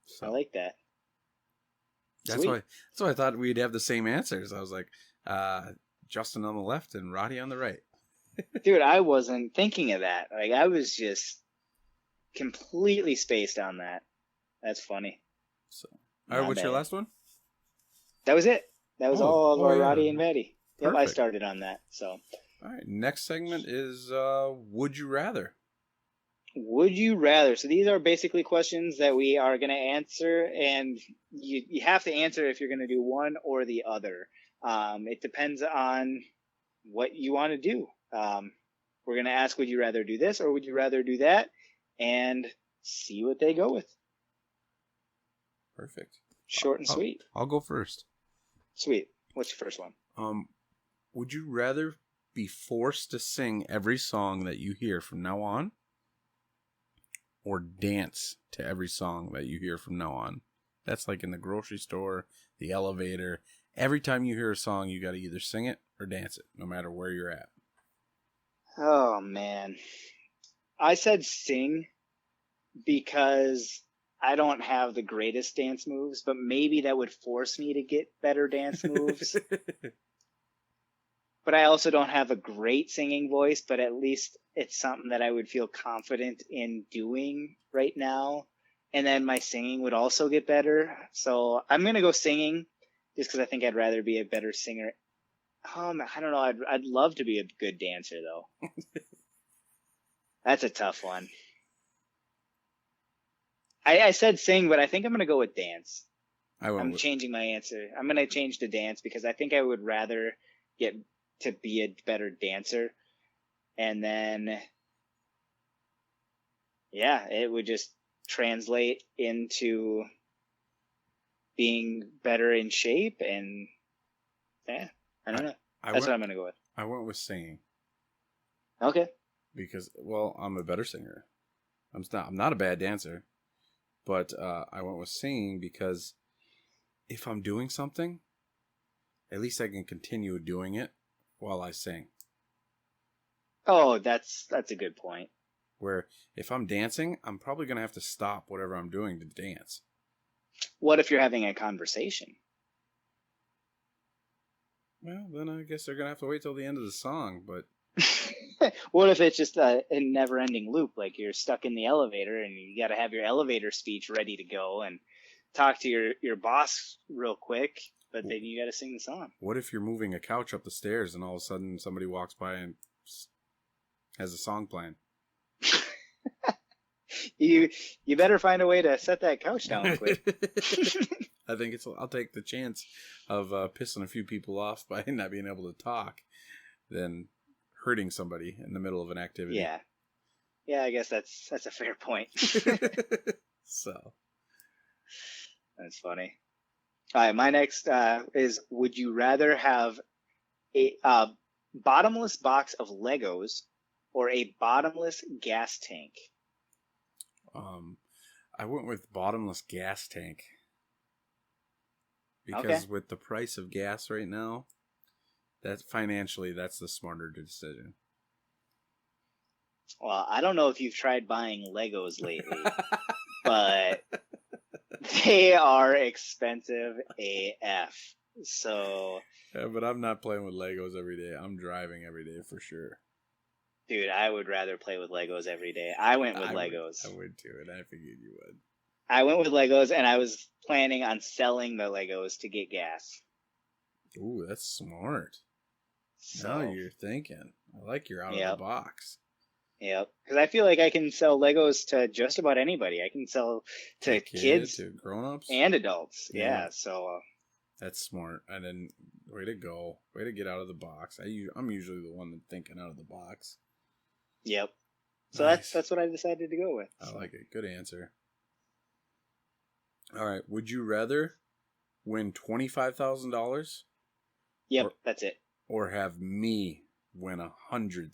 I so like that. that's why Sweet. that's why I thought we'd have the same answers. I was like, Justin on the left and Roddy on the right. Dude, I wasn't thinking of that. Like I was just completely spaced on that. That's funny. So, all right, My what's your bad. last one? That was it. That was all of our Yeah, Roddy and Maddie. Yep, I perfect. started on that. So, All right, next segment is Would You Rather? would you rather? So these are basically questions that we are going to answer, and you have to answer if you're going to do one or the other. It depends on what you want to do. We're going to ask, would you rather do this or would you rather do that? And see what they go with. Perfect. Short and sweet. I'll go first. Sweet. What's your first one? Would you rather be forced to sing every song that you hear from now on, or dance to every song that you hear from now on? That's like in the grocery store, the elevator. Every time you hear a song, you got to either sing it or dance it, no matter where you're at. Oh, man. I said sing because I don't have the greatest dance moves, but maybe that would force me to get better dance moves. But I also don't have a great singing voice, but at least it's something that I would feel confident in doing right now. And then my singing would also get better. So I'm going to go singing just because I think I'd rather be a better singer. I don't know. I'd love to be a good dancer, though. That's a tough one. I said sing, but I think I'm going to go with dance. I'm changing my answer. I'm going to change to dance because I think I would rather get to be a better dancer. And then, yeah, it would just translate into being better in shape. And yeah, I don't know. That's what I'm going to go with. I went with singing. Okay. Because, well, I'm a better singer. I'm not a bad dancer. But I went with singing because if I'm doing something, at least I can continue doing it while I sing. Oh, that's a good point. Where if I'm dancing, I'm probably going to have to stop whatever I'm doing to dance. What if you're having a conversation? Well, then I guess they're going to have to wait till the end of the song, but... What if it's just a never-ending loop? Like you're stuck in the elevator and you got to have your elevator speech ready to go and talk to your boss real quick, but then you got to sing the song. What if you're moving a couch up the stairs and all of a sudden somebody walks by and has a song playing? You better find a way to set that couch down quick. I think I'll take the chance of pissing a few people off by not being able to talk than hurting somebody in the middle of an activity. Yeah, I guess that's a fair point. So that's funny. All right, my next is: would you rather have a bottomless box of Legos or a bottomless gas tank? I went with bottomless gas tank because with the price of gas right now, that financially, that's the smarter decision. Well, I don't know if you've tried buying Legos lately, but they are expensive AF. So yeah, but I'm not playing with Legos every day. I'm driving every day for sure. Dude, I would rather play with Legos every day. I went with Legos. I would too, and I figured you would. I went with Legos, and I was planning on selling the Legos to get gas. Ooh, that's smart. So, Now you're thinking. I like you're out of the box. Yep. Because I feel like I can sell Legos to just about anybody. I can sell to kids, to grown-ups, and adults. Yeah. So. That's smart. I didn't. Way to go. Way to get out of the box. I'm usually the one that's thinking out of the box. Yep. So nice. that's what I decided to go with. I like it. Good answer. All right. Would you rather win $25,000? Yep, that's it. Or have me win $100,000?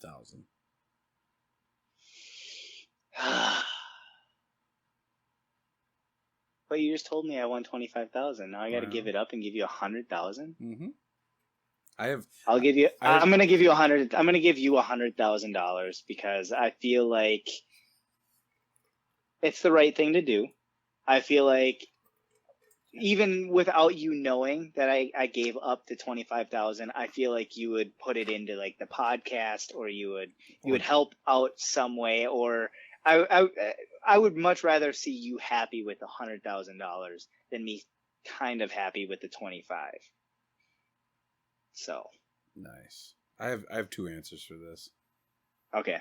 But you just told me I won 25,000. Now I got to give it up and give you 100,000. Mm-hmm. I'll give you. I'm gonna give you 100. I'm gonna give you $100,000 because I feel like it's the right thing to do. I feel like even without you knowing that I gave up the 25,000, I feel like you would put it into like the podcast, or you would help out some way, or I would much rather see you happy with $100,000 than me kind of happy with the 25. So nice. I have two answers for this. Okay.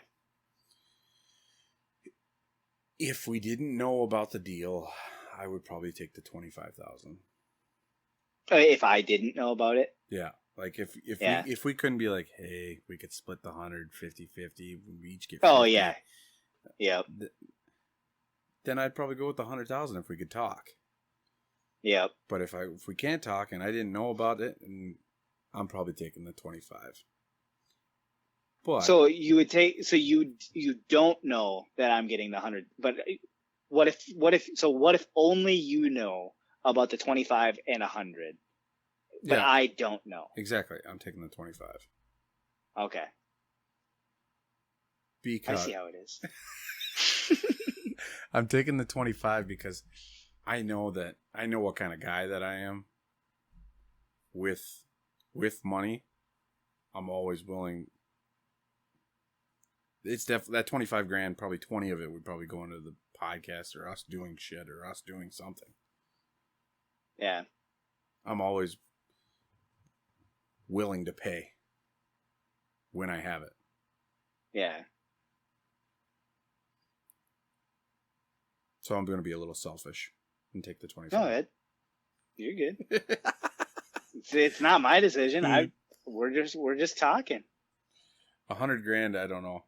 If we didn't know about the deal, I would probably take the 25,000. If I didn't know about it? Yeah. Like if we couldn't be like, hey, we could split the 100 50-50, we each get 50. Oh yeah. Yep. Then I'd probably go with the 100,000 if we could talk. Yep. But if we can't talk and I didn't know about it, and I'm probably taking the 25. But so you would take, so you don't know that I'm getting the 100, but what if only you know about the 25 and 100, but I don't know? Exactly. I'm taking the 25. Okay. Because I see how it is. I'm taking the 25 because I know what kind of guy that I am. With money, I'm always willing. It's definitely that 25 grand, probably 20 of it would probably go into the podcast, or us doing shit, or us doing something. Yeah. I'm always willing to pay when I have it. Yeah. So I'm going to be a little selfish and take the 25. Go ahead. You're good. It's not my decision. We're just talking. 100 grand, I don't know.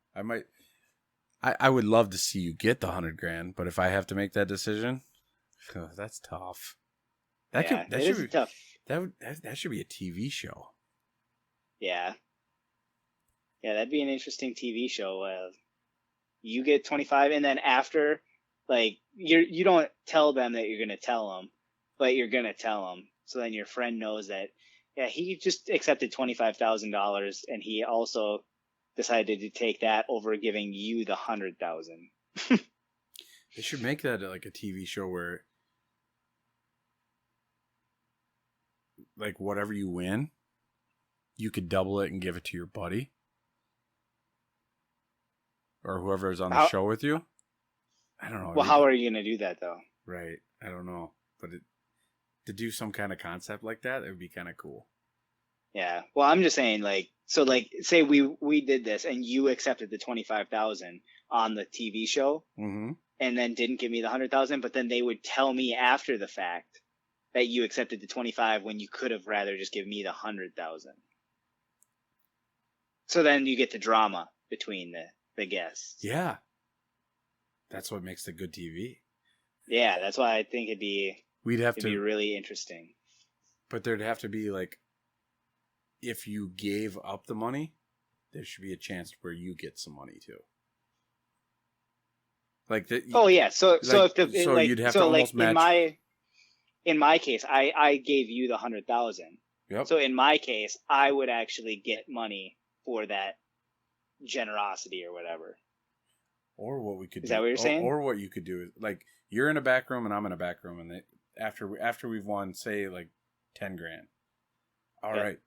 I would love to see you get the 100 grand, but if I have to make that decision, that's tough. That should be tough. That should be a TV show. Yeah. Yeah, that'd be an interesting TV show. You get 25, and then after, like, you don't tell them that you're gonna tell them, but you're gonna tell them. So then your friend knows that, yeah, he just accepted $25,000, and he also decided to take that over giving you the 100,000. They should make that like a TV show where, like, whatever you win, you could double it and give it to your buddy or whoever is on the show with you. I don't know. Well, how are you going to do that, though? Right. I don't know. But to do some kind of concept like that, it would be kind of cool. Yeah. Well, I'm just saying, like, so, like, say we did this and you accepted the 25,000 on the TV show, mm-hmm. and then didn't give me the 100,000, but then they would tell me after the fact that you accepted the 25 when you could have rather just give me the 100,000. So then you get the drama between the guests. Yeah. That's what makes the good TV. Yeah, that's why I think it'd be really interesting. But there'd have to be, like, if you gave up the money, there should be a chance where you get some money too. Like that. Oh yeah, so you'd have to almost match. In my case, I gave you the 100,000. Yep. So in my case, I would actually get money for that generosity or whatever. Or what we could do. Is that what you're saying? Or what you could do is, like, you're in a back room and I'm in a back room, and after we've won, say, like, 10 grand. All right,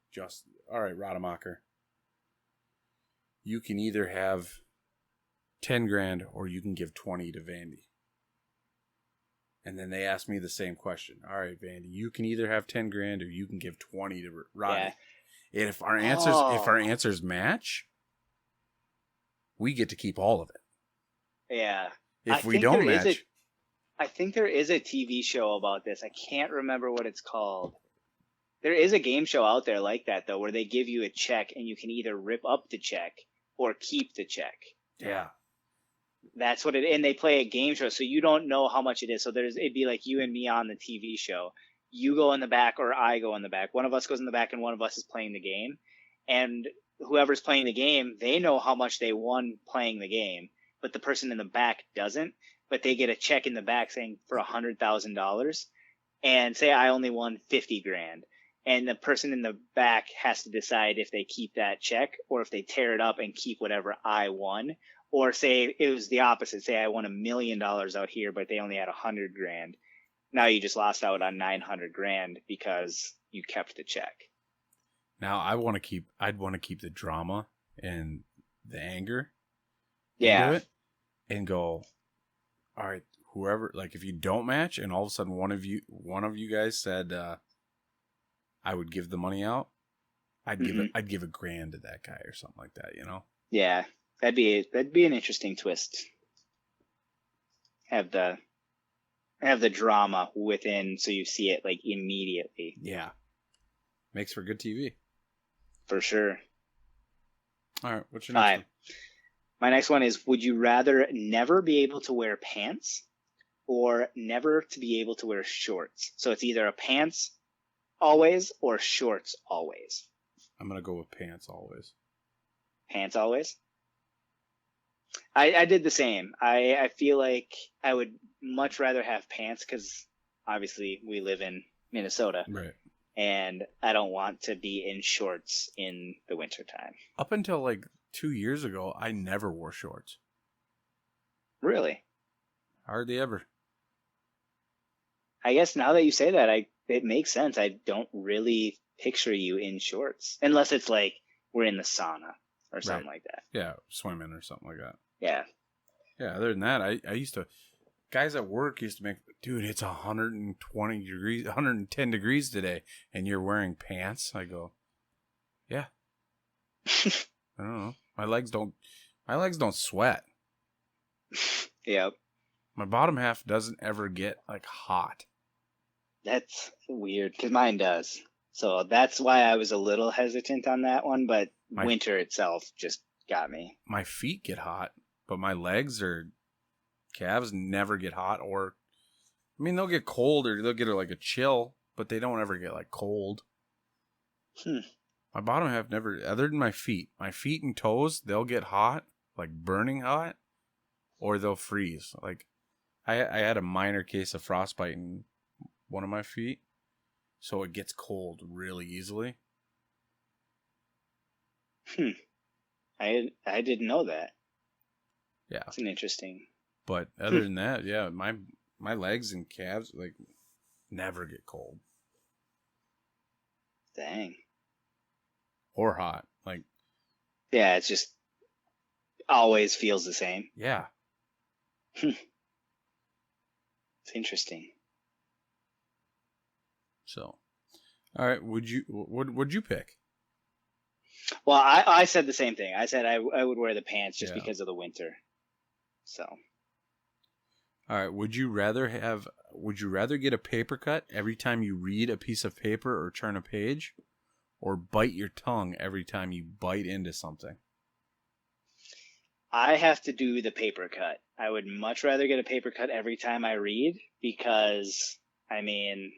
Rademacher. you can either have 10 grand or you can give 20 to Vandy. And then they asked me the same question. All right, Vandy, you can either have 10 grand or you can give 20 to Rodney. Yeah. And if our answers match, we get to keep all of it. Yeah. If we don't match, I think there is a TV show about this. I can't remember what it's called. There is a game show out there like that, though, where they give you a check and you can either rip up the check or keep the check. Yeah. That's what and they play a game show, so you don't know how much it is. So it'd be like you and me on the TV show. You go in the back or I go in the back. One of us goes in the back and one of us is playing the game. And whoever's playing the game, they know how much they won playing the game, but the person in the back doesn't. But they get a check in the back saying for $100,000, and say I only won 50 grand. And the person in the back has to decide if they keep that check or if they tear it up and keep whatever I won. Or say it was the opposite. Say I won $1 million out here, but they only had 100 grand. Now you just lost out on 900 grand because you kept the check. Now I'd want to keep the drama and the anger. Yeah. Into it and go, all right, whoever, like if you don't match and all of a sudden one of you guys said I would give the money out, I'd give $1 grand to that guy or something like that, you know? Yeah. That'd be an interesting twist. Have the drama within so you see it like immediately. Yeah. Makes for good TV. For sure. All right, what's your next one? My next one is, would you rather never be able to wear pants or never to be able to wear shorts? So it's either a pants always or shorts always. I'm going to go with pants always. Pants always? I did the same. I feel like I would much rather have pants because obviously we live in Minnesota. Right. And I don't want to be in shorts in the wintertime. Up until like 2 years ago, I never wore shorts. Really? Hardly ever. I guess now that you say that, it makes sense. I don't really picture you in shorts. Unless it's like we're in the sauna or something like that. Yeah, swimming or something like that. Yeah. Yeah, other than that, I used to... Guys at work used to make... Dude, it's 120 degrees, 110 degrees today, and you're wearing pants? I go, yeah. I don't know. My legs don't sweat. Yep. My bottom half doesn't ever get, like, hot. That's weird, because mine does. So that's why I was a little hesitant on that one, but winter itself just got me. My feet get hot, but my legs or calves never get hot, or... I mean, they'll get cold or they'll get like a chill, but they don't ever get like cold. My bottom half never, other than my feet and toes, they'll get hot, like burning hot, or they'll freeze. Like I had a minor case of frostbite in one of my feet, so it gets cold really easily. I didn't know that. Yeah. It's an interesting. But other than that, yeah, my legs and calves, like, never get cold. Dang. Or hot. Like. Yeah, it's just always feels the same. Yeah. It's interesting. So, all right, what'd you pick? Well, I said the same thing. I said I would wear the pants just because of the winter. So. All right, would you rather get a paper cut every time you read a piece of paper or turn a page, or bite your tongue every time you bite into something? I have to do the paper cut. I would much rather get a paper cut every time I read because, I mean,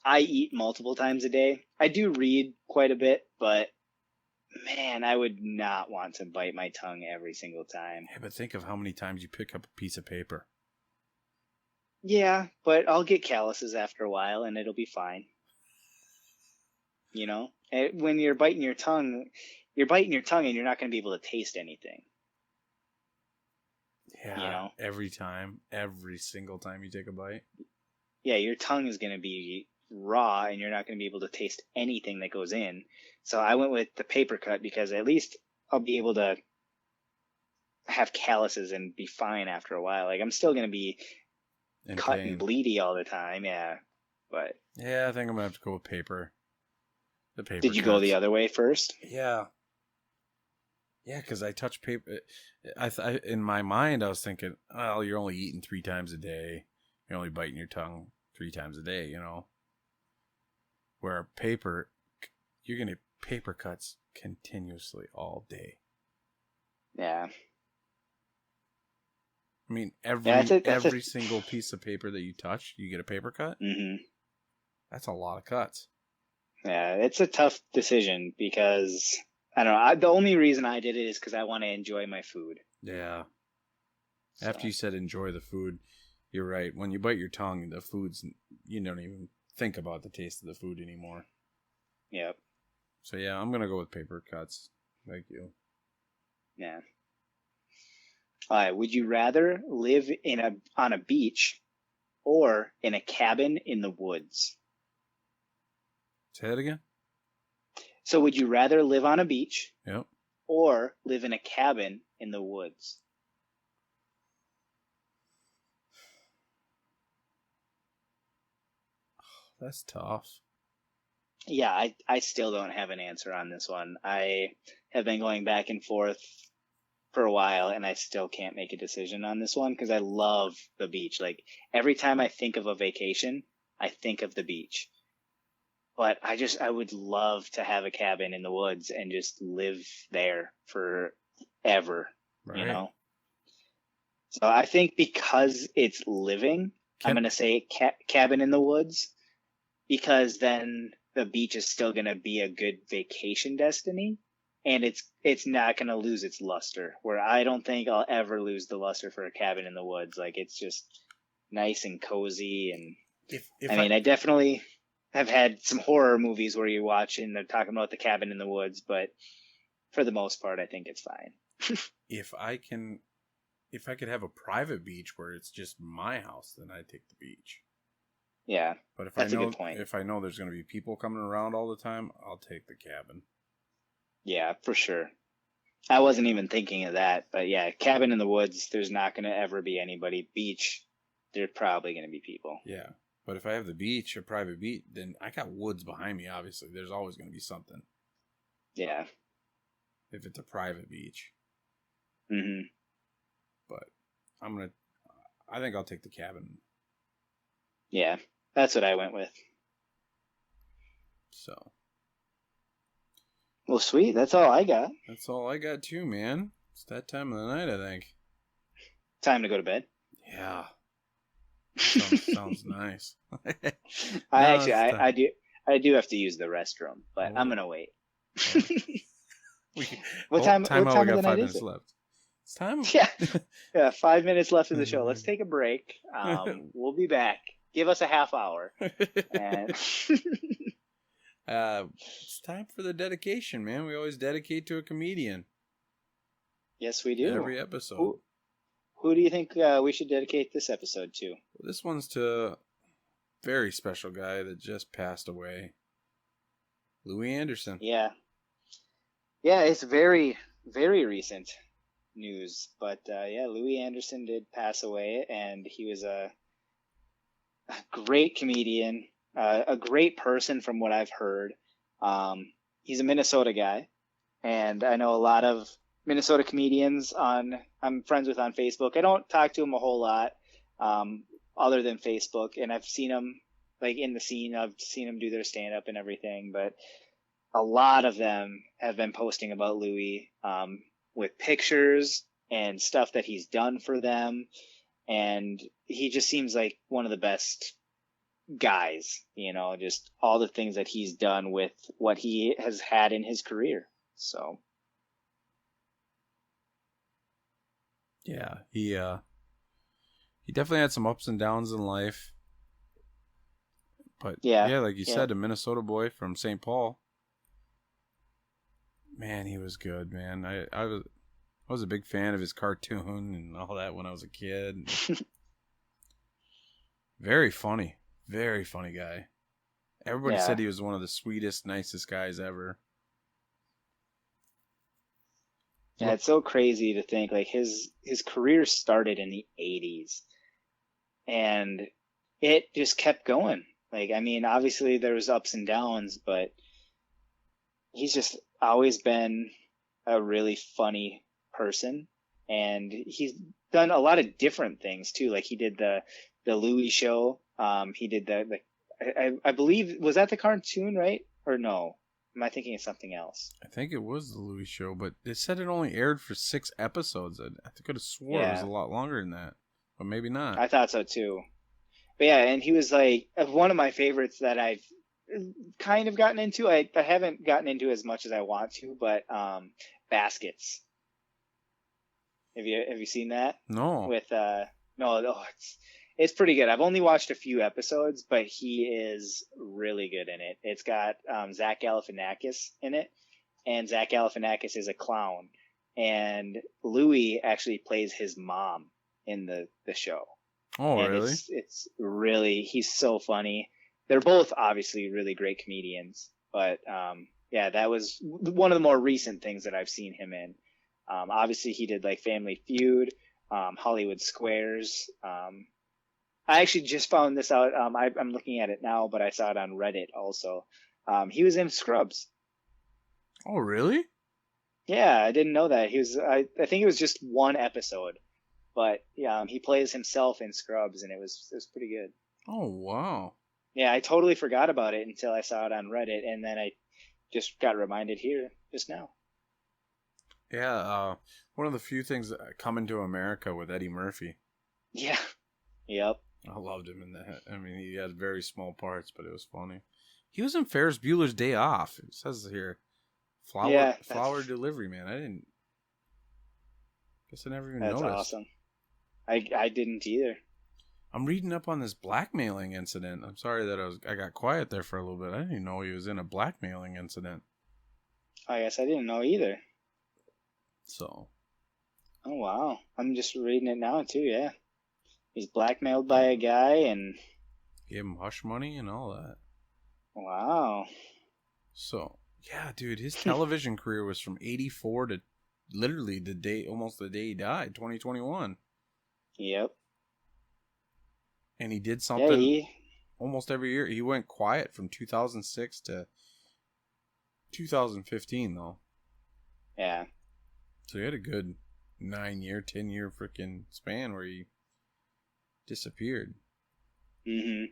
I eat multiple times a day. I do read quite a bit, but man, I would not want to bite my tongue every single time. Yeah, but think of how many times you pick up a piece of paper. Yeah, but I'll get calluses after a while and it'll be fine. You know? When you're biting your tongue and you're not going to be able to taste anything. Yeah, you know? Every single time you take a bite. Yeah, your tongue is going to be raw and you're not going to be able to taste anything that goes in. So I went with the paper cut because at least I'll be able to have calluses and be fine after a while. Like I'm still going to be cut and bleedy all the time. Yeah. But yeah, I think I'm going to have to go with paper. The paper did you cuts. go the other way first? Yeah. Yeah, because I touch paper. In my mind, I was thinking, well, you're only eating 3 times a day. You're only biting your tongue 3 times a day, you know. Where paper, you're going to paper cuts continuously all day. Yeah. I mean, every single piece of paper that you touch, you get a paper cut. Mm-hmm. That's a lot of cuts. Yeah, it's a tough decision because I don't know. The only reason I did it is because I want to enjoy my food. Yeah. So. After you said enjoy the food, you're right. When you bite your tongue, the food's, you don't even think about the taste of the food anymore. Yep. So yeah, I'm gonna go with paper cuts. Thank you. Yeah. All right. Would you rather live on a beach or in a cabin in the woods? Say that again. So would you rather live on a beach? Yep. Or live in a cabin in the woods? That's tough. Yeah, I still don't have an answer on this one. I have been going back and forth for a while, and I still can't make a decision on this one because I love the beach. Like, every time I think of a vacation, I think of the beach. But I would love to have a cabin in the woods and just live there forever, right. You know? So I think because it's living, I'm going to say cabin in the woods, because then the beach is still going to be a good vacation destiny, and it's not going to lose its luster, where I don't think I'll ever lose the luster for a cabin in the woods. Like, it's just nice and cozy. And I definitely have had some horror movies where you watch and they're talking about the cabin in the woods, but for the most part, I think it's fine. If I could have a private beach where it's just my house, then I'd take the beach. Yeah, but that's a good point. If I know there's going to be people coming around all the time, I'll take the cabin. Yeah, for sure. I wasn't even thinking of that, but yeah, cabin in the woods, there's not going to ever be anybody. Beach, there's probably going to be people. Yeah, but if I have the beach, a private beach, then I got woods behind me, obviously. There's always going to be something. Yeah. If it's a private beach. Mm-hmm. But I think I'll take the cabin. Yeah, that's what I went with. So. Well, sweet. That's all I got. That's all I got too, man. It's that time of the night, I think. Time to go to bed. Yeah. Sounds nice. I do have to use the restroom, but I'm gonna wait. What time of the night is it? Left. It's time. Yeah, 5 minutes left of the show. Let's take a break. We'll be back. Give us a half hour. And it's time for the dedication, man. We always dedicate to a comedian. Yes, we do. Every episode. Who do you think we should dedicate this episode to? Well, this one's to a very special guy that just passed away. Louis Anderson. Yeah. Yeah, it's very, very recent news. But yeah, Louis Anderson did pass away, and he was a great comedian, a great person from what I've heard. He's a Minnesota guy, and I know a lot of Minnesota comedians I'm friends with on Facebook. I don't talk to him a whole lot other than Facebook, and I've seen him like in the scene. I've seen him do their stand-up and everything, but a lot of them have been posting about Louis with pictures and stuff that he's done for them, and he just seems like one of the best guys, just all the things that he's done with what he has had in his career. So yeah, he definitely had some ups and downs in life, but yeah, like you said, a Minnesota boy from St. Paul. Man, he was good, man. I was a big fan of his cartoon and all that when I was a kid. Very funny guy. Everybody Yeah. said he was one of the sweetest, nicest guys ever. Yeah, it's so crazy to think like his career started in the 80s and it just kept going. Like, I mean, obviously there was ups and downs, but he's just always been a really funny person, and he's done a lot of different things too. Like he did the Louis show. He did I believe, was that the cartoon, right? Or no? Am I thinking of something else? I think it was the Louis show, but it said it only aired for 6 episodes. I could have swore it was a Yeah, lot longer than that, but maybe not. I thought so too. But yeah, and he was like one of my favorites that I've kind of gotten into. I haven't gotten into as much as I want to, but Baskets. Have you seen that? No. With no, oh, it's pretty good. I've only watched a few episodes, but he is really good in it. It's got Zach Galifianakis in it, and Zach Galifianakis is a clown, and Louis actually plays his mom in the show, Oh, and really? it's really, he's so funny. They're both obviously really great comedians, but yeah, that was one of the more recent things that I've seen him in. Obviously, he did like Family Feud, Hollywood Squares. I actually just found this out. I'm looking at it now, but I saw it on Reddit also. He was in Scrubs. Oh, really? Yeah, I didn't know that. I think it was just one episode, but yeah, he plays himself in Scrubs, and it was pretty good. Oh, wow. Yeah, I totally forgot about it until I saw it on Reddit, and then I just got reminded here just now. Yeah, one of the few things that coming to America with Eddie Murphy. Yeah. Yep. I loved him in that. I mean, he had very small parts, but it was funny. He was in Ferris Bueller's Day Off. It says here, Yeah, flower delivery man. I didn't. Guess I never even that's noticed. awesome. I didn't either. I'm reading up on this blackmailing incident. I'm sorry that I got quiet there for a little bit. I didn't even know he was in a blackmailing incident. I guess I didn't know either. So. Oh wow. I'm just reading it now too, yeah. He's blackmailed by a guy and Gave him hush money and all that. wow. So, yeah, dude, his television career was from 84 to literally almost the day he died, 2021. Yep. And he did Yeah, something almost every year. He went quiet from 2006 to 2015, though. yeah. So he had a good 9-year, 10-year freaking span where he disappeared. Mhm.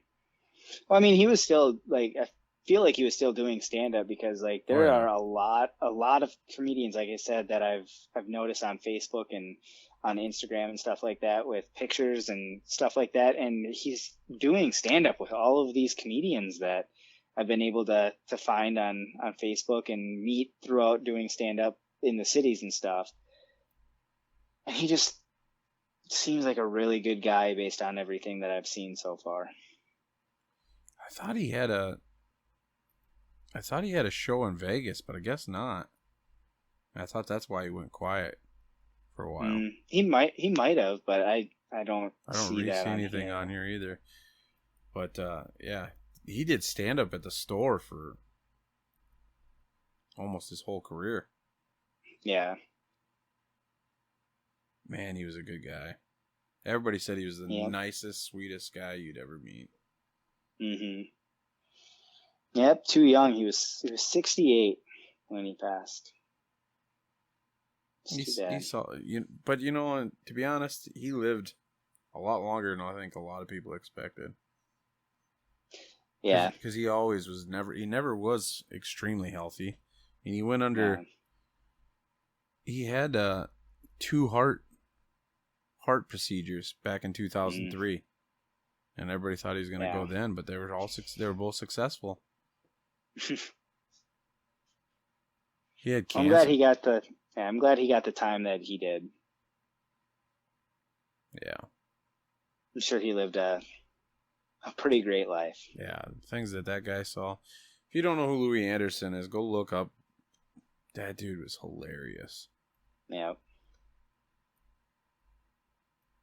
Well, I mean, he was still like, I feel like he was still doing stand up because like Oh, there yeah. are a lot of comedians, like I said, that I've noticed on Facebook and on Instagram and stuff like that with pictures and stuff like that, and he's doing stand up with all of these comedians that I've been able to find on Facebook and meet throughout doing stand up in the cities and stuff. And he just seems like a really good guy based on everything that I've seen so far. I thought he had a show in Vegas, but I guess not. I thought that's why he went quiet for a while. He might have, but I don't see really that see on anything here. on here either. But yeah, he did stand up at the store for almost his whole career. Yeah. Man, he was a good guy. Everybody said he was the Yep. nicest, sweetest guy you'd ever meet. Mhm. Yep. Too young. He was 68 when he passed. It's too bad. He saw you, but you know, to be honest, he lived a lot longer than I think a lot of people expected. Yeah. Because he always was he never was extremely healthy, and he went under. Yeah. He had 2 heart procedures back in 2003, and everybody thought he was going to go then, but they were both successful. He had cancer. I'm glad he got the time that he did. Yeah. I'm sure he lived a pretty great life. Yeah, things that guy saw. If you don't know who Louis Anderson is, go look up. That dude was hilarious. Yeah.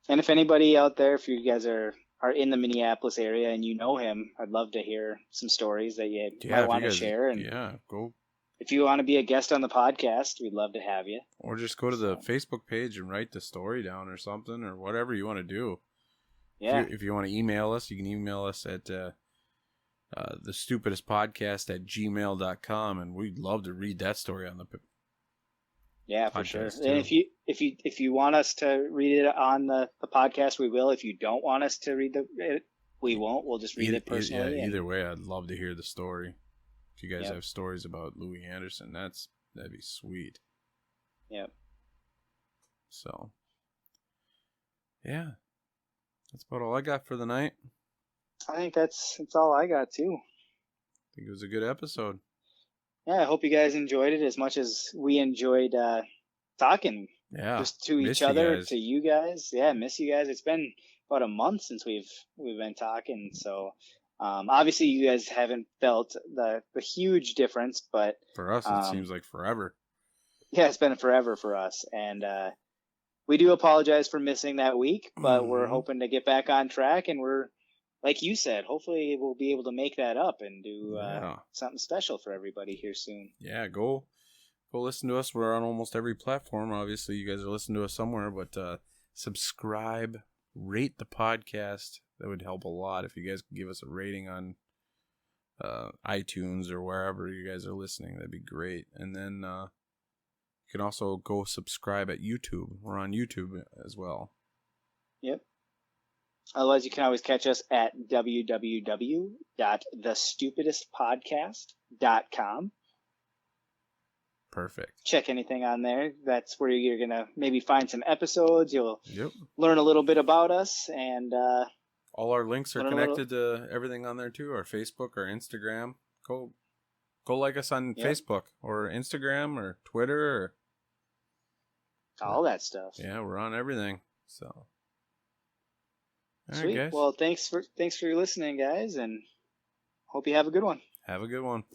And if anybody out there, if you guys are are in the Minneapolis area and you know him, I'd love to hear some stories that you Yeah, might if want you to guys, share. And yeah, go if you want to be a guest on the podcast, we'd love to have you. or just go to the So, Facebook page and write the story down or something or whatever you want to do. yeah. If you want to email us, you can email us at the stupidest podcast at gmail.com, and we'd love to read that story on the Yeah, for sure. podcast And too. if you want us to read it on the podcast, we will. If you don't want us to read it, we won't. We'll just read it personally. Either way, I'd love to hear the story. If you guys Yep. have stories about Louis Anderson, that'd be sweet. Yep. So, yeah, that's about all I got for the night. I think that's all I got too. I think it was a good episode. Yeah, I hope you guys enjoyed it as much as we enjoyed talking Yeah, just to miss each you other, guys. to you guys. Yeah, miss you guys. It's been about a month since we've been talking, so obviously you guys haven't felt the huge difference, but For us, it seems like forever. yeah, it's been forever for us, and we do apologize for missing that week, but we're hoping to get back on track, and we're, like you said, hopefully we'll be able to make that up and do something special for everybody here soon. Yeah, go listen to us. We're on almost every platform. Obviously, you guys are listening to us somewhere, but subscribe, rate the podcast. That would help a lot if you guys could give us a rating on iTunes or wherever you guys are listening. That'd be great. And then you can also go subscribe at YouTube. We're on YouTube as well. Yep. Otherwise, you can always catch us at www.thestupidestpodcast.com. Perfect. Check anything on there. That's where you're going to maybe find some episodes. You'll Yep. learn a little bit about us. And all our links are connected to everything on there too. Our Facebook, our Instagram. Go like us on Facebook or Instagram or Twitter or all that stuff. Yeah, we're on everything. So sweet. Right, well, thanks for listening, guys, and hope you have a good one. Have a good one.